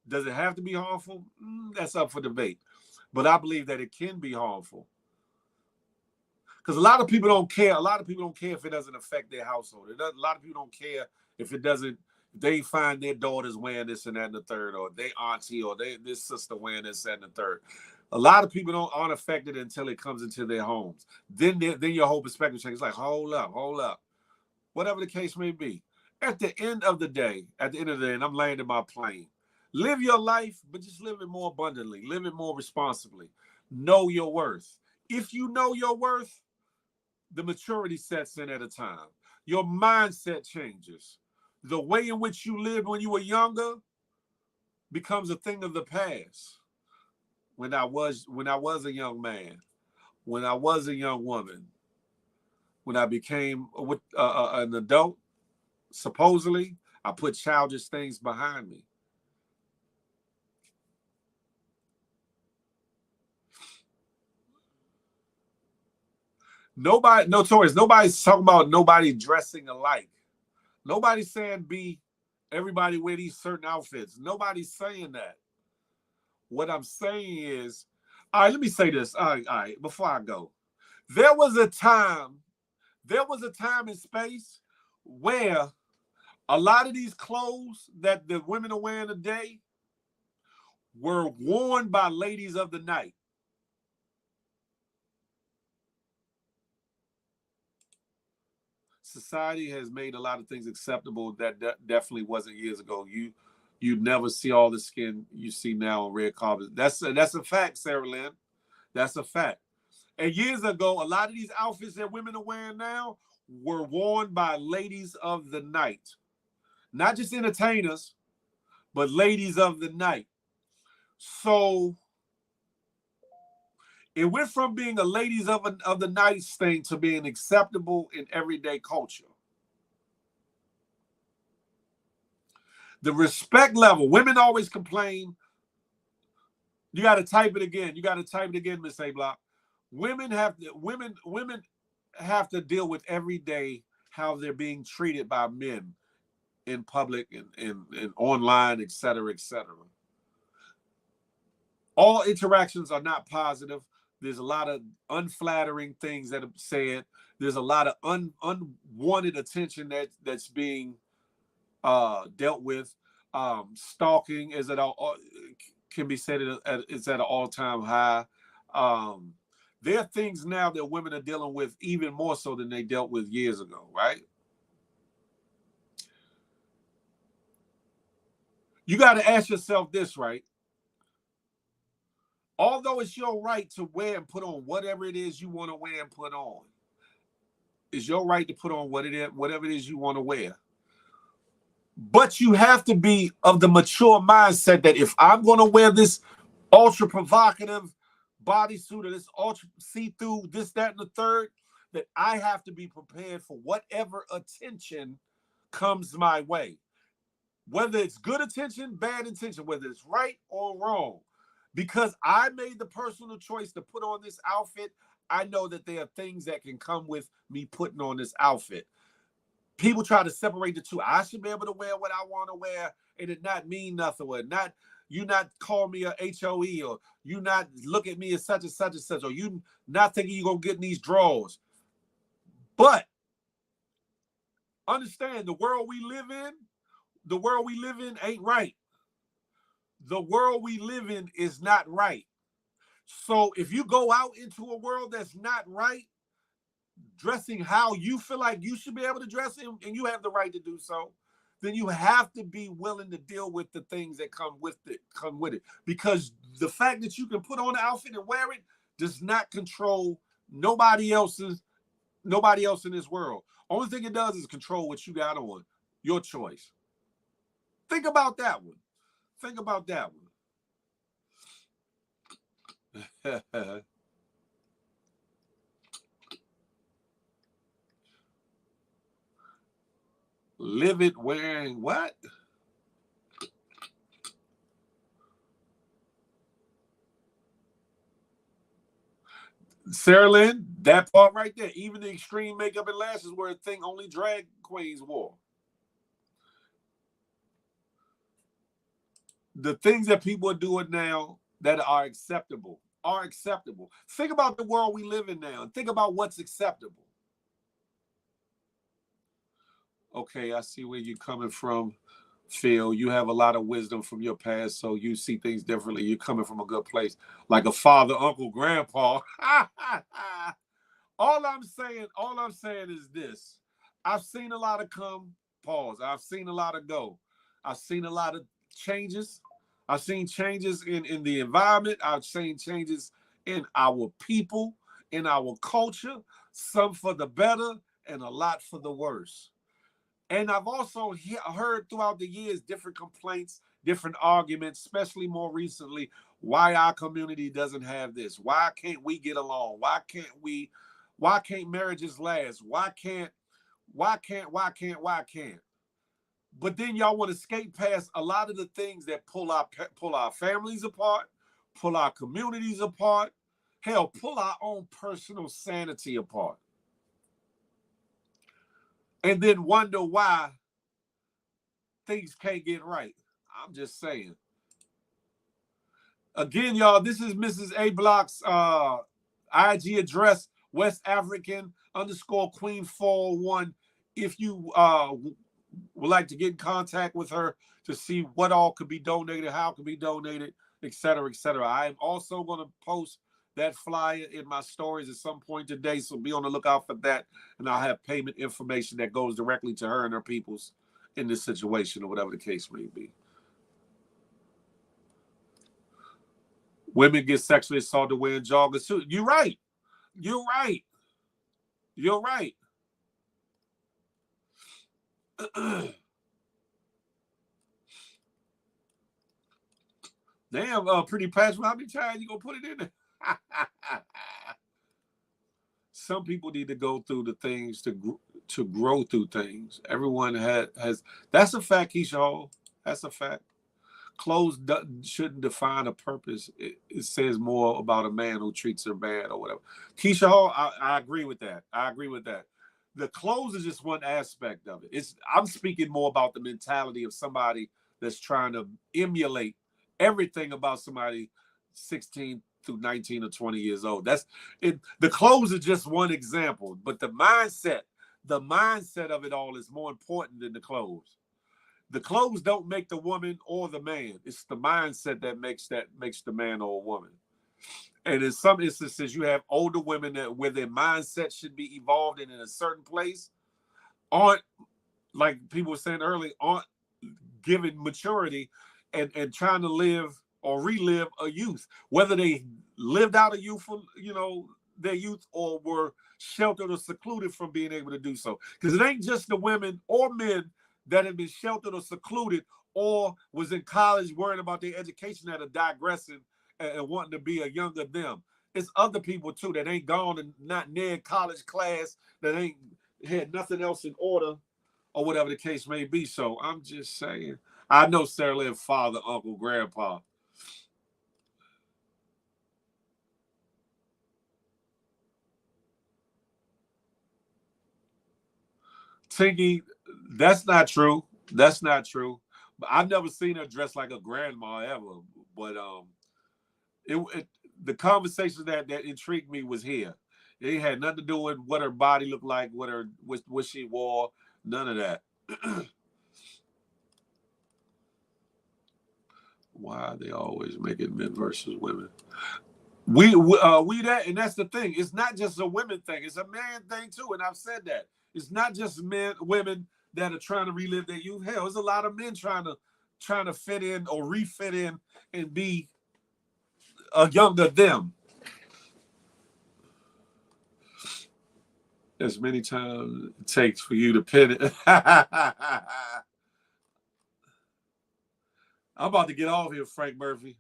Does it have to be harmful? That's up for debate. But I believe that it can be harmful. Because a lot of people don't care. A lot of people don't care if it doesn't affect their household. A lot of people don't care if it doesn't. They find their daughters wearing this and that and the third, or their auntie or this sister wearing this and the third. A lot of people aren't affected until it comes into their homes. Then your whole perspective changes. Like, hold up. Whatever the case may be. At the end of the day, and I'm landing my plane, live your life, but just live it more abundantly. Live it more responsibly. Know your worth. If you know your worth, the maturity sets in at a time. Your mindset changes. The way in which you lived when you were younger becomes a thing of the past. When I was a young man, when I was a young woman, when I became an adult, supposedly, I put childish things behind me. Nobody's talking about nobody dressing alike. Nobody's saying everybody wear these certain outfits. Nobody's saying that. What I'm saying is, all right, let me say this. All right, before I go. There was a time and space where a lot of these clothes that the women are wearing today were worn by ladies of the night. Society has made a lot of things acceptable that definitely wasn't years ago. You'd never see all the skin you see now on red carpet. That's a fact, Sarah Lynn. That's a fact. And years ago, a lot of these outfits that women are wearing now were worn by ladies of the night. Not just entertainers, but ladies of the night. So it went from being a ladies of the night thing to being acceptable in everyday culture. The respect level, women always complain. You got to type it again. Miss A Block. Women have to deal with every day how they're being treated by men in public and online, et cetera, et cetera. All interactions are not positive. There's a lot of unflattering things that are said. There's a lot of unwanted attention that's being dealt with. Stalking is can be said it's at an all-time high. There are things now that women are dealing with even more so than they dealt with years ago, right? You got to ask yourself this, right? Although it's your right to wear and put on whatever it is you want to wear and put on, it's your right to put on whatever it is you want to wear. But you have to be of the mature mindset that if I'm going to wear this ultra provocative bodysuit or this ultra see-through, this, that, and the third, that I have to be prepared for whatever attention comes my way. Whether it's good attention, bad attention, whether it's right or wrong. Because I made the personal choice to put on this outfit, I know that there are things that can come with me putting on this outfit. People try to separate the two. I should be able to wear what I want to wear and it not mean nothing. Or you not call me a HOE, or you not look at me as such and such and such, or you not thinking you're going to get in these drawers. But understand the world we live in ain't right. The world we live in is not right. So if you go out into a world that's not right, dressing how you feel like you should be able to dress in, and you have the right to do so, then you have to be willing to deal with the things that come with it. Because the fact that you can put on an outfit and wear it does not control nobody else in this world. Only thing it does is control what you got on. Your choice. Think about that one. Live it wearing what? Sarah Lynn, that part right there. Even the extreme makeup and lashes were a thing only drag queens wore. The things that people are doing now that are acceptable. Think about the world we live in now and think about what's acceptable. Okay, I see where you're coming from, Phil. You have a lot of wisdom from your past, so you see things differently. You're coming from a good place, like a father, uncle, grandpa. All I'm saying is this. I've seen a lot of come, pause. I've seen a lot of go. I've seen a lot of changes. I've seen changes in the environment. I've seen changes in our people, in our culture, some for the better and a lot for the worse. And I've also heard throughout the years different complaints, different arguments, especially more recently, why our community doesn't have this. Why can't we get along? Why can't marriages last? Why can't? But then y'all want to skate past a lot of the things that pull our families apart, pull our communities apart, hell, pull our own personal sanity apart. And then wonder why things can't get right. I'm just saying. Again, y'all, this is Mrs. A Block's IG address, West African _Queen 401. If you would like to get in contact with her to see what all could be donated, how it could be donated, etc., etc. I am also going to post that flyer in my stories at some point today, so be on the lookout for that, and I'll have payment information that goes directly to her and her peoples in this situation, or whatever the case may be. Women get sexually assaulted wearing joggers too. You're right. You're right. You're right. Damn, Pretty Patrick, how many times you gonna put it in there? Some people need to go through the things to grow through things. Everyone has. That's a fact, Keisha Hall. That's a fact. Clothes shouldn't define a purpose. It says more about a man who treats her bad or whatever. Keisha Hall, I agree with that. I agree with that. The clothes is just one aspect of it. I'm speaking more about the mentality of somebody that's trying to emulate everything about somebody 16 through 19 or 20 years old. That's it. The clothes is just one example, but the mindset of it all is more important than the clothes. The clothes don't make the woman or the man. It's the mindset that makes the man or a woman. And in some instances, you have older women where their mindset should be evolved in a certain place, aren't, like people were saying earlier, aren't given maturity and trying to live or relive a youth, whether they lived out a youthful, their youth, or were sheltered or secluded from being able to do so. Because it ain't just the women or men that have been sheltered or secluded or was in college worrying about their education that are digressing and wanting to be a younger them. It's other people too that ain't gone and not near college class, that ain't had nothing else in order or whatever the case may be. So I'm just saying, I know Sarah Lynn's father, uncle, grandpa. Tinky, that's not true. That's not true. But I've never seen her dressed like a grandma ever. But the conversation that intrigued me was here. It had nothing to do with what her body looked like, what she wore, none of that. Why are they always making men versus women? We that, and that's the thing. It's not just a women thing. It's a man thing too. And I've said that. It's not just women that are trying to relive their youth. Hell, there's a lot of men trying to fit in or refit in and be a younger them. As many times it takes for you to pin it. I'm about to get off here, Frank Murphy.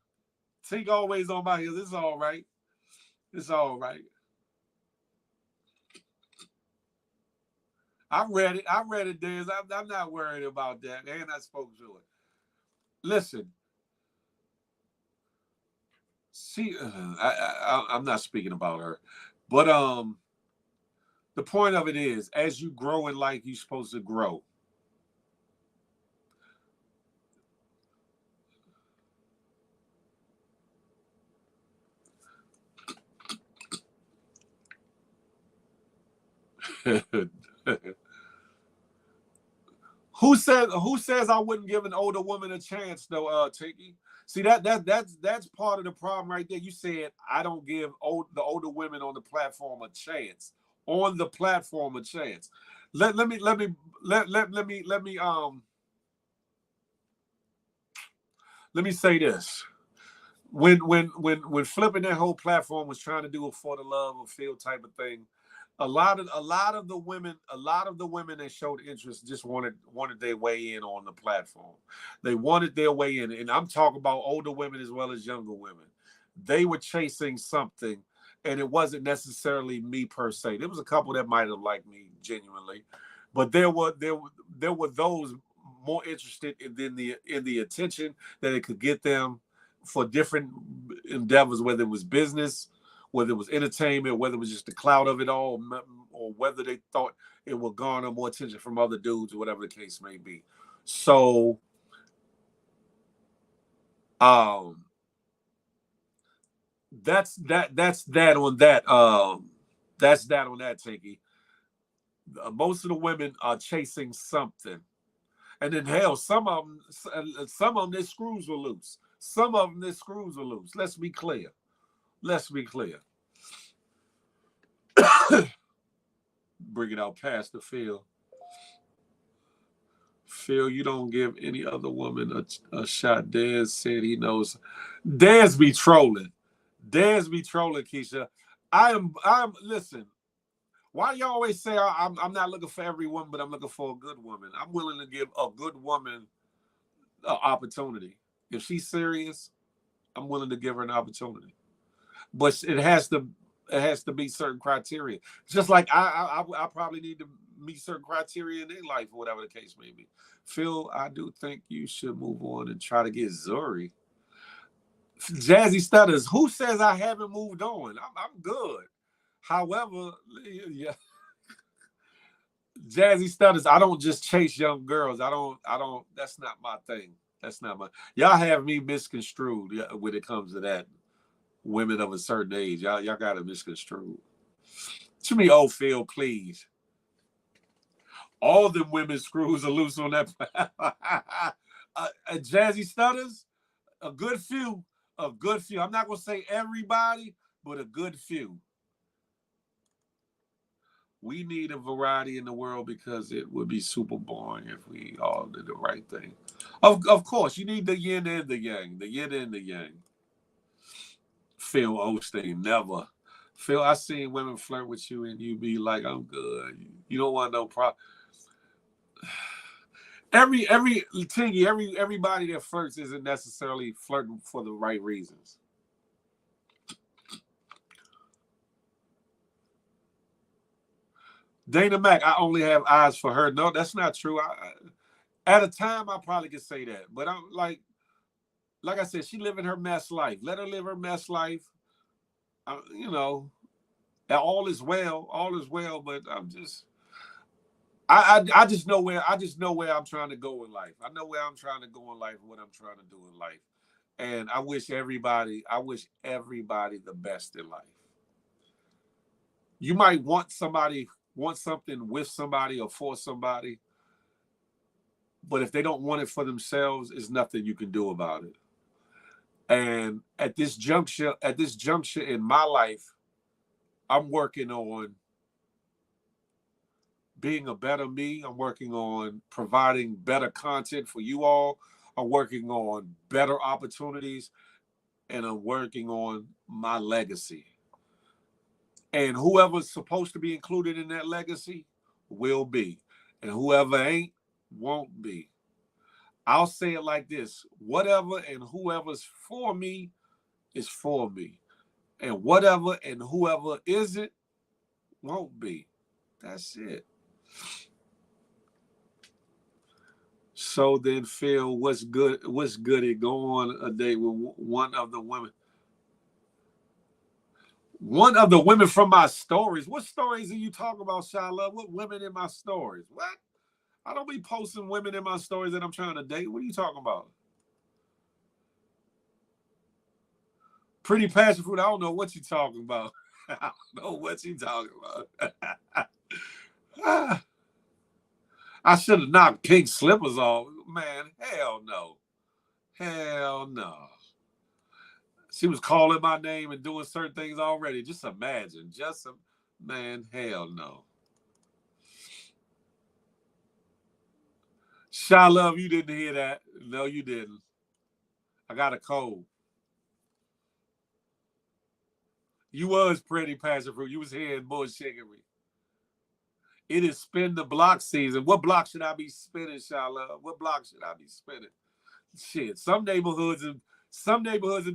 Tink always on my heels. It's all right. It's all right. I read it, Dez. I'm not worried about that. And I spoke to it. Listen. See, I'm not speaking about her. But the point of it is, as you grow in life, you're supposed to grow. Who says I wouldn't give an older woman a chance though, Tiki? See that's part of the problem right there. You said I don't give the older women on the platform a chance. On the platform a chance. Let me say this. When flipping that whole platform was trying to do a for the love or feel type of thing, a lot of the women that showed interest just wanted their way in on the platform. They wanted their way in, and I'm talking about older women as well as younger women. They were chasing something, and it wasn't necessarily me per se. There was a couple that might have liked me genuinely, but there were those more interested in the attention that it could get them for different endeavors, whether it was business, whether it was entertainment, whether it was just the clout of it all, or whether they thought it would garner more attention from other dudes or whatever the case may be. So, that's that on that. That's that on that, Tinky. Most of the women are chasing something, and then hell, some of them their screws were loose. Some of them their screws were loose. Let's be clear. Let's be clear. Bring it out past the field. Phil, you don't give any other woman a shot. Dez said he knows. Dez be trolling. Dez be trolling, Keisha. I'm listen. Why do you always say I'm not looking for every woman, but I'm looking for a good woman? I'm willing to give a good woman an opportunity. If she's serious, I'm willing to give her an opportunity. But it has to be certain criteria. Just like I probably need to meet certain criteria in their life, or whatever the case may be. Phil, I do think you should move on and try to get Zuri. Jazzy Stutters, who says I haven't moved on? I'm good. However, yeah. Jazzy Stutters, I don't just chase young girls. I don't, that's not my thing. That's not my, y'all have me misconstrued when it comes to that. Women of a certain age, y'all got it misconstrued. To me, oh, Phil, please. All the women's screws are loose on that. Jazzy Stutters, a good few. I'm not going to say everybody, but a good few. We need a variety in the world because it would be super boring if we all did the right thing. Of course, you need the yin and the yang. The yin and the yang. Phil Osteen, never. Phil, I seen women flirt with you and you be like, I'm good. You don't want no problem. Everybody that flirts isn't necessarily flirting for the right reasons. Dana Mac, I only have eyes for her. No, that's not true. At a time, I probably could say that. But I'm like I said, she living her mess life. Let her live her mess life. You know, all is well. All is well. But I'm just, I just know where I'm trying to go in life. I know where I'm trying to go in life and what I'm trying to do in life. And I wish everybody the best in life. You might want something with somebody or for somebody, but if they don't want it for themselves, there's nothing you can do about it. And at this juncture in my life, I'm working on being a better me. I'm working on providing better content for you all. I'm working on better opportunities, and I'm working on my legacy. And whoever's supposed to be included in that legacy will be. And whoever ain't, won't be. I'll say it like this. Whatever and whoever's for me is for me. And whatever and whoever isn't, won't be. That's it. So then, Phil, what's good at go on a date with one of the women? One of the women from my stories. What stories are you talking about, Shyla? What women in my stories? What? I don't be posting women in my stories that I'm trying to date. What are you talking about? Pretty passion fruit. I don't know what you're talking about. I don't know what you're talking about. I should have knocked pink slippers off. Man, hell no. Hell no. She was calling my name and doing certain things already. Just imagine. Man, hell no. Shy Love, you didn't hear that. No, you didn't. I got a cold. You was pretty passion fruit. You was here and bullshitting me. It is spin the block season. What block should I be spinning, Shy Love? What block should I be spinning? Shit, some neighborhoods have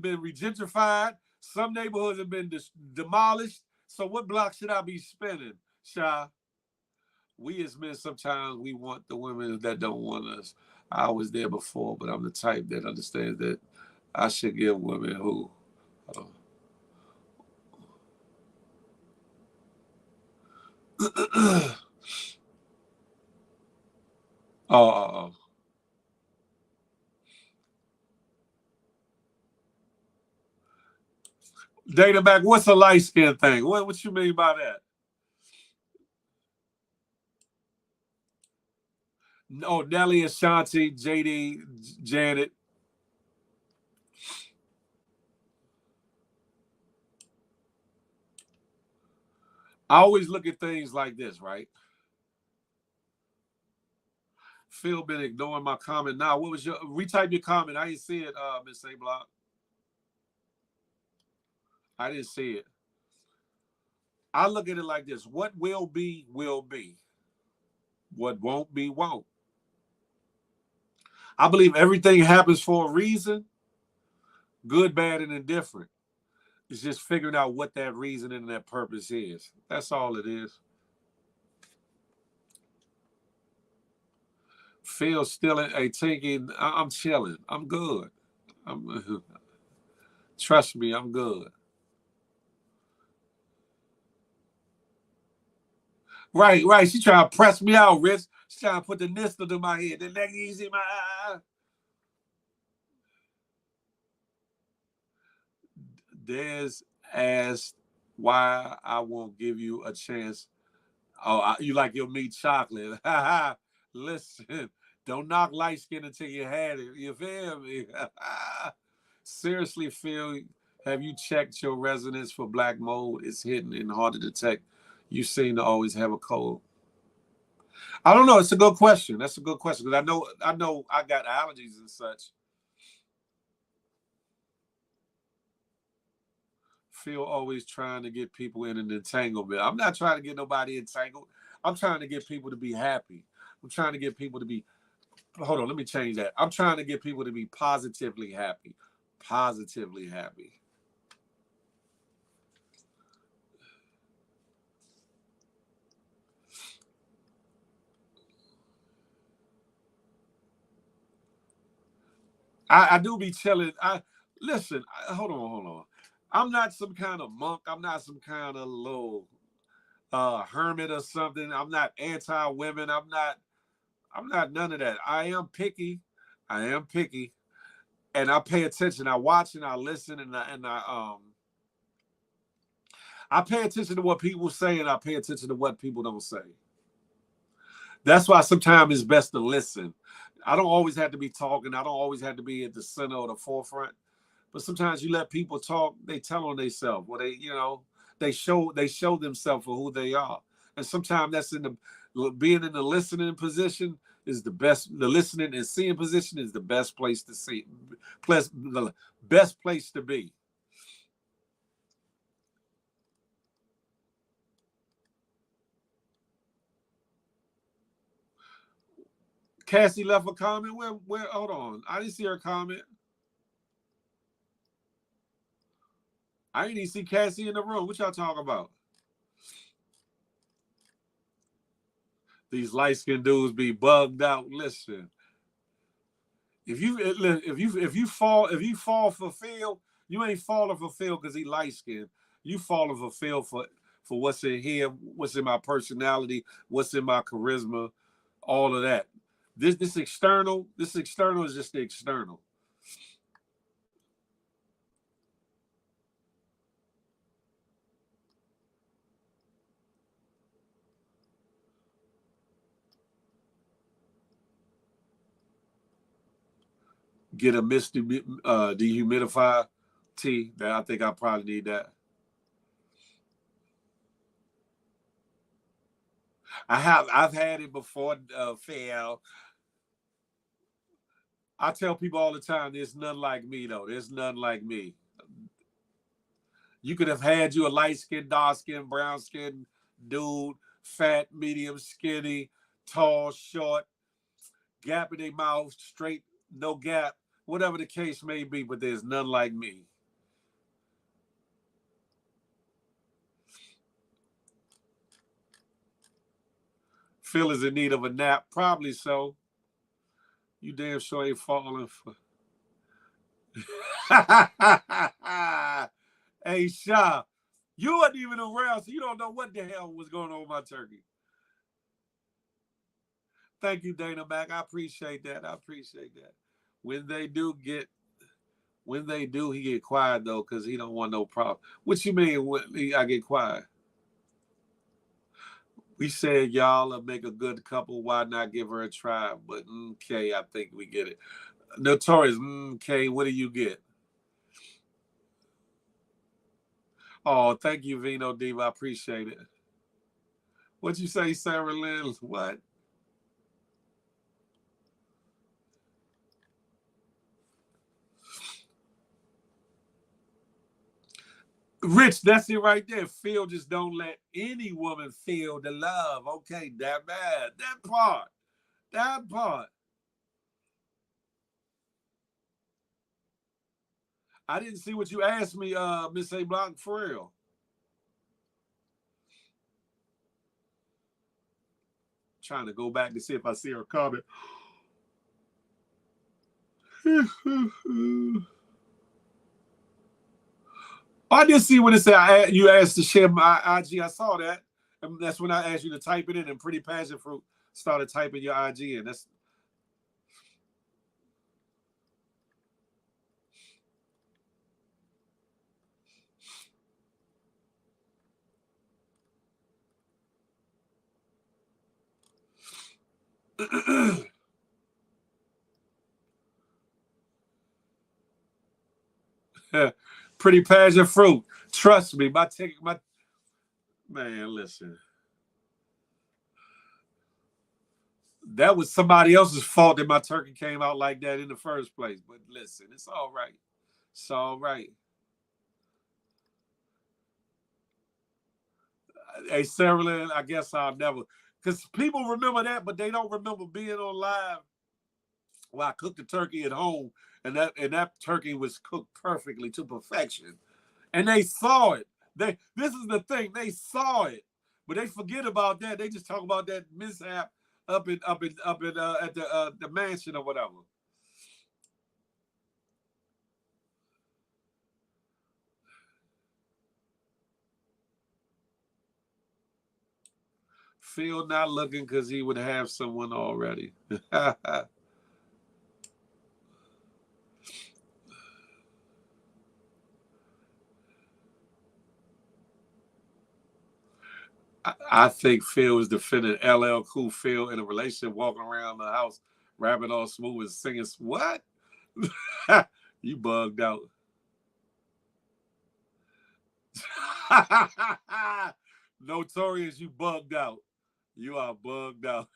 been regentrified. Some neighborhoods have been demolished. So what block should I be spinning, Shy? We as men, sometimes we want the women that don't want us. I was there before, but I'm the type that understands that I should give women who. Oh. Dana back, what's a light skin thing? What you mean by that? Oh, Nelly, Ashanti, JD, Janet. I always look at things like this, right? Phil been ignoring my comment now. What was your retype your comment? I didn't see it, Miss A Block. I didn't see it. I look at it like this: what will be, will be. What won't be, won't. I believe everything happens for a reason, good, bad, and indifferent. It's just figuring out what that reason and that purpose is. That's all it is. Phil still thinking, I'm chilling. I'm good. Trust me, I'm good. Right. She trying to press me out, Rich. She trying to put the nista to my head. The neck easy, my eye. Des asked why I won't give you a chance. Oh, you like your meat chocolate. Listen, don't knock light skin until you had it. You feel me? Seriously, Phil, have you checked your residence for black mold? It's hidden and hard to detect. You seem to always have a cold. I don't know. It's a good question. That's a good question because I know I got allergies and such. Phil always trying to get people in an entanglement. I'm not trying to get nobody entangled. I'm trying to get people to be happy. I'm trying to get people to be, hold on, let me change that. I'm trying to get people to be positively happy. Positively happy. I do be chilling. Listen, hold on. I'm not some kind of monk. I'm not some kind of little hermit or something. I'm not anti-women. I'm not none of that. I am picky. And I pay attention. I watch and I listen and I pay attention to what people say and I pay attention to what people don't say. That's why sometimes it's best to listen. I don't always have to be talking. I don't always have to be at the center or the forefront. But sometimes you let people talk, they tell on themselves. Well, they show themselves for who they are. And sometimes that's being in the listening position is the best. The listening and seeing position is the best place to see. Plus, the best place to be. Cassie left a comment. Where? Hold on. I didn't see her comment. I didn't even see Cassie in the room. What y'all talking about? These light-skinned dudes be bugged out. Listen, if you fall for Phil, you ain't falling for Phil because he light-skinned. You falling for Phil for what's in here, what's in my personality, what's in my charisma, all of that. This external is just the external. Get a misty dehumidifier tea. That I think I probably need that. I've had it before, Phil. I tell people all the time, there's none like me though. There's none like me. You could have had you a light skin, dark skin, brown skin dude, fat, medium, skinny, tall, short, gap in their mouth, straight, no gap, whatever the case may be, but there's none like me. Phil is in need of a nap, probably so. You damn sure ain't falling for. Hey, Sha, you wasn't even around, so you don't know what the hell was going on with my turkey. Thank you, Dana Mac. I appreciate that. When they do get When they do, he get quiet though, cause he don't want no problem. What you mean? When I get quiet? We said y'all will make a good couple. Why not give her a try? But okay, I think we get it. Notorious. Okay, what do you get? Oh, thank you, Vino Diva. I appreciate it. What'd you say, Sarah Lynn? What? Rich, that's it right there. Phil just don't let any woman feel the love. Okay, that bad. That part. That part. I didn't see what you asked me, Miss A. Block, for real. Trying to go back to see if I see her comment. I did see when it said you asked to share my IG. I saw that. And that's when I asked you to type it in, and Pretty Passion Fruit started typing your IG in. That's Pretty Passion Fruit. Trust me, my man, listen. That was somebody else's fault that my turkey came out like that in the first place. But listen, it's all right. It's all right. Hey, Sarah Lynn, I guess I'll never, because people remember that, but they don't remember being on live. Well, I cooked the turkey at home, and that turkey was cooked perfectly to perfection, and they saw it. This is the thing, they saw it, but they forget about that. They just talk about that mishap up at the mansion or whatever. Phil not looking because he would have someone already. I think Phil is defending LL Cool Phil in a relationship, walking around the house, rapping all smooth and singing. What? You bugged out. Notorious, you bugged out. You are bugged out.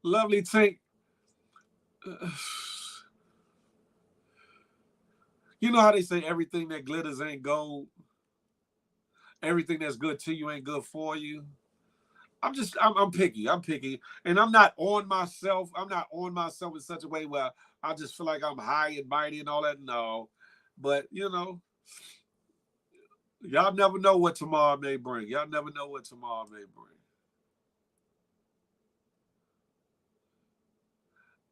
Lovely Tank. You know how they say everything that glitters ain't gold? Everything that's good to you ain't good for you. I'm picky. I'm picky. And I'm not on myself. I'm not on myself in such a way where I just feel like I'm high and mighty and all that. No. But, y'all never know what tomorrow may bring. Y'all never know what tomorrow may bring.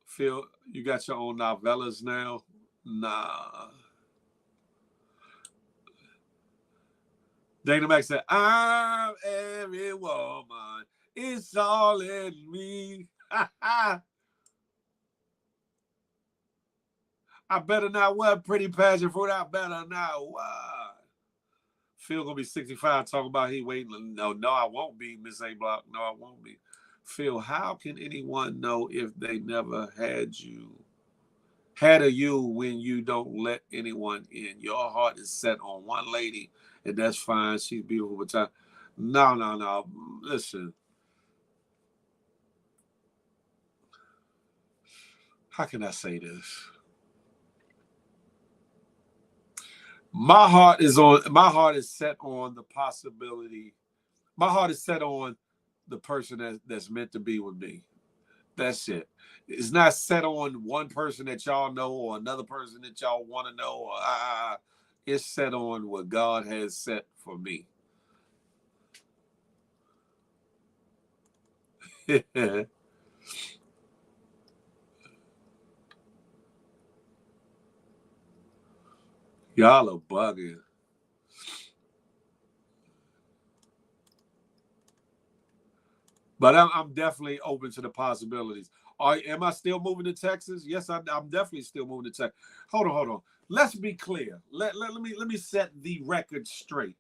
Phil, you got your own novellas now? Nah. Dana Mac said, I'm every woman. It's all in me. I better not what? Pretty Passion Fruit. I better not what? Phil gonna be 65 talking about he waiting. No, I won't be, Miss A Block. No, I won't be. Phil, how can anyone know if they never had a you when you don't let anyone in? Your heart is set on one lady, and that's fine. She's beautiful, but no. Listen. How can I say this? My heart is set on the possibility. My heart is set on the person that's meant to be with me. That's it. It's not set on one person that y'all know or another person that y'all want to know. Or it's set on what God has set for me. Y'all are bugging. But I'm definitely open to the possibilities. Am I still moving to Texas? Yes, I'm definitely still moving to Texas. Hold on. Let's be clear. Let me set the record straight.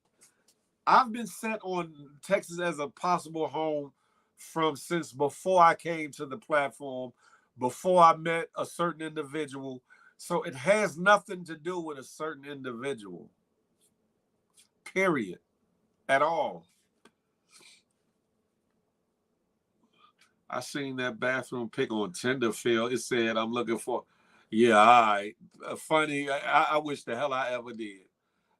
I've been set on Texas as a possible home since before I came to the platform, before I met a certain individual. So it has nothing to do with a certain individual. Period. At all. I seen that bathroom pic on Tenderfield. It said, I'm looking for, yeah, all right. Funny. I wish the hell I ever did.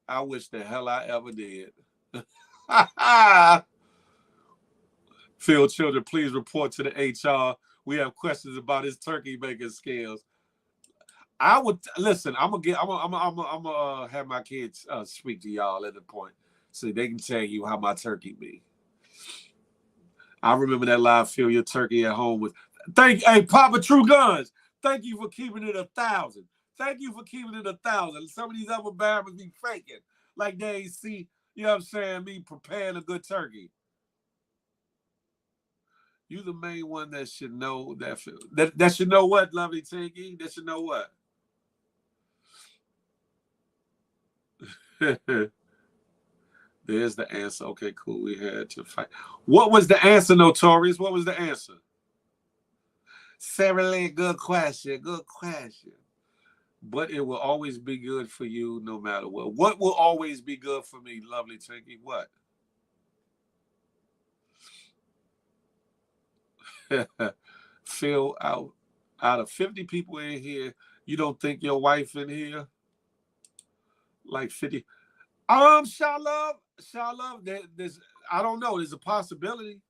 I wish the hell I ever did. Phil Children, please report to the HR. We have questions about his turkey making skills. I would listen. I'm gonna have my kids speak to y'all at the point, so they can tell you how my turkey be. I remember that live Phil, your turkey at home with. Hey, Papa True Guns. Thank you for keeping it 1,000. Thank you for keeping it 1,000. Some of these other barbers be faking, like they ain't see. You know what I'm saying? Me preparing a good turkey. You the main one that should know that should know what, lovely Tinky? That should know what? There's the answer. Okay, cool. We had to fight. What was the answer, Notorious? What was the answer? Sarah Lynn, good question. Good question. But it will always be good for you no matter what. What will always be good for me, lovely Tinky? What? Phil, out of 50 people in here, you don't think your wife in here? Like 50. Shalom, there's I don't know. There's a possibility.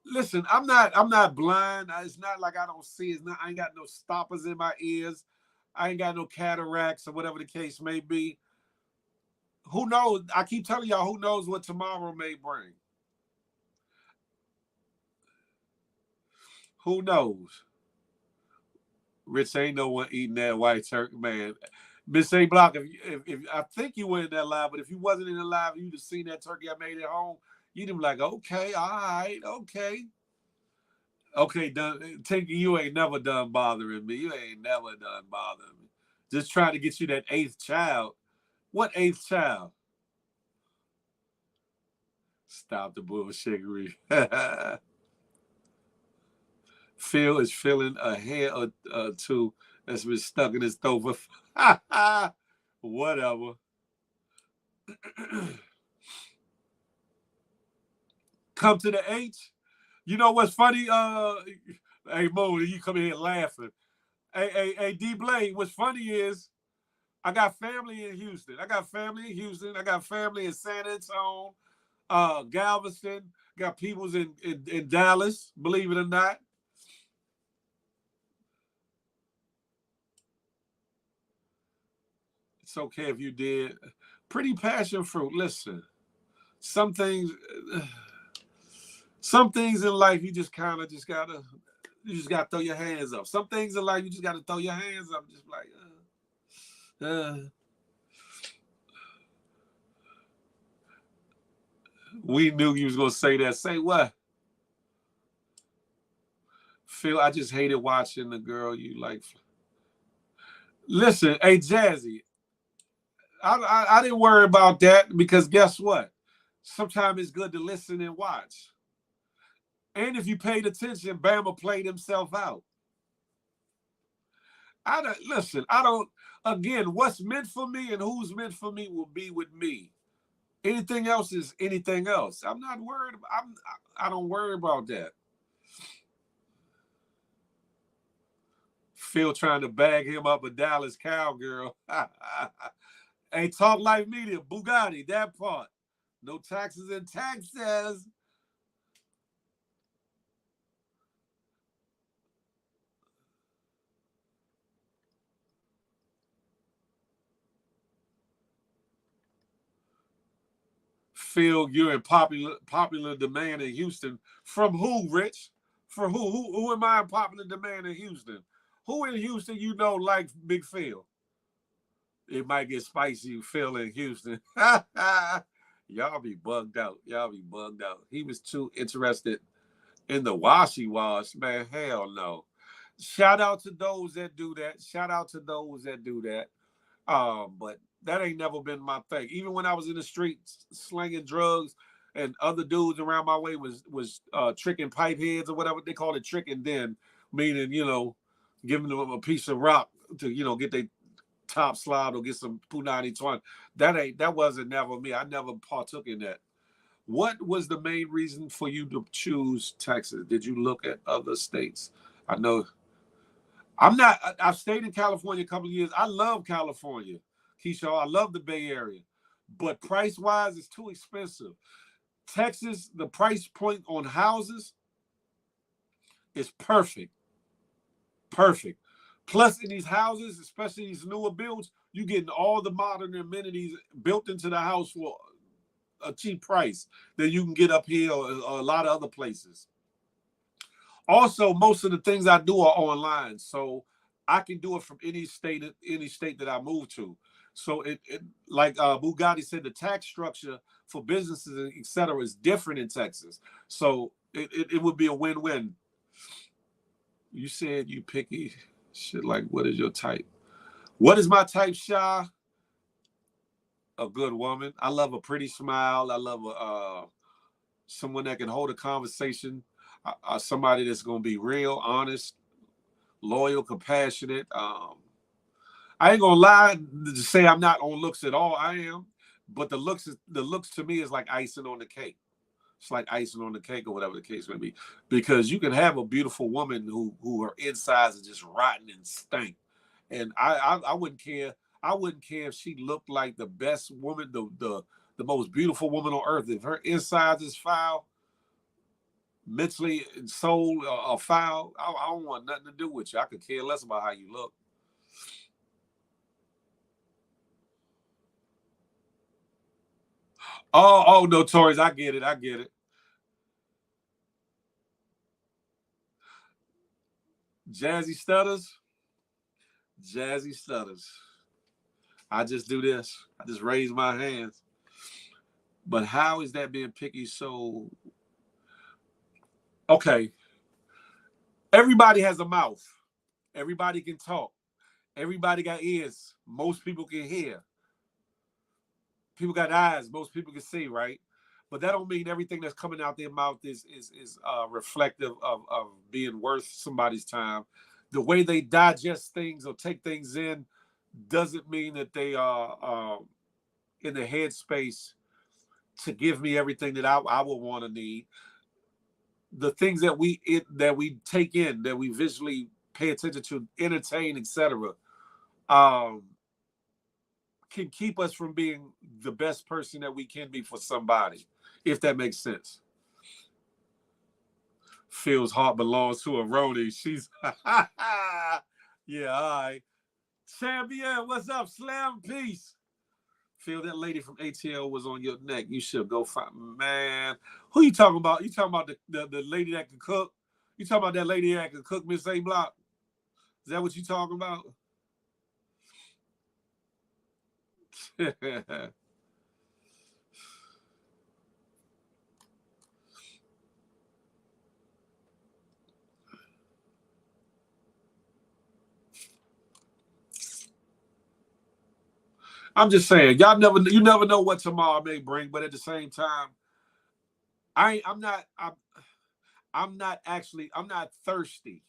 Listen, I'm not blind. It's not like I don't see. I ain't got no stoppers in my ears. I ain't got no cataracts or whatever the case may be. Who knows? I keep telling y'all, who knows what tomorrow may bring. Who knows? Rich, ain't no one eating that white turkey, man. Miss A. Block, if I think you were in that live, but if you wasn't in the live, you'd have seen that turkey I made at home. You'd be like, okay, all right, okay. Okay, done. Tinky, you ain't never done bothering me. You ain't never done bothering me. Just trying to get you that 8th child. What 8th child? Stop the bullshittery. Phil is feeling a hair or two that's been stuck in his throat for whatever. Come to the H. You know what's funny? Hey Mo, you come in here laughing. Hey D Blade, what's funny is I got family in Houston. I got family in San Antonio, Galveston, got peoples in Dallas, believe it or not. It's okay if you did. Pretty passion fruit. Listen, some things in life you just gotta throw your hands up. Some things in life you just gotta throw your hands up. Just like, we knew you was gonna say that. Say what? Phil, I just hated watching the girl you like. Listen, hey Jazzy, I didn't worry about that because guess what? Sometimes it's good to listen and watch. And if you paid attention, Bama played himself out. Again, what's meant for me and who's meant for me will be with me. Anything else is anything else. I'm not worried. I don't worry about that. Phil trying to bag him up a Dallas cowgirl. Hey, Talk Life Media, Bugatti, that part. No taxes in Texas. Phil, you're in popular demand in Houston. From who, Rich? For who? Who am I in popular demand in Houston? Who in Houston you know likes Big Phil? It might get spicy, Phil in Houston. Y'all be bugged out. Y'all be bugged out. He was too interested in the washy wash, man. Hell no. Shout out to those that do that. Shout out to those that do that. But that ain't never been my thing. Even when I was in the streets slinging drugs, and other dudes around my way was tricking pipe heads or whatever they called it, tricking then, meaning giving them a piece of rock to get their top slide or get some punani twine. That wasn't never me. I never partook in that. What was the main reason for you to choose Texas? Did you look at other states? I know I've stayed in California a couple of years. I love California, Keisha. I love the Bay Area, but price-wise, it's too expensive. Texas, the price point on houses is perfect. Perfect. Plus, in these houses, especially these newer builds, you're getting all the modern amenities built into the house for a cheap price that you can get up here or a lot of other places. Also, most of the things I do are online, so I can do it from any state that I move to. So it like Bugatti said, the tax structure for businesses, et cetera, is different in Texas. So it would be a win-win. You said you picky shit. Like, what is your type? What is my type, Sha? A good woman. I love a pretty smile. I love someone that can hold a conversation. Somebody that's going to be real, honest, loyal, compassionate. I ain't gonna lie to say I'm not on looks at all. I am, but the looks to me is like icing on the cake. It's like icing on the cake or whatever the case may be, because you can have a beautiful woman who her insides are just rotten and stink, and I wouldn't care. I wouldn't care if she looked like the best woman, the most beautiful woman on earth. If her insides is foul, mentally and soul are foul, I don't want nothing to do with you. I could care less about how you look. Oh, no, Torres, I get it. Jazzy stutters. I just do this. I just raise my hands. But how is that being picky? So, okay. Everybody has a mouth. Everybody can talk. Everybody got ears. Most people can hear. People got eyes. Most people can see, right? But that don't mean everything that's coming out their mouth is reflective of being worth somebody's time. The way they digest things or take things in doesn't mean that they are in the headspace to give me everything that I would want to need. The things that we take in, that we visually pay attention to, entertain, etc., can keep us from being the best person that we can be for somebody, if that makes sense. Phil's heart belongs to a Roni. She's yeah, all right. Champion, what's up? Slam peace. Phil, that lady from ATL was on your neck. You should go find, man. Who you talking about? You talking about the lady that can cook? You talking about that lady that can cook, Miss A Block? Is that what you talking about? I'm just saying, you never know what tomorrow may bring, but at the same time, I'm not thirsty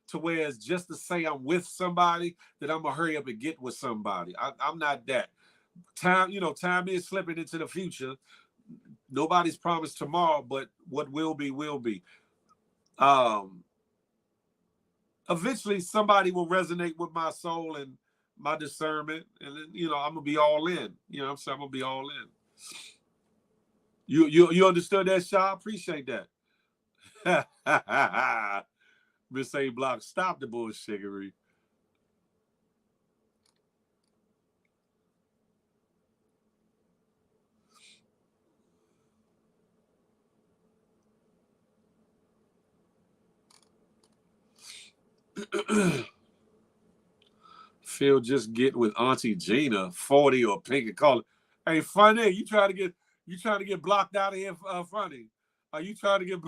to where it's just to say I'm with somebody that I'm gonna hurry up and get with somebody. I'm not that. Time is slipping into the future. Nobody's promised tomorrow, but what will be will be. Eventually somebody will resonate with my soul and my discernment, and then I'm gonna be all in. You know what I'm saying? I'm gonna be all in. You understood that, Shaw? Appreciate that. Miss A Block, stop the bullshittery. Phil just get with Auntie Gina, 40 or pink and call it. Hey, funny, you try to get You trying to get blocked out of here, Funny? Are you trying to get?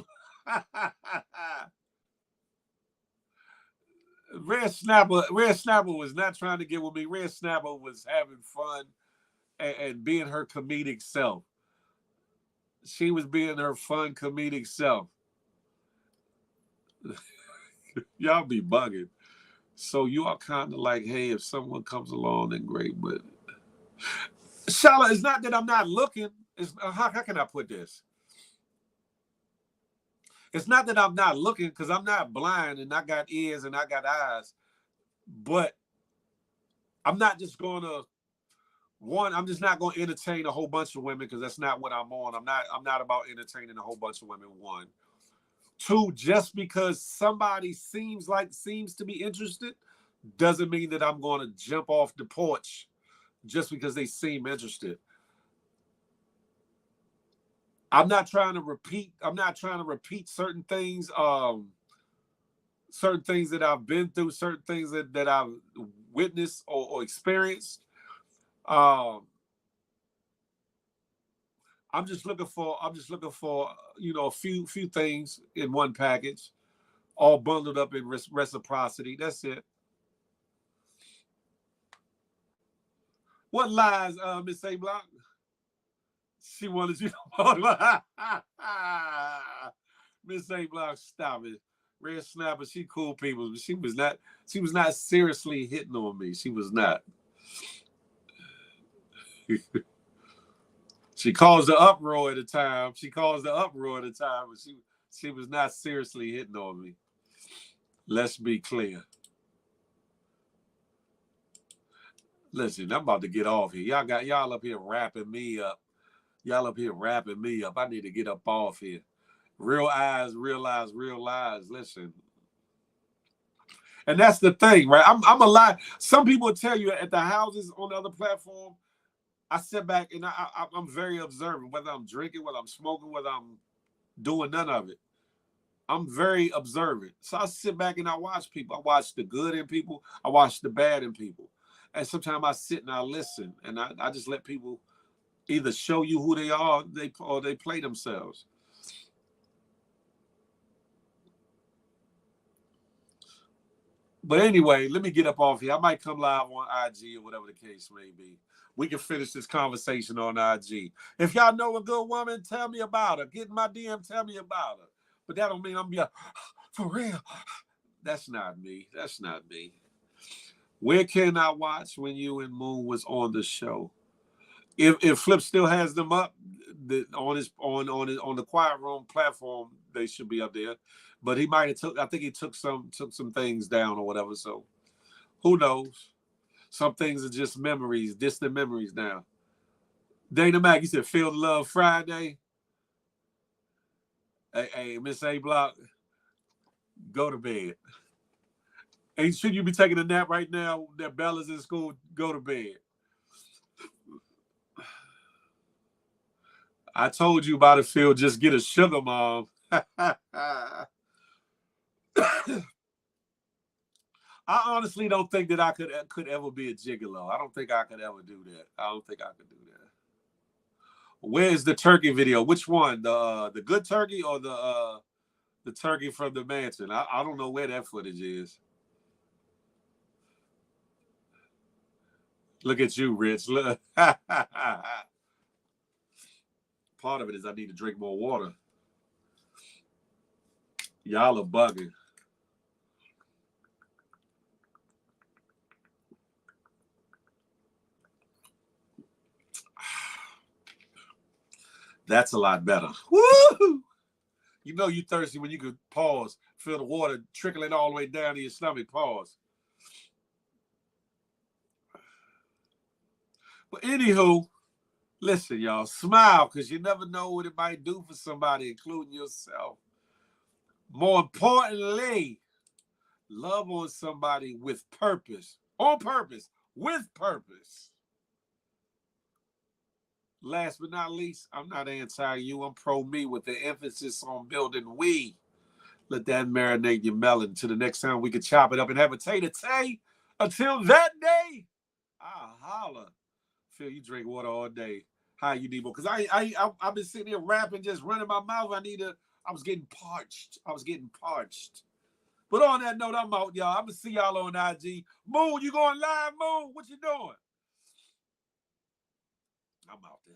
Red Snapper was not trying to get with me. Red Snapper was having fun and being her comedic self. She was being her fun comedic self. Y'all be bugging. So you are kind of like, hey, if someone comes along, then great. But Shala, it's not that I'm not looking. It's how can I put this? It's not that I'm not looking, because I'm not blind and I got ears and I got eyes. But I'm not just going to, I'm just not going to entertain a whole bunch of women, because that's not what I'm on. I'm not about entertaining a whole bunch of women, one. Two, just because somebody seems to be interested doesn't mean that I'm going to jump off the porch just because they seem interested. I'm not trying to repeat certain things that I've been through, certain things that I've witnessed or experienced. I'm just looking for a few things in one package, all bundled up in reciprocity. That's it. What lies, Miss A Block? She wanted you to Miss A Block, stop it. Red Snapper, she cool people, but she was not seriously hitting on me. She was not. She caused the uproar at the time. But she was not seriously hitting on me. Let's be clear. Listen, I'm about to get off here. Y'all up here wrapping me up. I need to get up off here. Real eyes, real lies, real lies. Listen. And that's the thing, right? I'm a lie. Some people tell you at the houses on the other platform, I sit back and I'm very observant, whether I'm drinking, whether I'm smoking, whether I'm doing none of it. I'm very observant. So I sit back and I watch people. I watch the good in people. I watch the bad in people. And sometimes I sit and I listen, and I just let people either show you who they are, or they play themselves. But anyway, let me get up off here. I might come live on IG or whatever the case may be. We can finish this conversation on IG. If y'all know a good woman, tell me about her. Get in my DM, tell me about her. But that don't mean I'm be like, for real. That's not me. Where can I watch when you and Moon was on the show? If Flip still has them up on the Quiet Room platform, they should be up there. But he might have I think he took some things down or whatever. So who knows? Some things are just memories, distant memories now. Dana Mac, you said Feel the Love Friday. Hey, Miss A Block, go to bed. And should you be taking a nap right now that Bella's in school? Go to bed. I told you about it, Phil. Just get a sugar mom. I honestly don't think that I could ever be a gigolo. I don't think I could ever do that. Where's the turkey video? Which one? The good turkey or the turkey from the mansion? I don't know where that footage is. Look at you, Rich. Look. Part of it is I need to drink more water. Y'all are bugging. That's a lot better. Woo! You know you thirsty when you could pause, feel the water trickling all the way down to your stomach. Pause. But anywho, listen, y'all, smile, because you never know what it might do for somebody, including yourself. More importantly, love on somebody with purpose. On purpose. With purpose. Last but not least, I'm not anti-you. I'm pro-me with the emphasis on building we. Let that marinate your melon. Till the next time we can chop it up and have a tay-to-tay. Until that day, I'll holler. Phil, you drink water all day. How you Debo? Because I've been sitting here rapping, just running my mouth. I was getting parched. But on that note, I'm out, y'all. I'm gonna see y'all on IG. Moon, you going live, Moon? What you doing? I'm out there.